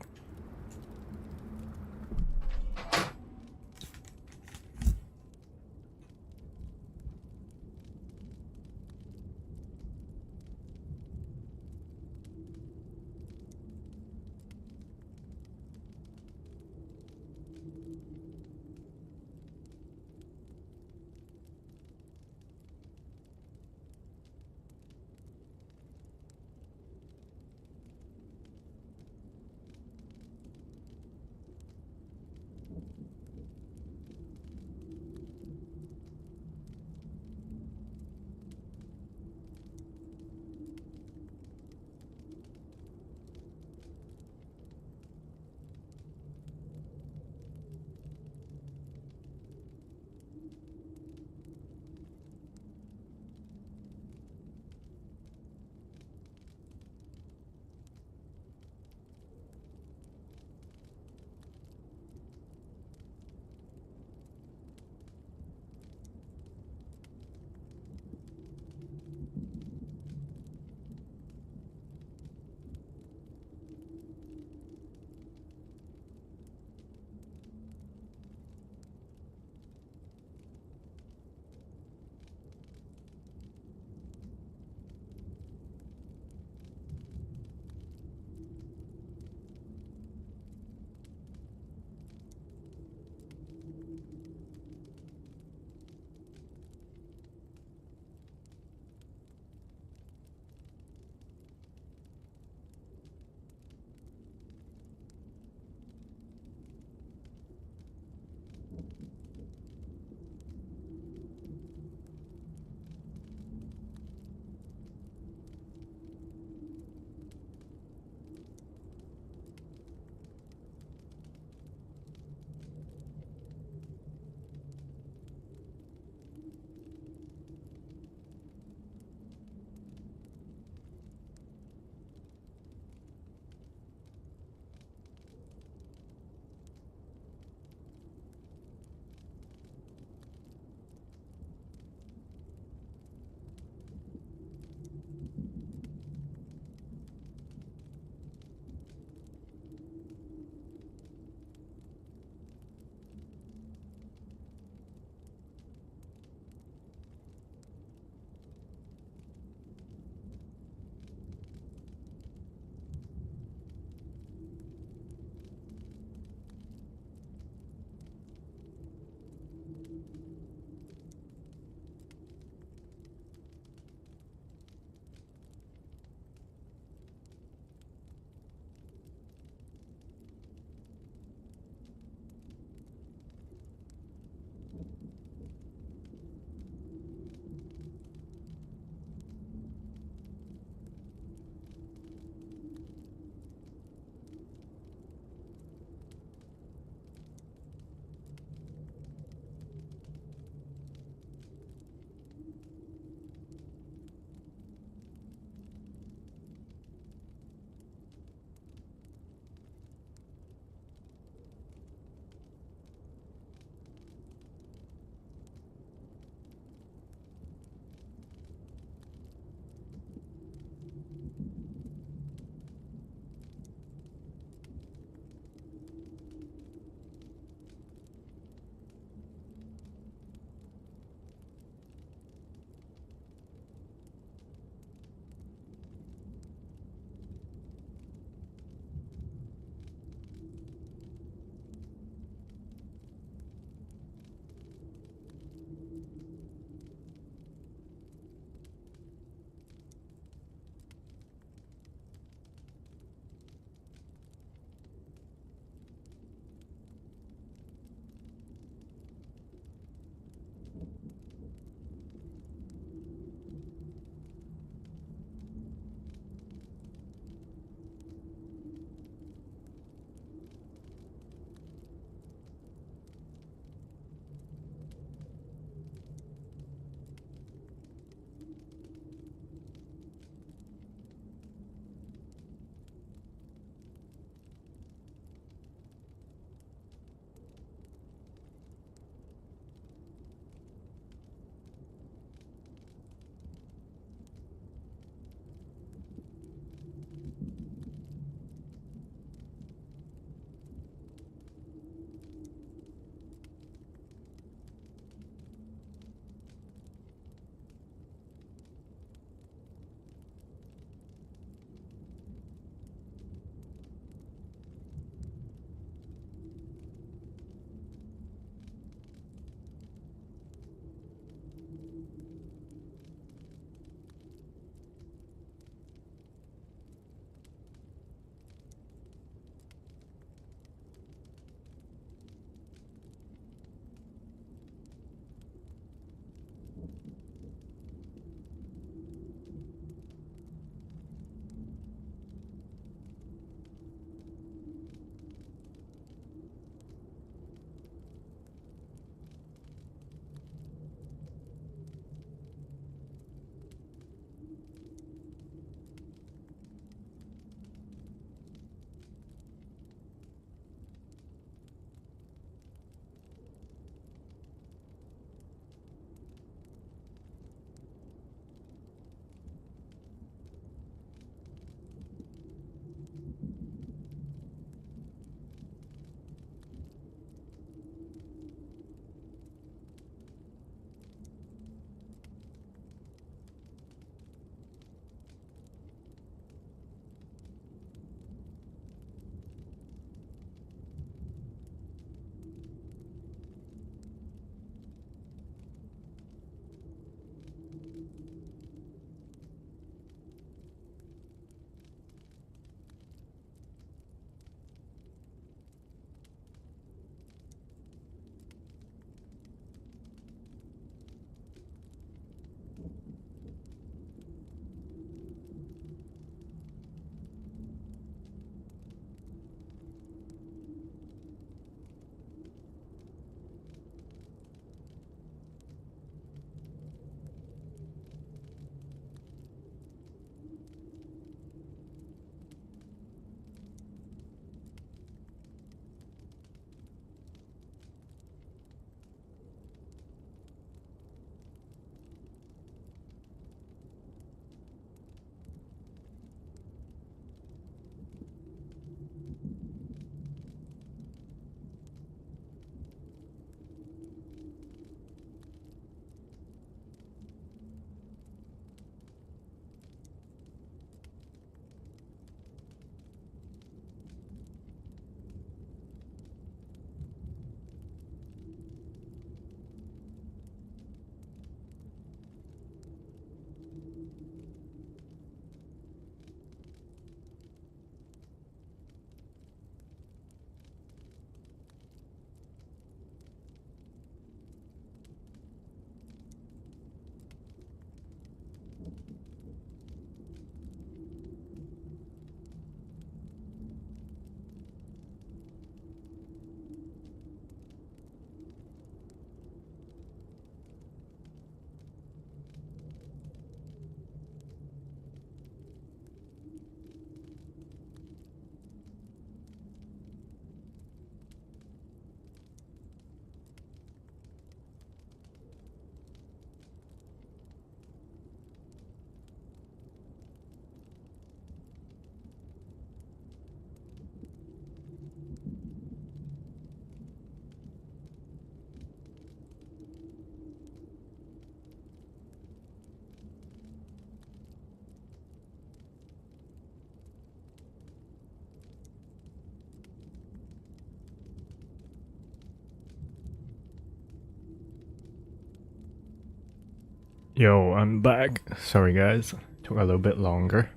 Yo, I'm back. Sorry guys, took a little bit longer.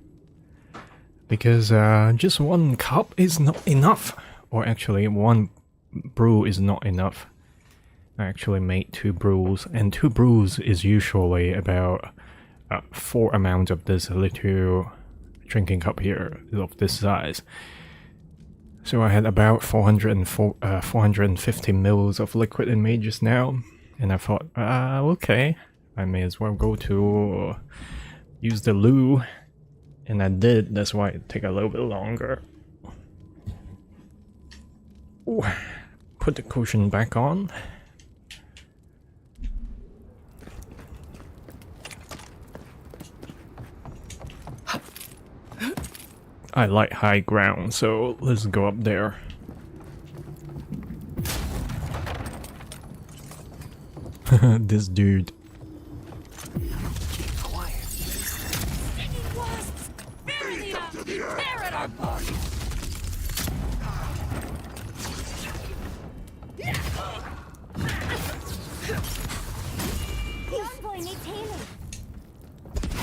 Because just one cup is not enough. Or actually, one brew is not enough. I actually made 2 brews, and 2 brews is usually about 4 amounts of this little drinking cup here, of this size. So I had about 450 mils of liquid in me just now, and I thought, okay, I may as well go to use the loo, and I did. That's why it took a little bit longer. Ooh. Put the cushion back on. I like high ground, so let's go up there. This dude.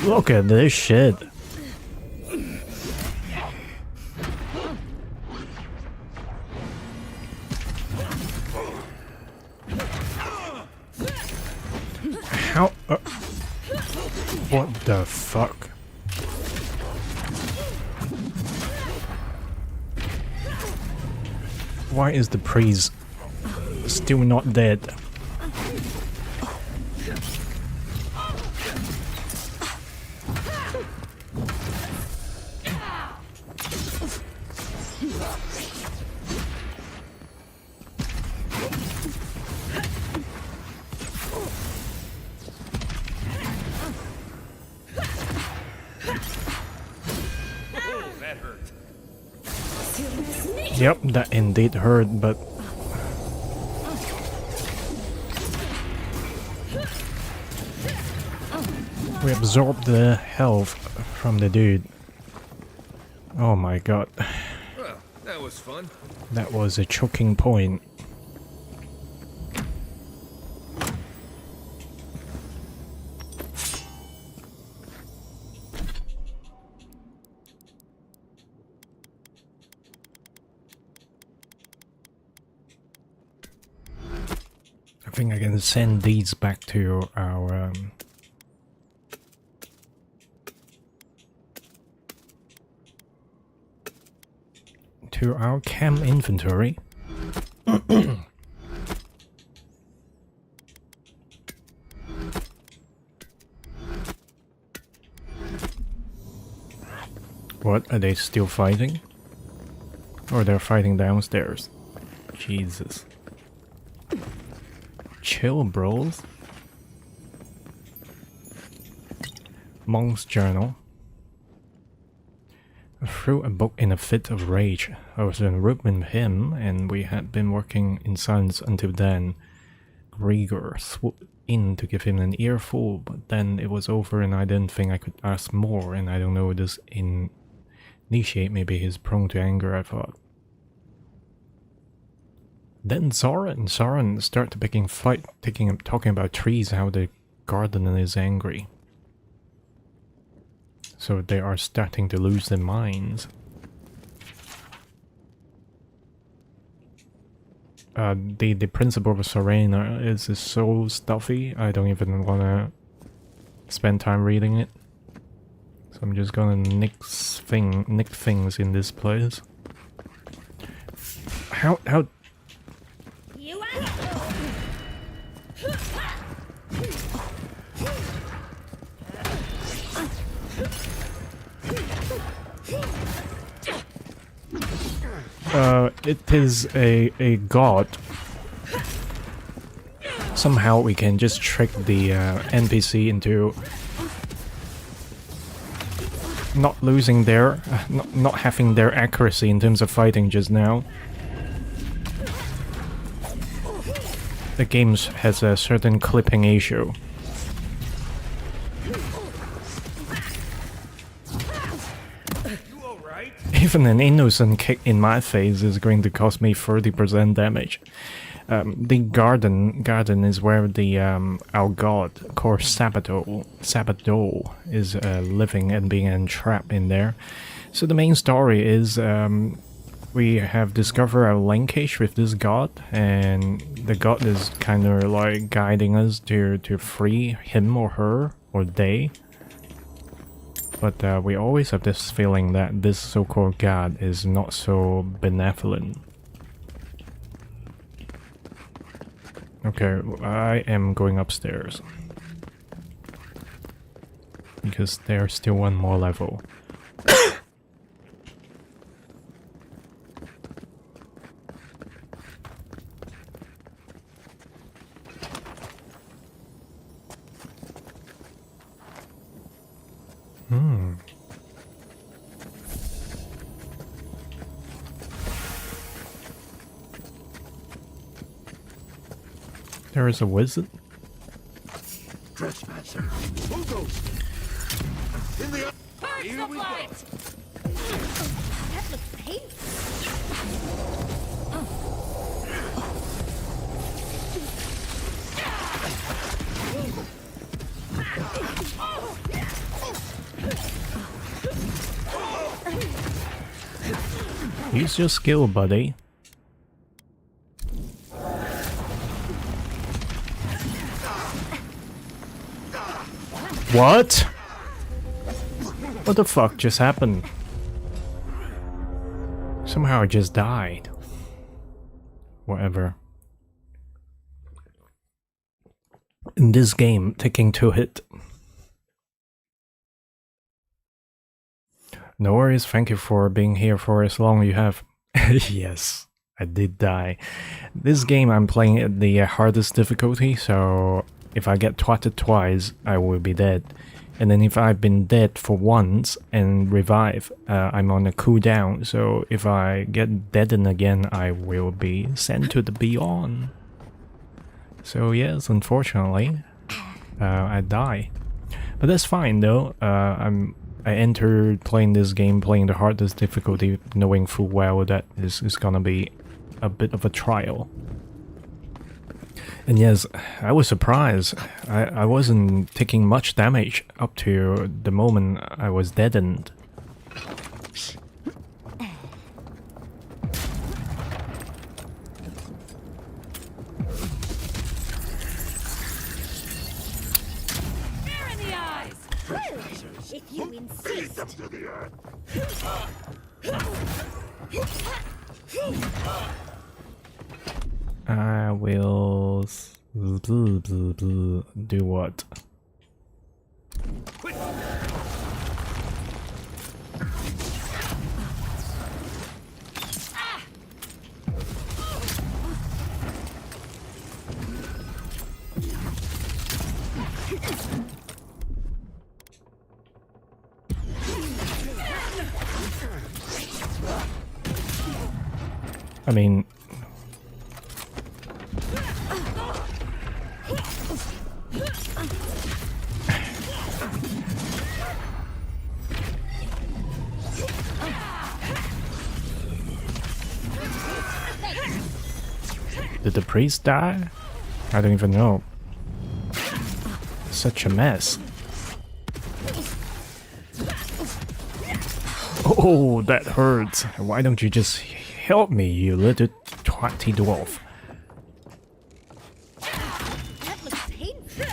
Look at this shit. How? What the fuck? Why is the priest still not dead? Yep, that indeed hurt, but we absorbed the health from the dude. Oh my god. Well, that was fun. That was a choking point. I think I can send these back to our chem inventory. What, are they still fighting? Or they're fighting downstairs? Jesus. Chill, bros. Monk's journal. I threw a book in a fit of rage. I was en route with him, and we had been working in silence until then. Gregor swooped in to give him an earful, but then it was over and I didn't think I could ask more, and I don't know, this initiate maybe he's prone to anger, I thought. Then Zoran started picking fight, talking about trees, how the garden is angry. So they are starting to lose their minds. The principle of Serena is so stuffy, I don't even wanna spend time reading it. So I'm just gonna nick things in this place. How it is a god. Somehow we can just trick the NPC into not losing their, not having their accuracy in terms of fighting just now. The game has a certain clipping issue. Even an innocent kick in my face is going to cost me 30% damage. The garden is where the our god called Sabado is living and being entrapped in there. So the main story is we have discovered a linkage with this god, and the god is kind of like guiding us to free him or her or they. But we always have this feeling that this so-called god is not so benevolent. Okay, I am going upstairs. Because there's still one more level. There is a wizard? Trespasser. Bulldoze. In the here we go. That looks painful. Use your skill, buddy. What? What the fuck just happened? Somehow I just died. Whatever. In this game, taking 2 hit. No worries, thank you for being here for as long as you have. Yes, I did die. This game I'm playing at the hardest difficulty, so if I get twatted twice, I will be dead. And then if I've been dead for once and revive, I'm on a cooldown. So if I get deadened again, I will be sent to the beyond. So yes, unfortunately, I die. But that's fine though. I entered playing this game, playing the hardest difficulty, knowing full well that this is gonna be a bit of a trial. And yes, I was surprised. I wasn't taking much damage up to the moment I was deadened. Fair in the eyes! Well, if you insist. I will do what? I mean, did the priest die? I don't even know. Such a mess. Oh, that hurts. Why don't you just help me, you little twatty dwarf? That looks painful.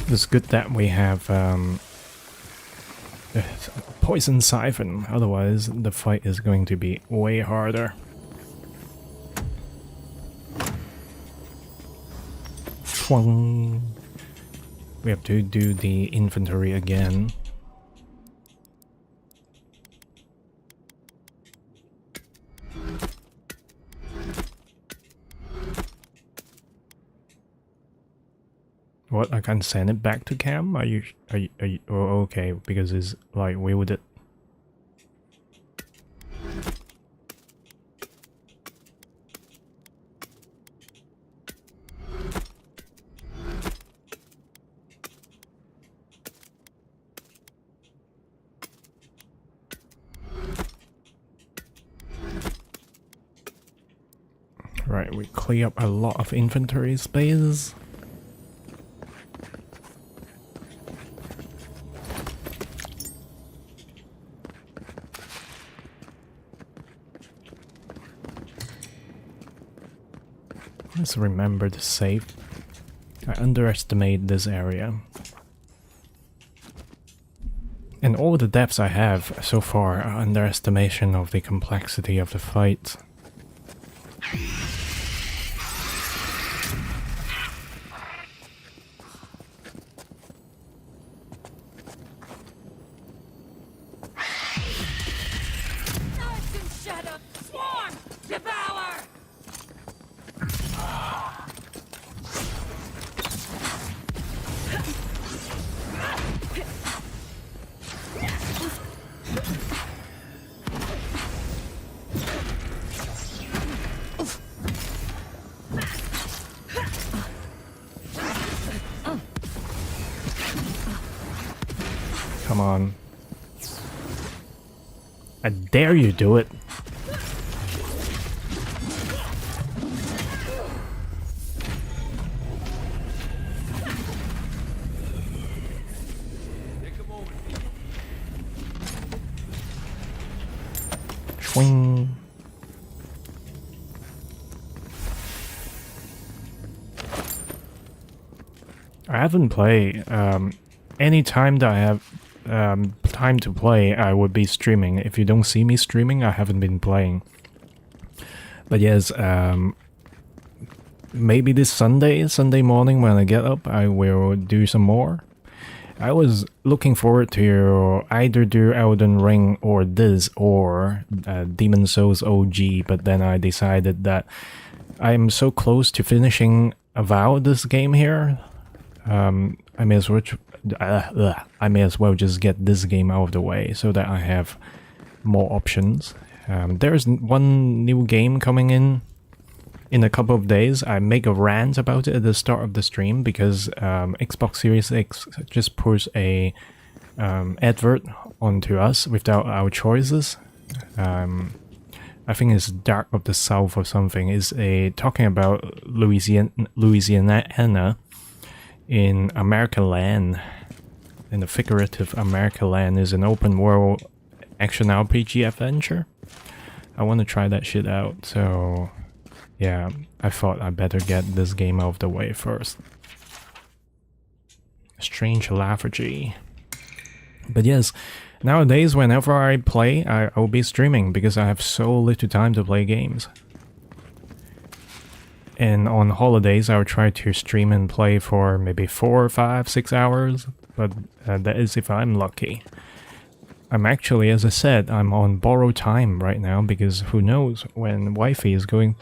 It's good that we have poison siphon, otherwise the fight is going to be way harder. Twang. We have to do the inventory again. What? I can't send it back to Cam? Are you oh, okay, because it's like wielded. Right, we clear up a lot of inventory space. Let's remember to save. I underestimate this area. And all the depths I have so far are underestimation of the complexity of the fight. Come on. I dare you do it. Swing. I haven't played. Any time that I have time to play, I would be streaming. If you don't see me streaming, I haven't been playing. But yes, maybe this Sunday morning when I get up, I will do some more. I was looking forward to either do Elden Ring or this or Demon Souls OG, but then I decided that I'm so close to finishing Avowed this game here. I may as well just get this game out of the way so that I have more options. There's one new game coming in a couple of days. I make a rant about it at the start of the stream because Xbox Series X just pushed a advert onto us without our choices. I think it's Dark of the South or something. It's talking about Louisiana in American Land. And the figurative American Land is an open world action RPG adventure. I want to try that shit out, so yeah, I thought I better get this game out of the way first. Strange lethargy. But yes, nowadays whenever I play, I will be streaming because I have so little time to play games. And on holidays, I will try to stream and play for maybe 4, 5, 6 hours, but that is if I'm lucky. I'm actually, as I said, I'm on borrowed time right now because who knows when wifey is going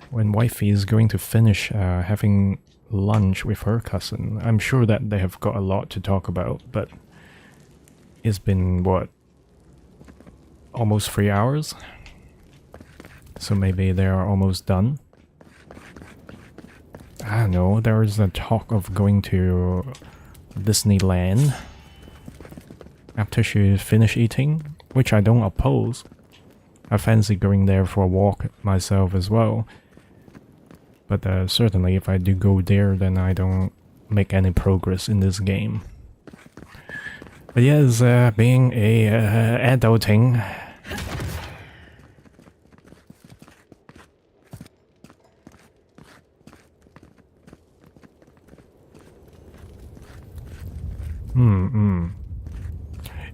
to finish having lunch with her cousin. I'm sure that they have got a lot to talk about, but it's been what, almost 3 hours, so maybe they are almost done. I don't know, there is a talk of going to Disneyland after she finish eating, which I don't oppose. I fancy going there for a walk myself as well. But certainly if I do go there, then I don't make any progress in this game. But yes, being adulting,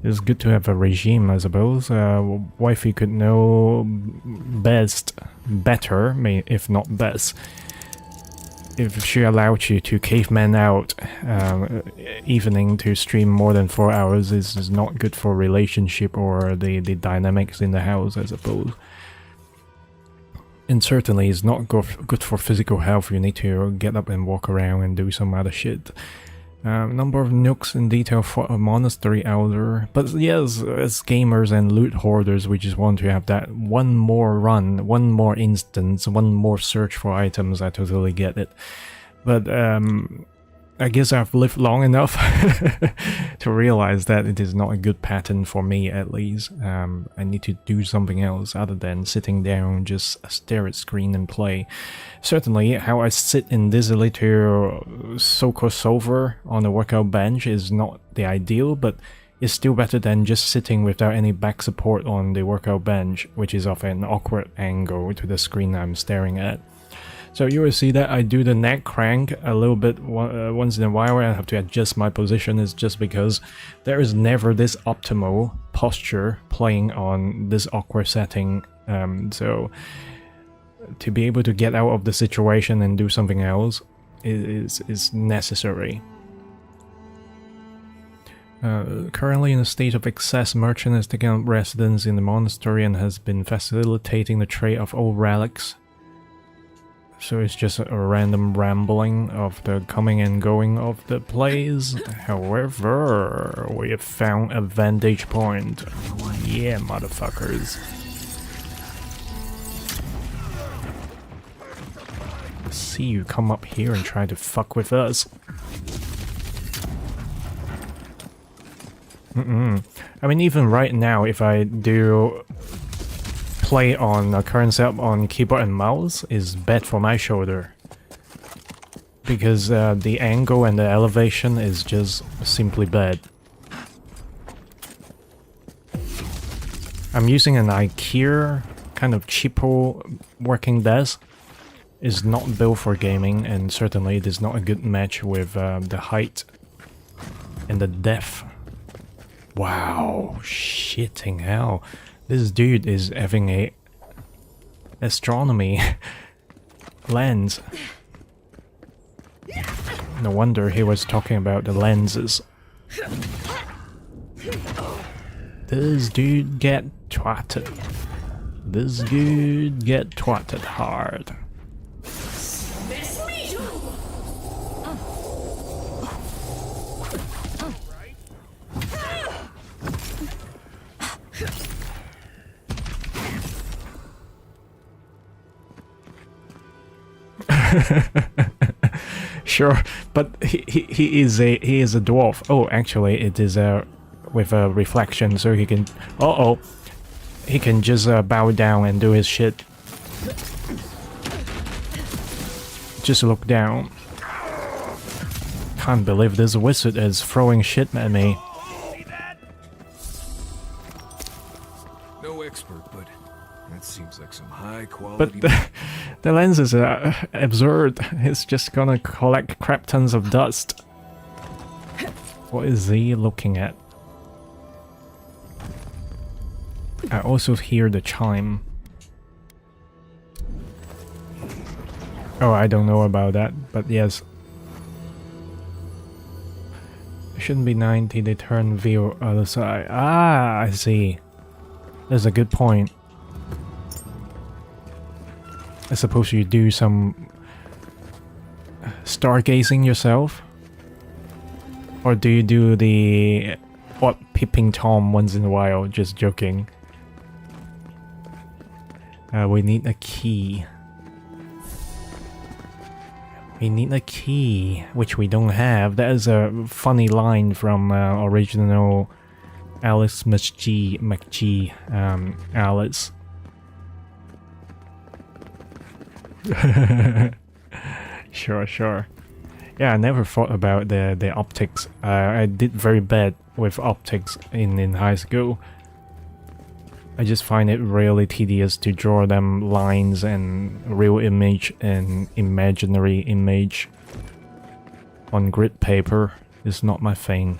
it's good to have a regime, I suppose. Wifey could know better, if not best. If she allowed you to caveman out evening to stream more than 4 hours, is not good for relationship or the dynamics in the house, I suppose. And certainly is not good for physical health. You need to get up and walk around and do some other shit. Number of nooks in detail for a monastery elder. But yes, as gamers and loot hoarders, we just want to have that one more run, one more instance, one more search for items. I totally get it. But I guess I've lived long enough to realize that it is not a good pattern for me, at least. I need to do something else other than sitting down, just stare at screen and play. Certainly, how I sit in this little so-called sofa on the workout bench is not the ideal, but it's still better than just sitting without any back support on the workout bench, which is of an awkward angle to the screen I'm staring at. So you will see that I do the neck crank a little bit once in a while. I have to adjust my position. Is just because there is never this optimal posture playing on this awkward setting. So to be able to get out of the situation and do something else is necessary. Currently in a state of excess, merchant has taken up residence in the monastery and has been facilitating the trade of old relics. So it's just a random rambling of the coming and going of the place. However, we have found a vantage point. Yeah, motherfuckers. See you come up here and try to fuck with us. I mean, even right now, if I do play on a current setup on keyboard and mouse, is bad for my shoulder. Because the angle and the elevation is just simply bad. I'm using an IKEA kind of cheapo working desk. It's not built for gaming, and certainly it is not a good match with the height and the depth. Wow, shitting hell. This dude is having a astronomy lens. No wonder he was talking about the lenses. This dude get twatted. This dude get twatted hard. Sure, but he is a dwarf. Oh, actually, it is with a reflection, so he can. He can just bow down and do his shit. Just look down. Can't believe this wizard is throwing shit at me. No expert, but that seems like some high quality. But the lenses are absurd. It's just gonna collect crap tons of dust. What is he looking at? I also hear the chime. Oh, I don't know about that, but yes. It shouldn't be 90, they turn view other side. Ah, I see. That's a good point. I suppose you do some stargazing yourself? Or do you do the peeping Tom once in a while? Just joking. We need a key. We need a key, which we don't have. That is a funny line from original Alice McGee Alice. Sure. Yeah, I never thought about the optics. I did very bad with optics in high school. I just find it really tedious to draw them lines and real image and imaginary image on grid paper. It's not my thing.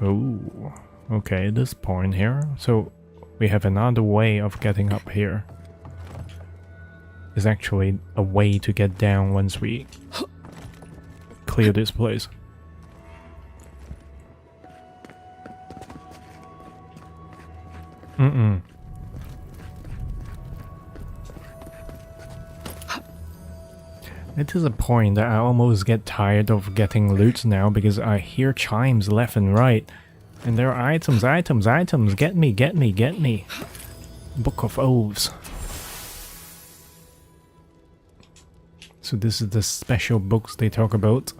Oh, okay, this point here. So we have another way of getting up here. It's actually a way to get down once we clear this place. It is a point that I almost get tired of getting loot now because I hear chimes left and right. And there are items, get me. Book of Oaths. So this is the special books they talk about.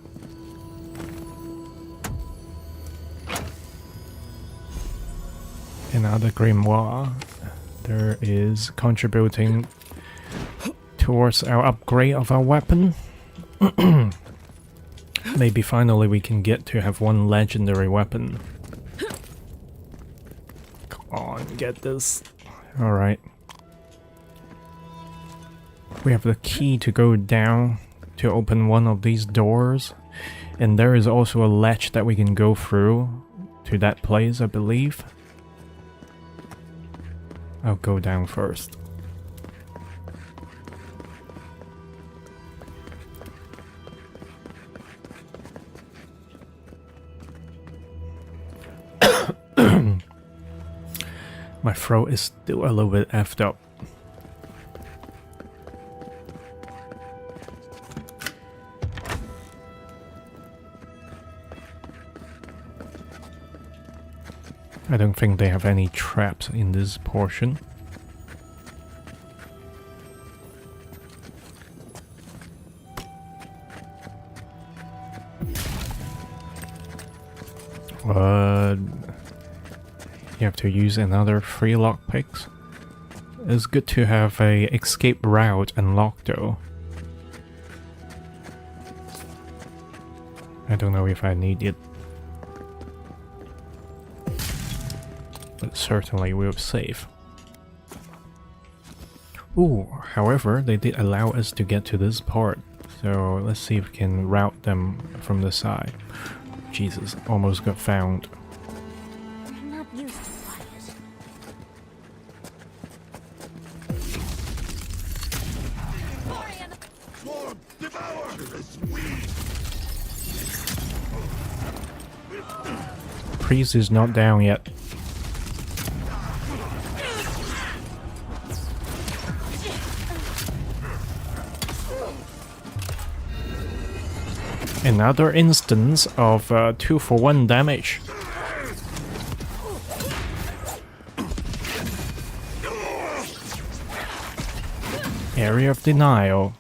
Another grimoire. There is contributing towards our upgrade of our weapon. Maybe finally we can get to have one legendary weapon. Come on, get this. Alright. We have the key to go down to open one of these doors. And there is also a latch that we can go through to that place, I believe. I'll go down first. My throat is still a little bit effed up. I don't think they have any traps in this portion. You have to use another 3 lockpicks. It's good to have a escape route unlocked though. I don't know if I need it. But certainly we'll save. Ooh, however, they did allow us to get to this part. So let's see if we can route them from the side. Jesus, almost got found. I'm not used to quiet. Priest is not down yet. Another instance of 2-for-1 damage. Area of denial.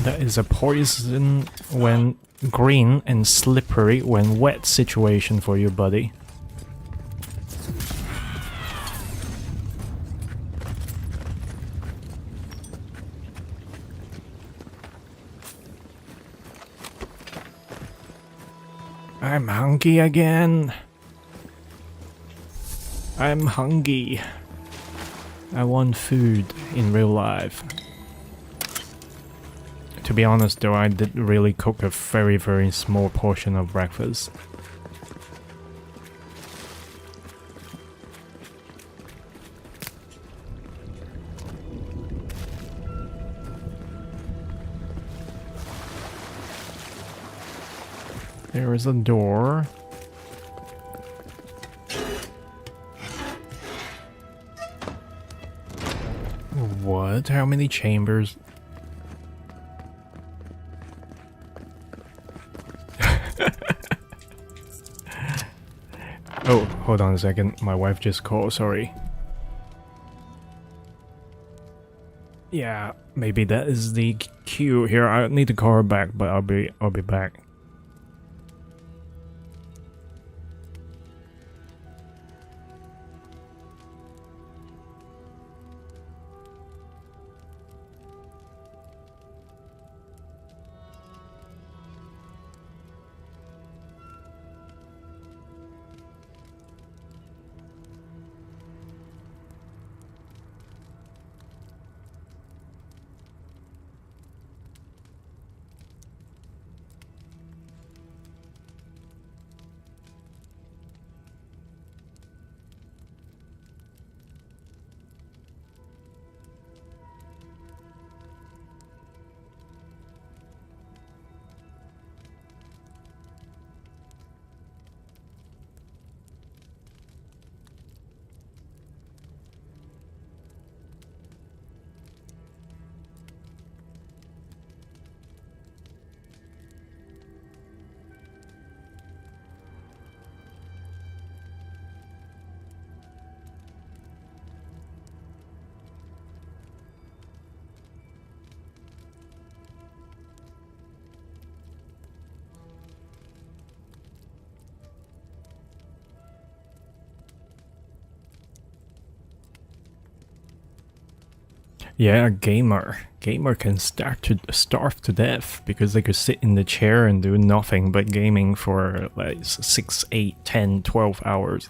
That is a poison when green and slippery when wet situation for you, buddy. I'm hungry again. I'm hungry. I want food in real life. To be honest though, I did really cook a very small portion of breakfast. There is a door. What? How many chambers? Oh, hold on a second. My wife just called, sorry. Yeah, maybe that is the cue here. I need to call her back, but I'll be back. Yeah, a gamer. Gamer can starve to death because they could sit in the chair and do nothing but gaming for like 6, 8, 10, 12 hours.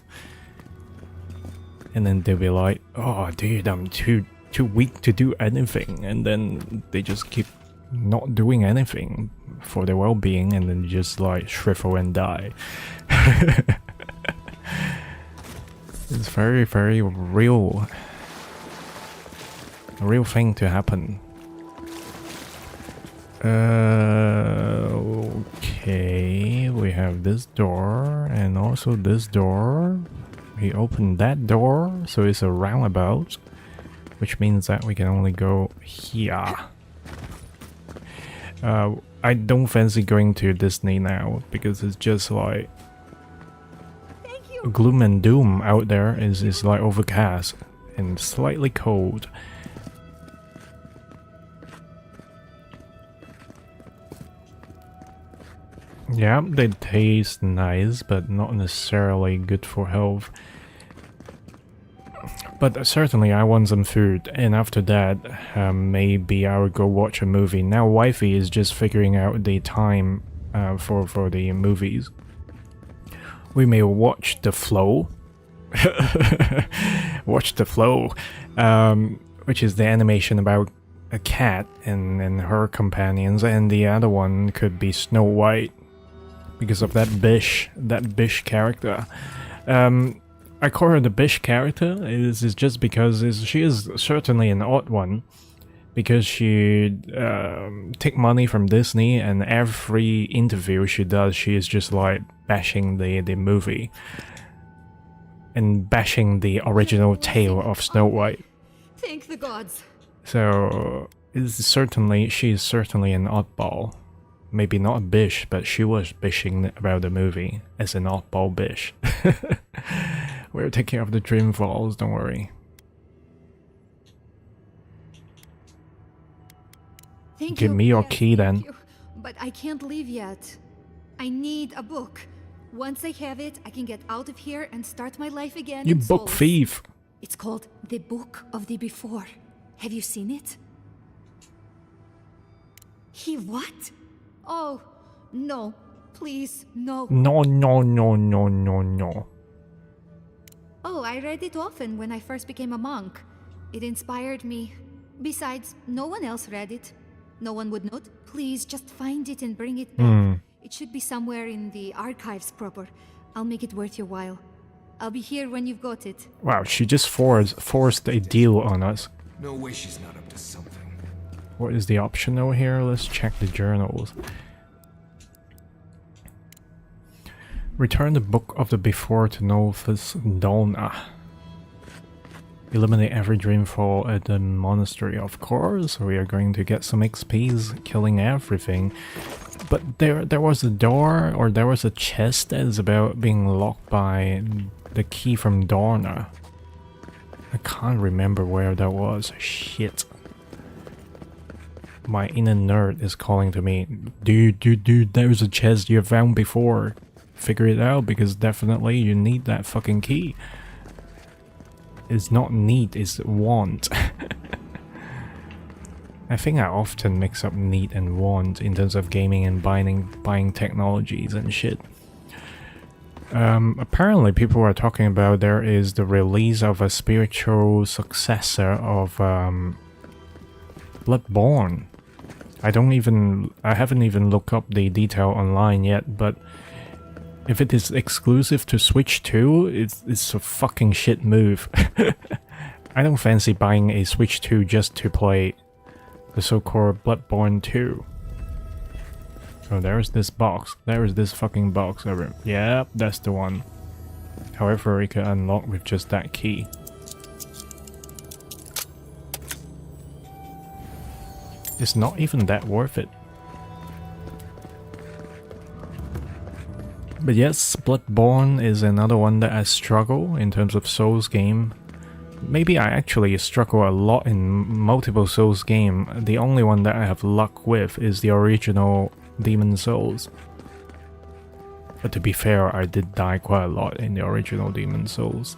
And then they'll be like, oh dude, I'm too weak to do anything. And then they just keep not doing anything for their well-being and then just like shrivel and die. It's very, very real. A real thing to happen. Okay, we have this door and also this door. We opened that door, so it's a roundabout, which means that we can only go here. I don't fancy going to Disney now because it's just like gloom and doom out there. Is like overcast and slightly cold. Yeah, they taste nice, but not necessarily good for health. But certainly I want some food, and after that, maybe I will go watch a movie. Now wifey is just figuring out the time for the movies. We may watch The Flow. Watch The Flow, which is the animation about a cat and her companions, and the other one could be Snow White. Because of that Bish character. I call her the Bish character is just because she is certainly an odd one. Because she take money from Disney, and every interview she does, she is just like bashing the movie. And bashing the original tale of Snow White. Thank the gods. So she is certainly an oddball. Maybe not a bish, but she was bishing about the movie as an oddball bish. We're taking care of the dream falls, don't worry. Thank Give you. me your Yes, key then. thank you. But I can't leave yet. I need a book. Once I have it, I can get out of here and start my life again. You in book Souls. thief! It's called The Book of the Before. Have you seen it? He what? Oh, no. Please, no. No, no, no, no, no, no. Oh, I read it often when I first became a monk. It inspired me. Besides, no one else read it. No one would note. Please, just find it and bring it back. It should be somewhere in the archives proper. I'll make it worth your while. I'll be here when you've got it. Wow, she just forced a deal on us. No way she's not up to something. What is the option over here? Let's check the journals. Return the Book of the Before to Novice Donna. Eliminate every dreamfall at the monastery, of course. We are going to get some XPs killing everything. But there was a door, or there was a chest that is about being locked by the key from Dorna. I can't remember where that was. Shit. My inner nerd is calling to me. Dude, there's a chest you found before. Figure it out, because definitely you need that fucking key. It's not need, it's want. I think I often mix up need and want in terms of gaming and buying technologies and shit. Apparently people are talking about there is the release of a spiritual successor of Bloodborne. I haven't even looked up the detail online yet, but if it is exclusive to Switch 2, it's a fucking shit move. I don't fancy buying a Switch 2 just to play the so-called Bloodborne 2. Oh, there's this box. There is this fucking box over. Yeah, that's the one. However, it can unlock with just that key. It's not even that worth it. But yes, Bloodborne is another one that I struggle in terms of Souls game. Maybe I actually struggle a lot in multiple Souls game. The only one that I have luck with is the original Demon Souls. But to be fair, I did die quite a lot in the original Demon Souls.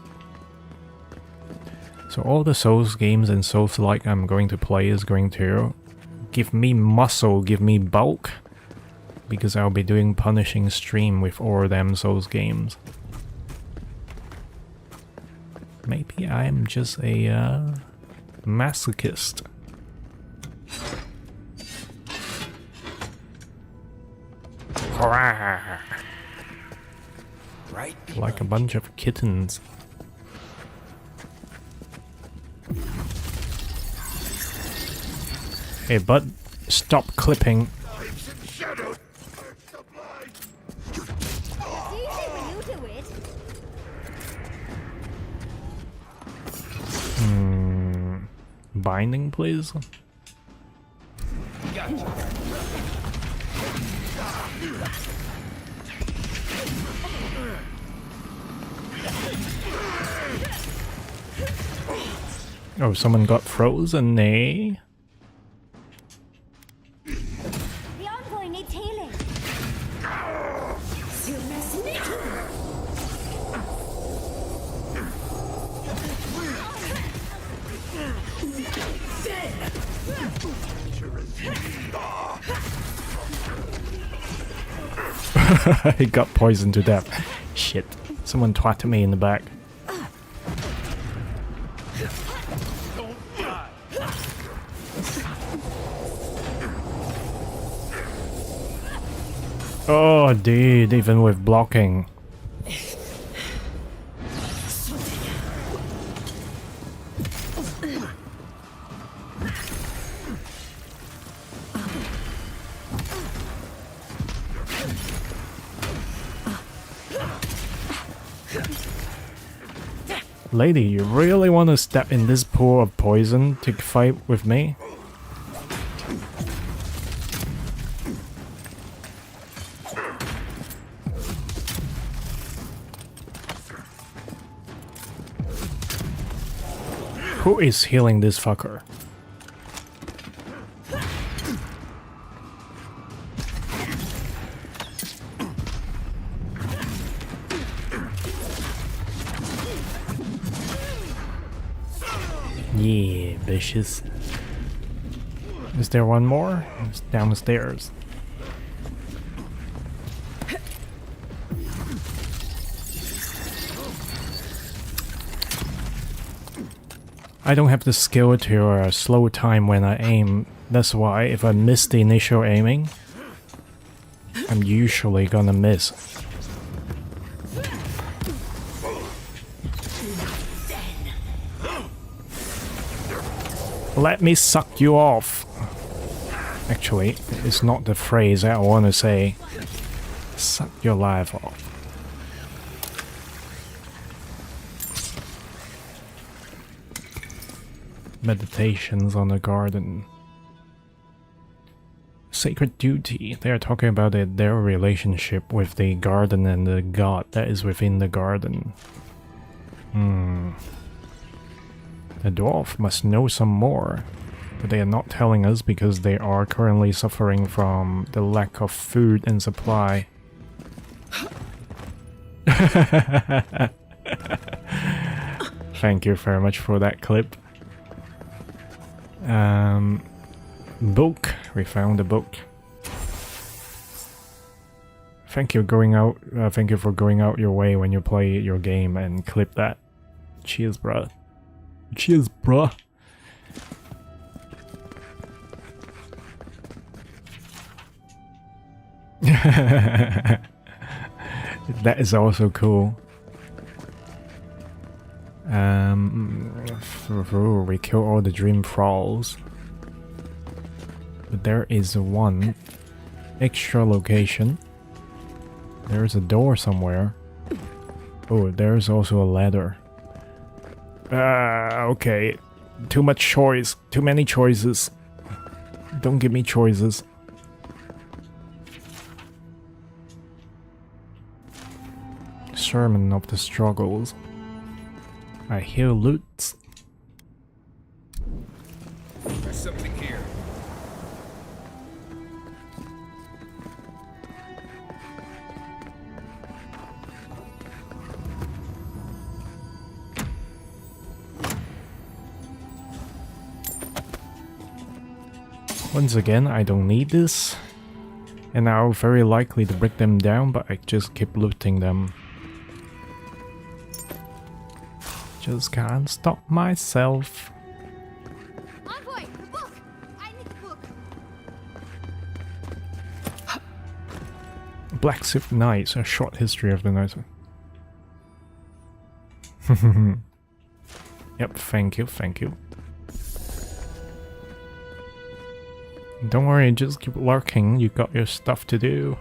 So all the Souls games and Souls-like I'm going to play is going to give me muscle, give me bulk, because I'll be doing punishing stream with all them Souls games. Maybe I'm just a masochist. Right? Like a bunch of kittens. Hey bud, stop clipping. It's easy when you do it. Binding, please. Oh, someone got frozen, eh? The envoy needs healing. He got poisoned to death. Shit. Someone twatted me in the back. Oh, dude, even with blocking. Lady, you really want to step in this pool of poison to fight with me? Who is healing this fucker? Yeah, vicious. Is there one more? It's downstairs. I don't have the skill to slow time when I aim. That's why if I miss the initial aiming, I'm usually gonna miss. Let me suck you off. Actually, it's not the phrase I want to say. Suck your life off. Meditations on the garden. Sacred duty. They are talking about their relationship with the garden and the god that is within the garden. The dwarf must know some more, but they are not telling us because they are currently suffering from the lack of food and supply. Thank you very much for that clip. Book. We found a book. Thank you thank you for going out your way when you play your game and clip that. Cheers, bruh. Cheers, bruh. That is also cool. We kill all the dream thralls. But there is one extra location. There's a door somewhere. Oh, there's also a ladder. Okay. Too much choice. Too many choices. Don't give me choices. Sermon of the struggles. I hear loot. There's something here. Once again, I don't need this. And now very likely to break them down, but I just keep looting them. Just can't stop myself. Envoy, the book! I need the book. Black Suit Knights, a short history of the knights. Yep, thank you, thank you. Don't worry, just keep lurking, you got your stuff to do.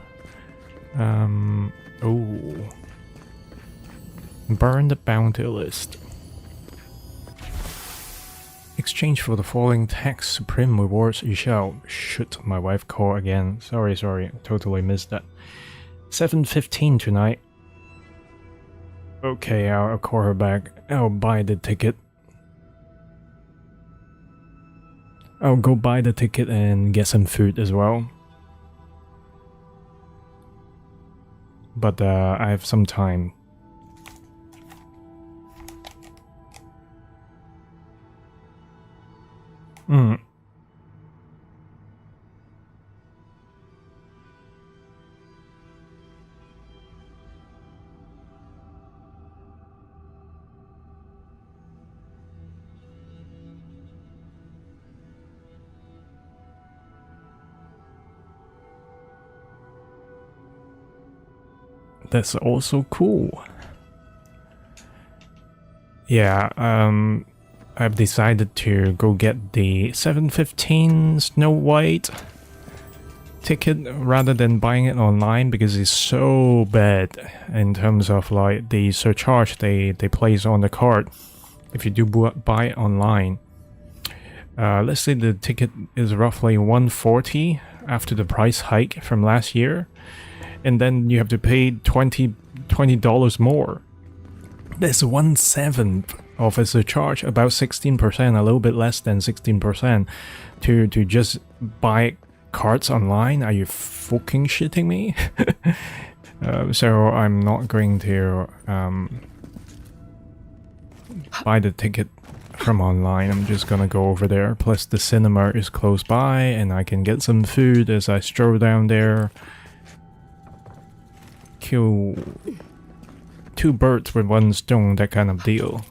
Oh. Burn the bounty list. Exchange for the following tax supreme rewards you shall. Shoot, my wife call again. Sorry, totally missed that. 7:15 tonight. Okay, I'll call her back. I'll buy the ticket. I'll go buy the ticket and get some food as well. But I have some time. That's also cool. Yeah, I've decided to go get the 7:15 Snow White ticket rather than buying it online because it's so bad in terms of like the surcharge they place on the card if you do buy it online. Let's say the ticket is roughly $140 after the price hike from last year, and then you have to pay $20 more. That's 1/7 of a surcharge, about 16%, a little bit less than 16%, to just buy cards online. Are you fucking shitting me? So I'm not going to buy the ticket from online. I'm just gonna go over there. Plus the cinema is close by and I can get some food as I stroll down there. Kill two birds with one stone, that kind of deal.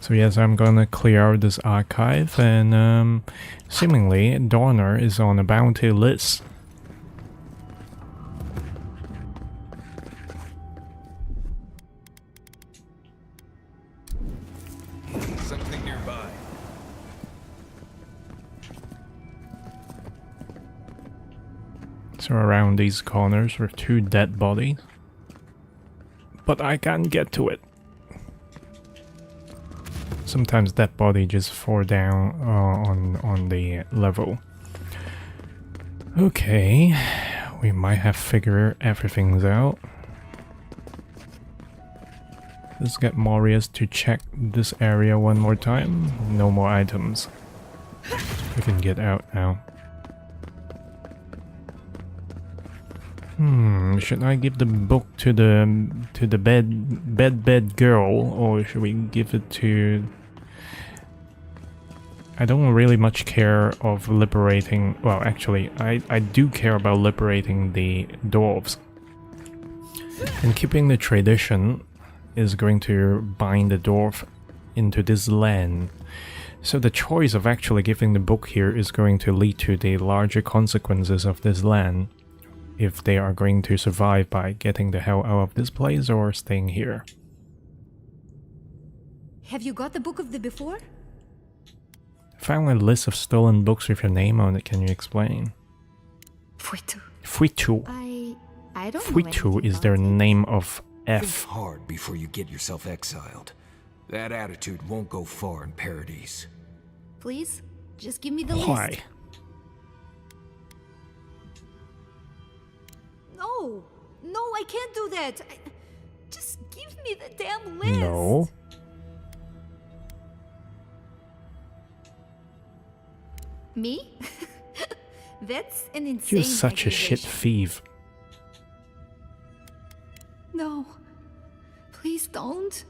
So yes, I'm gonna clear out this archive, and seemingly Donner is on a bounty list. Something nearby. So around these corners with two dead bodies. But I can't get to it. Sometimes that body just fall down on the level. Okay, we might have figured everything out. Let's get Marius to check this area one more time. No more items. We can get out now. Should I give the book to the bed girl, or should we give it to... I don't really much care of liberating... Well, actually, I do care about liberating the dwarves. And keeping the tradition is going to bind the dwarf into this land. So the choice of actually giving the book here is going to lead to the larger consequences of this land. If they are going to survive by getting the hell out of this place or staying here. Have you got the book of the before? Found a list of stolen books with your name on it. Can you explain? Fuitu. Fuitu. I don't know Fuitu anything is their about it. name of Think F. hard before you get yourself exiled. That attitude won't go far in Paradise. Please, just give me the Why? list. No, I can't do that. Just give me the damn list. No. Me? That's an insane You're such a shit accusation. thief. No. Please don't.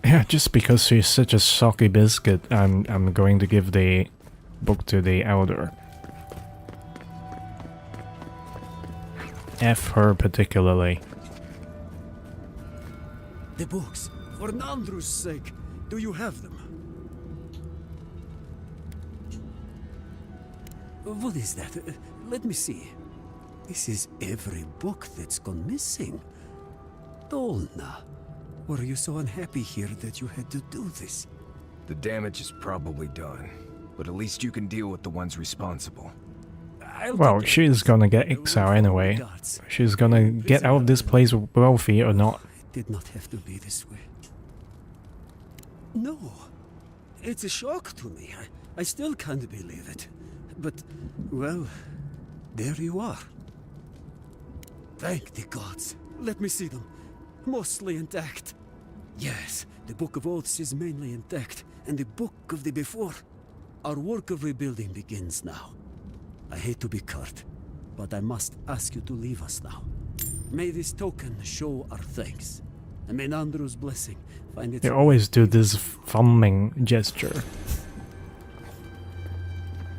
Yeah, just because she's such a soggy biscuit, I'm going to give the book to the elder. F her particularly. The books. For Nandru's sake, do you have them? What is that? Let me see. This is every book that's gone missing. Dolna, were you so unhappy here that you had to do this? The damage is probably done, but at least you can deal with the ones responsible. Well, she's gonna get exiled anyway. She's gonna get out of this place wealthy or not. It did not have to be this way. No, it's a shock to me. I still can't believe it. But, well, there you are. Thank the gods. Let me see them. Mostly intact. Yes, the Book of Oaths is mainly intact, and the Book of the Before. Our work of rebuilding begins now. I hate to be curt, but I must ask you to leave us now. May this token show our thanks, and may Nandru's blessing find its... They always do this thumbing gesture.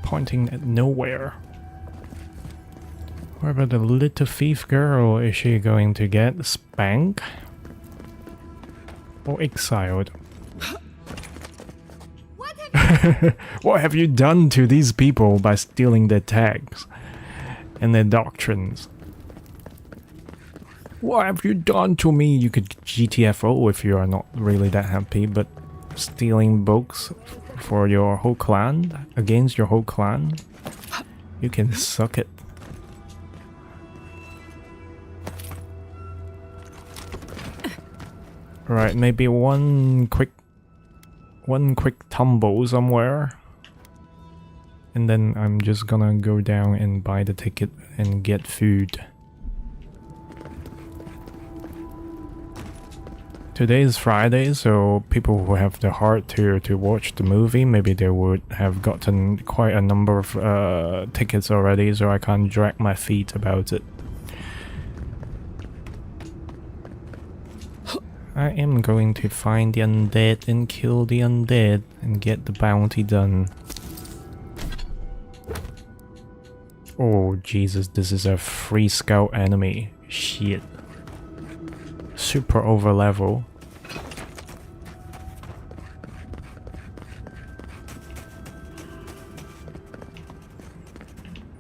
Pointing at nowhere. What about the little thief girl? Is she going to get spanked? Or exiled? What have you done to these people by stealing their tags and their doctrines? What have you done to me? You could GTFO if you are not really that happy, but stealing books for your whole clan, against your whole clan, you can suck it. Right, maybe one quick tumble somewhere, and then I'm just gonna go down and buy the ticket and get food. Today is Friday, so people who have the heart to watch the movie, maybe they would have gotten quite a number of tickets already, so I can't drag my feet about it. I am going to find the undead and kill the undead and get the bounty done. Oh Jesus, this is a free scout enemy. Shit. Super over level.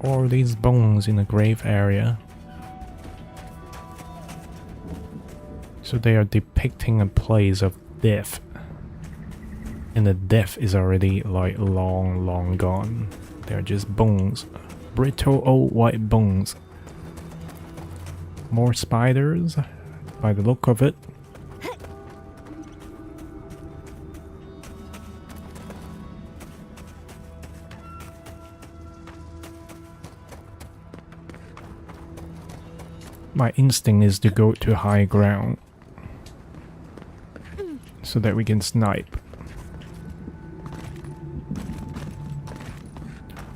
All these bones in a grave area. So they are depicting a place of death. And the death is already like long gone. They're just bones. Brittle old white bones. More spiders, by the look of it. My instinct is to go to high ground, so that we can snipe.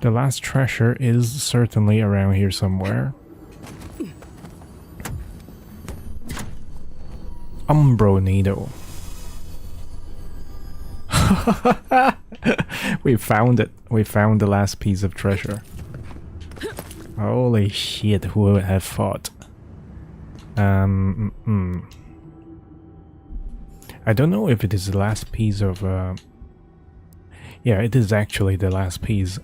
The last treasure is certainly around here somewhere. Umbro needle. We found it. We found the last piece of treasure. Holy shit, who would have thought? I don't know if it is the last piece of yeah, it is actually the last piece.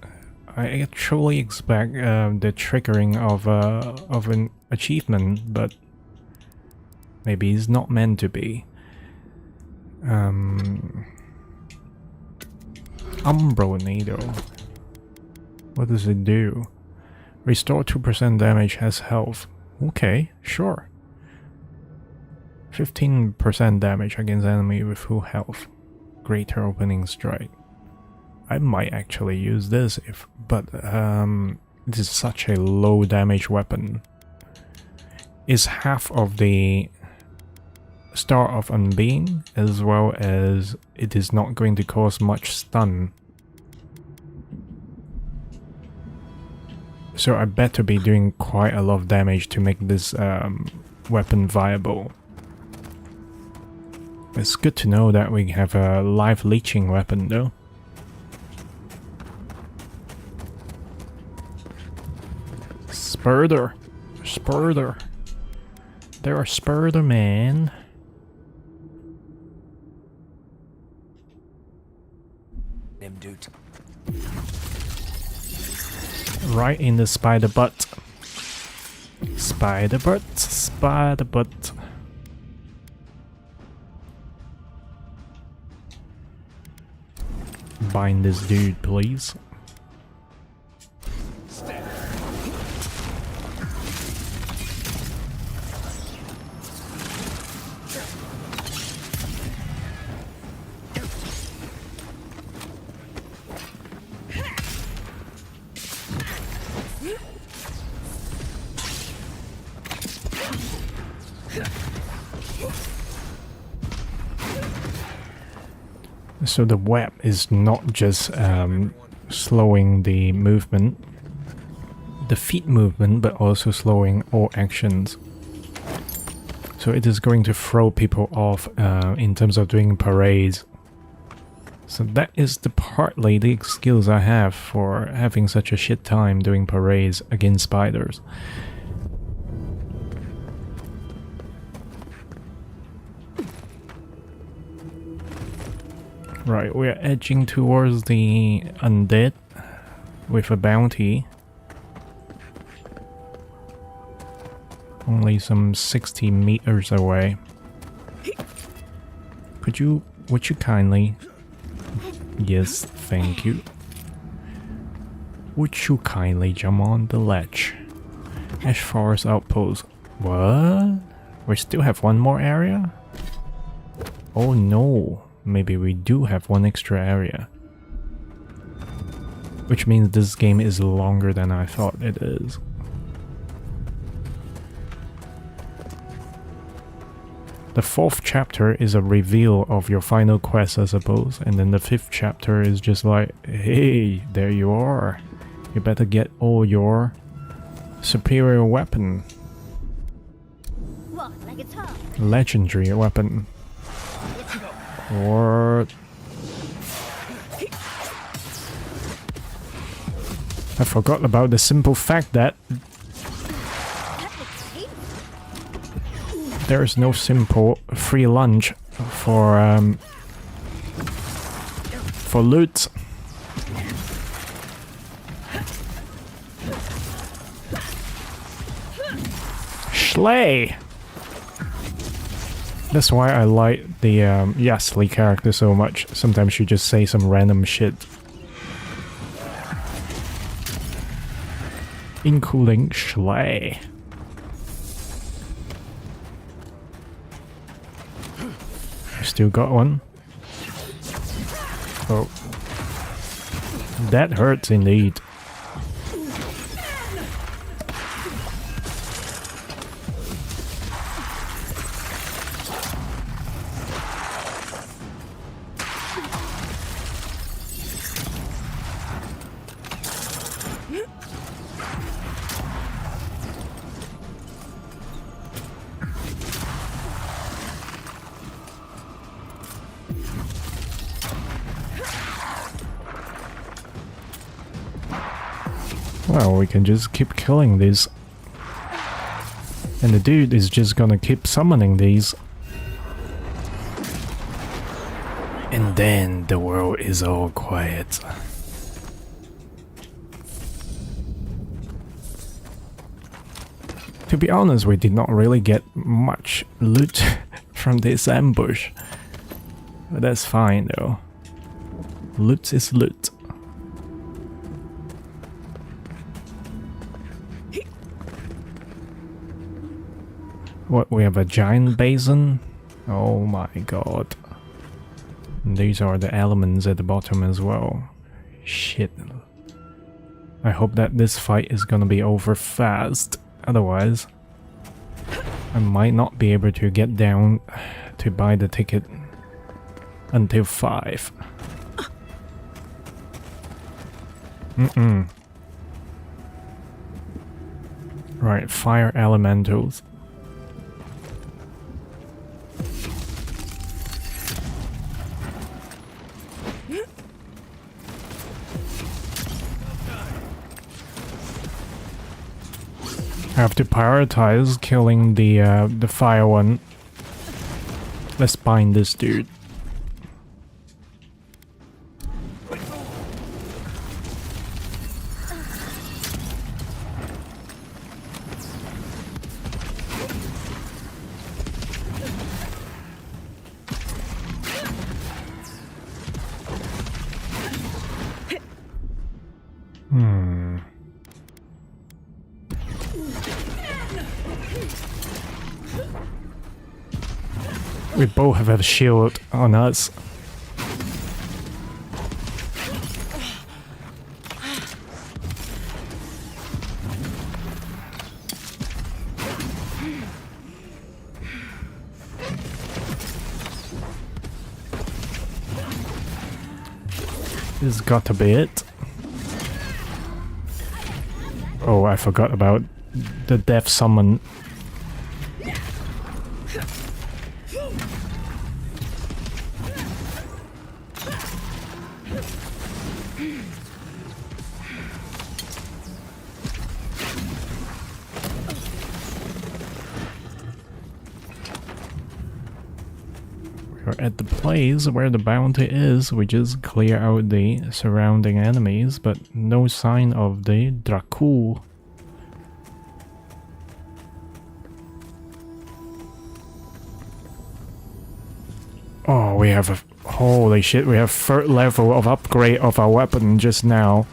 I truly expect the triggering of an achievement, but maybe it's not meant to be. Umbro needle. What does it do? Restore 2% damage, has health. Okay, sure. 15% damage against enemy with full health. Greater opening strike. I might actually use this if, but this is such a low damage weapon. It's half of the Star of Unbeing, as well as it is not going to cause much stun. So I better be doing quite a lot of damage to make this weapon viable. It's good to know that we have a live leeching weapon though. Spurter. Spurter. There are Spurter, man. Dude. Right in the spider butt. Spider butt. Spider butt. Bind this dude, please. So the web is not just slowing the movement, the feet movement, but also slowing all actions. So it is going to throw people off in terms of doing parades. So that is partly the excuse I have for having such a shit time doing parades against spiders. Right, we're edging towards the undead with a bounty. Only some 60 meters away. Would you kindly... Yes, thank you. Would you kindly jump on the ledge? As far as outpost. What? We still have one more area? Oh no. Maybe we do have one extra area. Which means this game is longer than I thought it is. The 4th chapter is a reveal of your final quest, I suppose. And then the 5th chapter is just like, hey, there you are. You better get all your superior weapon. Walk like a top. Legendary weapon. Or... I forgot about the simple fact that there is no simple free lunch for loot. Schley! That's why I like the Yasli character so much. Sometimes she just say some random shit. Including Schley. Still got one. Oh. That hurts indeed. Well, we can just keep killing these. And the dude is just gonna keep summoning these. And then the world is all quiet. To be honest, we did not really get much loot from this ambush. But that's fine though. Loot is loot. What, we have a giant basin? Oh my god. And these are the elements at the bottom as well. Shit. I hope that this fight is gonna be over fast. Otherwise, I might not be able to get down to buy the ticket until 5. Right, fire elementals. Have to prioritize killing the fire one. Let's bind this dude. We both have a shield on us. This has got to be it. Oh, I forgot about the death summon. We're at the place where the bounty is. We just clear out the surrounding enemies, but no sign of the Dracul. Oh, we have a... Holy shit, we have 3rd level of upgrade of our weapon just now.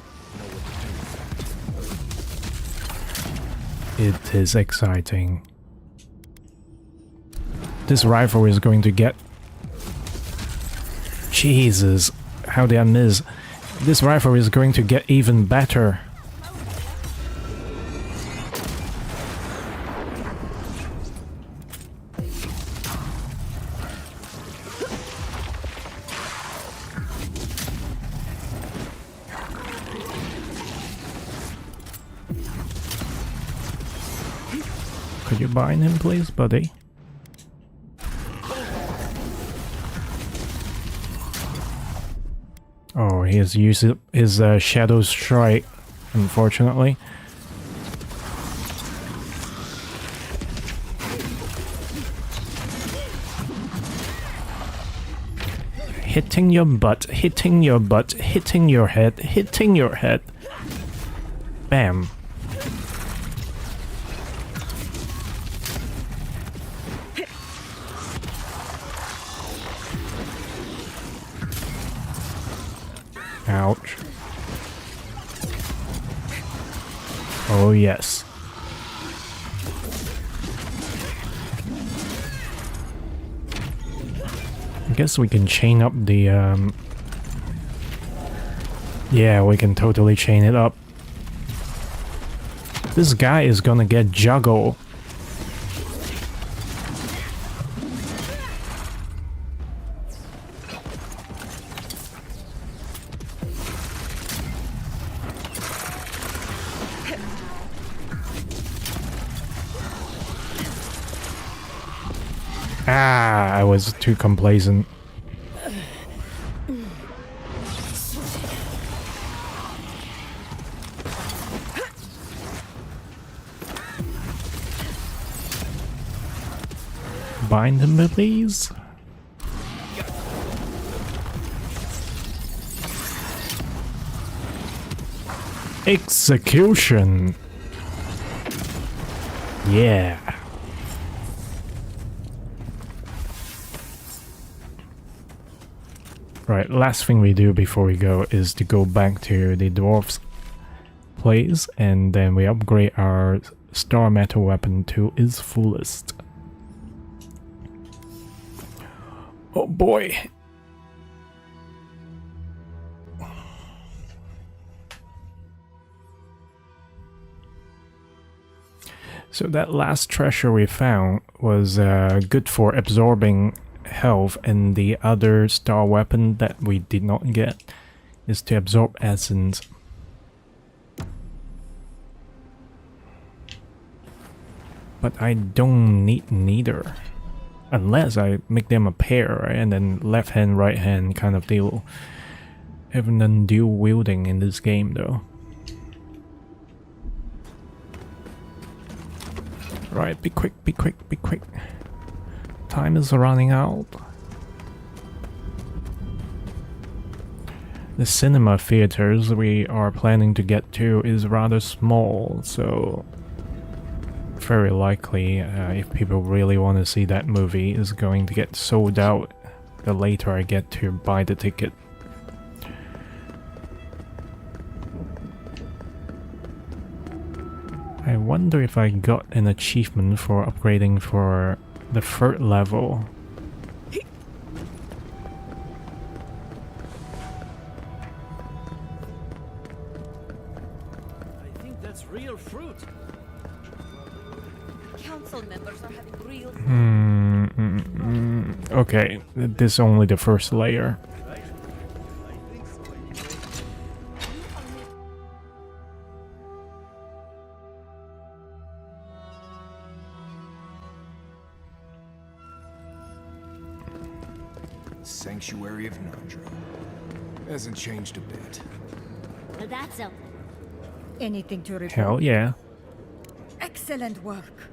It is exciting. This rifle is going to get... Jesus, how did I miss? This rifle is going to get even better. Could you bind him, please, buddy? Oh, he has used his Shadow Strike, unfortunately. Hitting your butt, hitting your butt, hitting your head, hitting your head. Bam. Ouch. Oh yes. I guess we can chain up the yeah, we can totally chain it up. This guy is gonna get juggle. Ah, I was too complacent. Bind him, please. Execution. Yeah. Right, last thing we do before we go is to go back to the dwarf's place, and then we upgrade our star metal weapon to its fullest. Oh boy! So that last treasure we found was good for absorbing health, and the other star weapon that we did not get is to absorb essence. But I don't need neither. Unless I make them a pair, right? And then left hand, right hand kind of deal. Haven't done dual wielding in this game though. Right, be quick, be quick, be quick. Time is running out. The cinema theaters we are planning to get to is rather small, so very likely if people really want to see that movie is going to get sold out the later I get to buy the ticket. I wonder if I got an achievement for upgrading for the 3rd level. I think that's real fruit. Council members are having real. Okay, this is only the 1st layer. Sanctuary of Nandro. Hasn't changed a bit. Well, that's a... Anything to report? Hell yeah. Excellent work.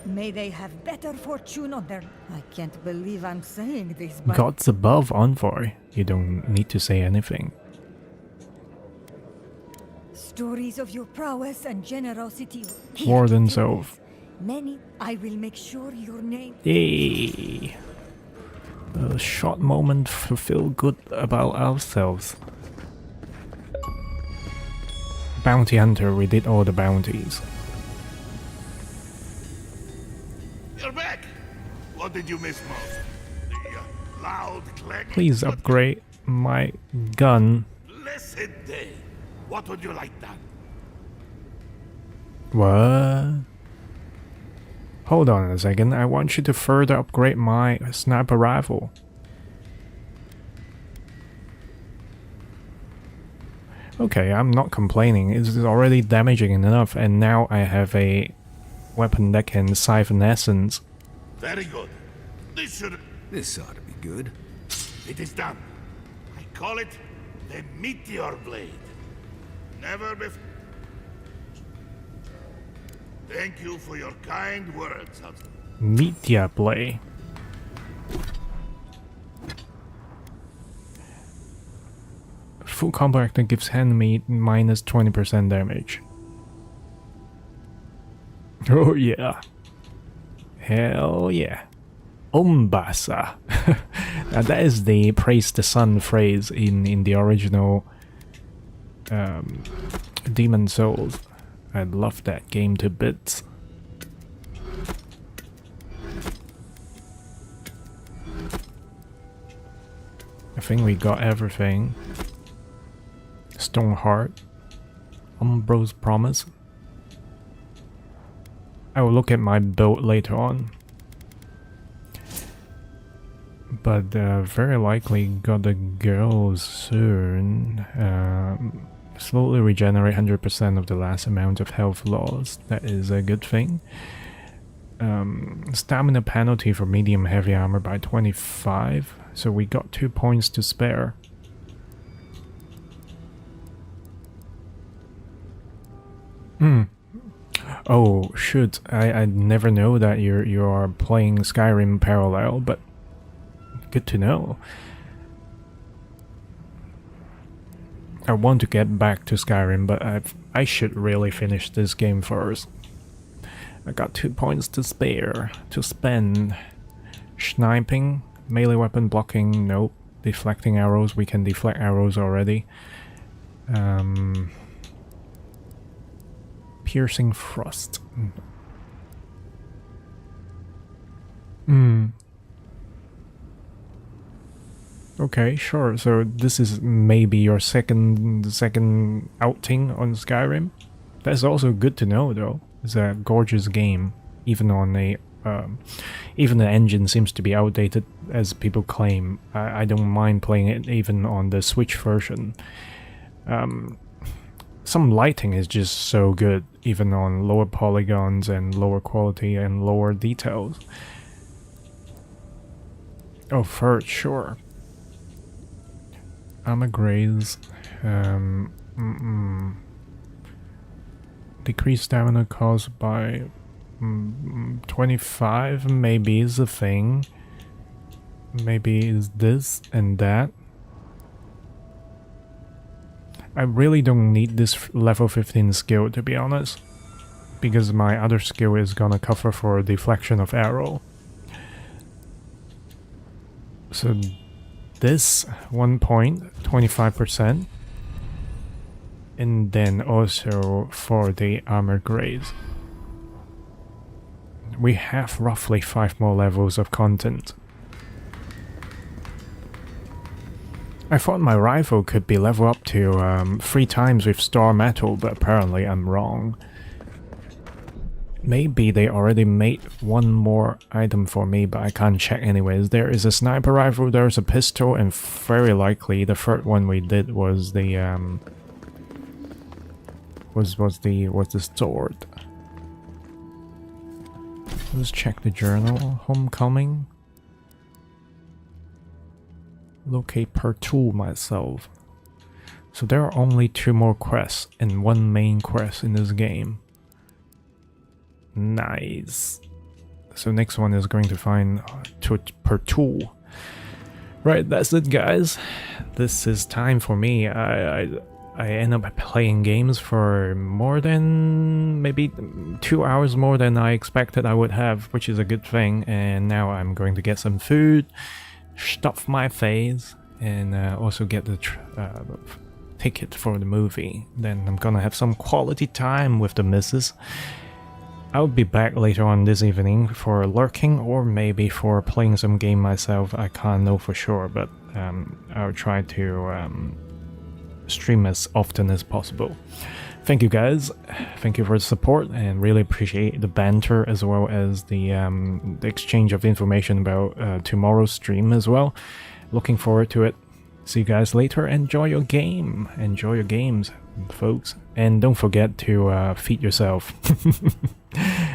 May they have better fortune on their... I can't believe I'm saying this, but... Gods above, Envoy. You don't need to say anything. Stories of your prowess and generosity. Warden's Oath. Many. I will make sure your name... Yay! A short moment to feel good about ourselves. Bounty Hunter, we did all the bounties. You're back! What did you miss most? The loud clanging? Please upgrade my gun. Blessed day! What would you like done? What? Hold on a second, I want you to further upgrade my sniper rifle. Okay, I'm not complaining, it's already damaging enough, and now I have a weapon that can siphon essence. Very good. This ought to be good. It is done. I call it the Meteor Blade. Never before. Thank you for your kind words, husband. Meteor Blade. Full combo actor gives enemy minus 20% damage. Oh yeah. Hell yeah. Umbasa. Now that is the praise the sun phrase in the original Demon Souls. I love that game to bits. I think we got everything. Stoneheart. Umbro's Promise. I will look at my build later on. But very likely got the girls soon. Slowly regenerate 100% of the last amount of health loss. That is a good thing. Stamina penalty for medium heavy armor by 25. So we got 2 points to spare. Oh shoot, I never know that you are playing Skyrim parallel, but good to know. I want to get back to Skyrim, but I should really finish this game first. I got 2 points to spare to spend. Sniping, melee weapon blocking, nope. Deflecting arrows, we can deflect arrows already. Piercing Frost. Okay, sure. So this is maybe your second outing on Skyrim. That's also good to know, though. It's a gorgeous game, even on a even the engine seems to be outdated, as people claim. I don't mind playing it even on the Switch version. Some lighting is just so good, even on lower polygons and lower quality and lower details. Oh, first, sure. Armor grades. Decreased stamina caused by 25 maybe is a thing. Maybe is this and that. I really don't need this level 15 skill, to be honest, because my other skill is gonna cover for deflection of arrow. So this 1 point, 25%, and then also for the armor grades. We have roughly 5 more levels of content. I thought my rifle could be leveled up to 3 times with star metal, but apparently I'm wrong. Maybe they already made one more item for me, but I can't check anyways. There is a sniper rifle, there's a pistol, and very likely the third one we did was the was the sword. Let's check the journal. Homecoming. Locate per tool myself. So there are only 2 more quests and 1 main quest in this game. Nice. So next one is going to find per tool. Right, that's it guys. This is time for me. I end up playing games for more than maybe 2 hours more than I expected I would have, which is a good thing. And now I'm going to get some food, stuff my face, and also get the ticket for the movie. Then I'm gonna have some quality time with the missus. I'll be back later on this evening for lurking or maybe for playing some game myself. I can't know for sure, but I'll try to stream as often as possible. Thank you guys, thank you for the support, and really appreciate the banter as well as the exchange of information about tomorrow's stream as well. Looking forward to it. See you guys later. Enjoy your game. Enjoy your games, folks. And don't forget to feed yourself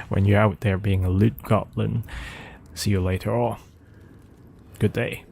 when you're out there being a loot goblin. See you later all. Good day.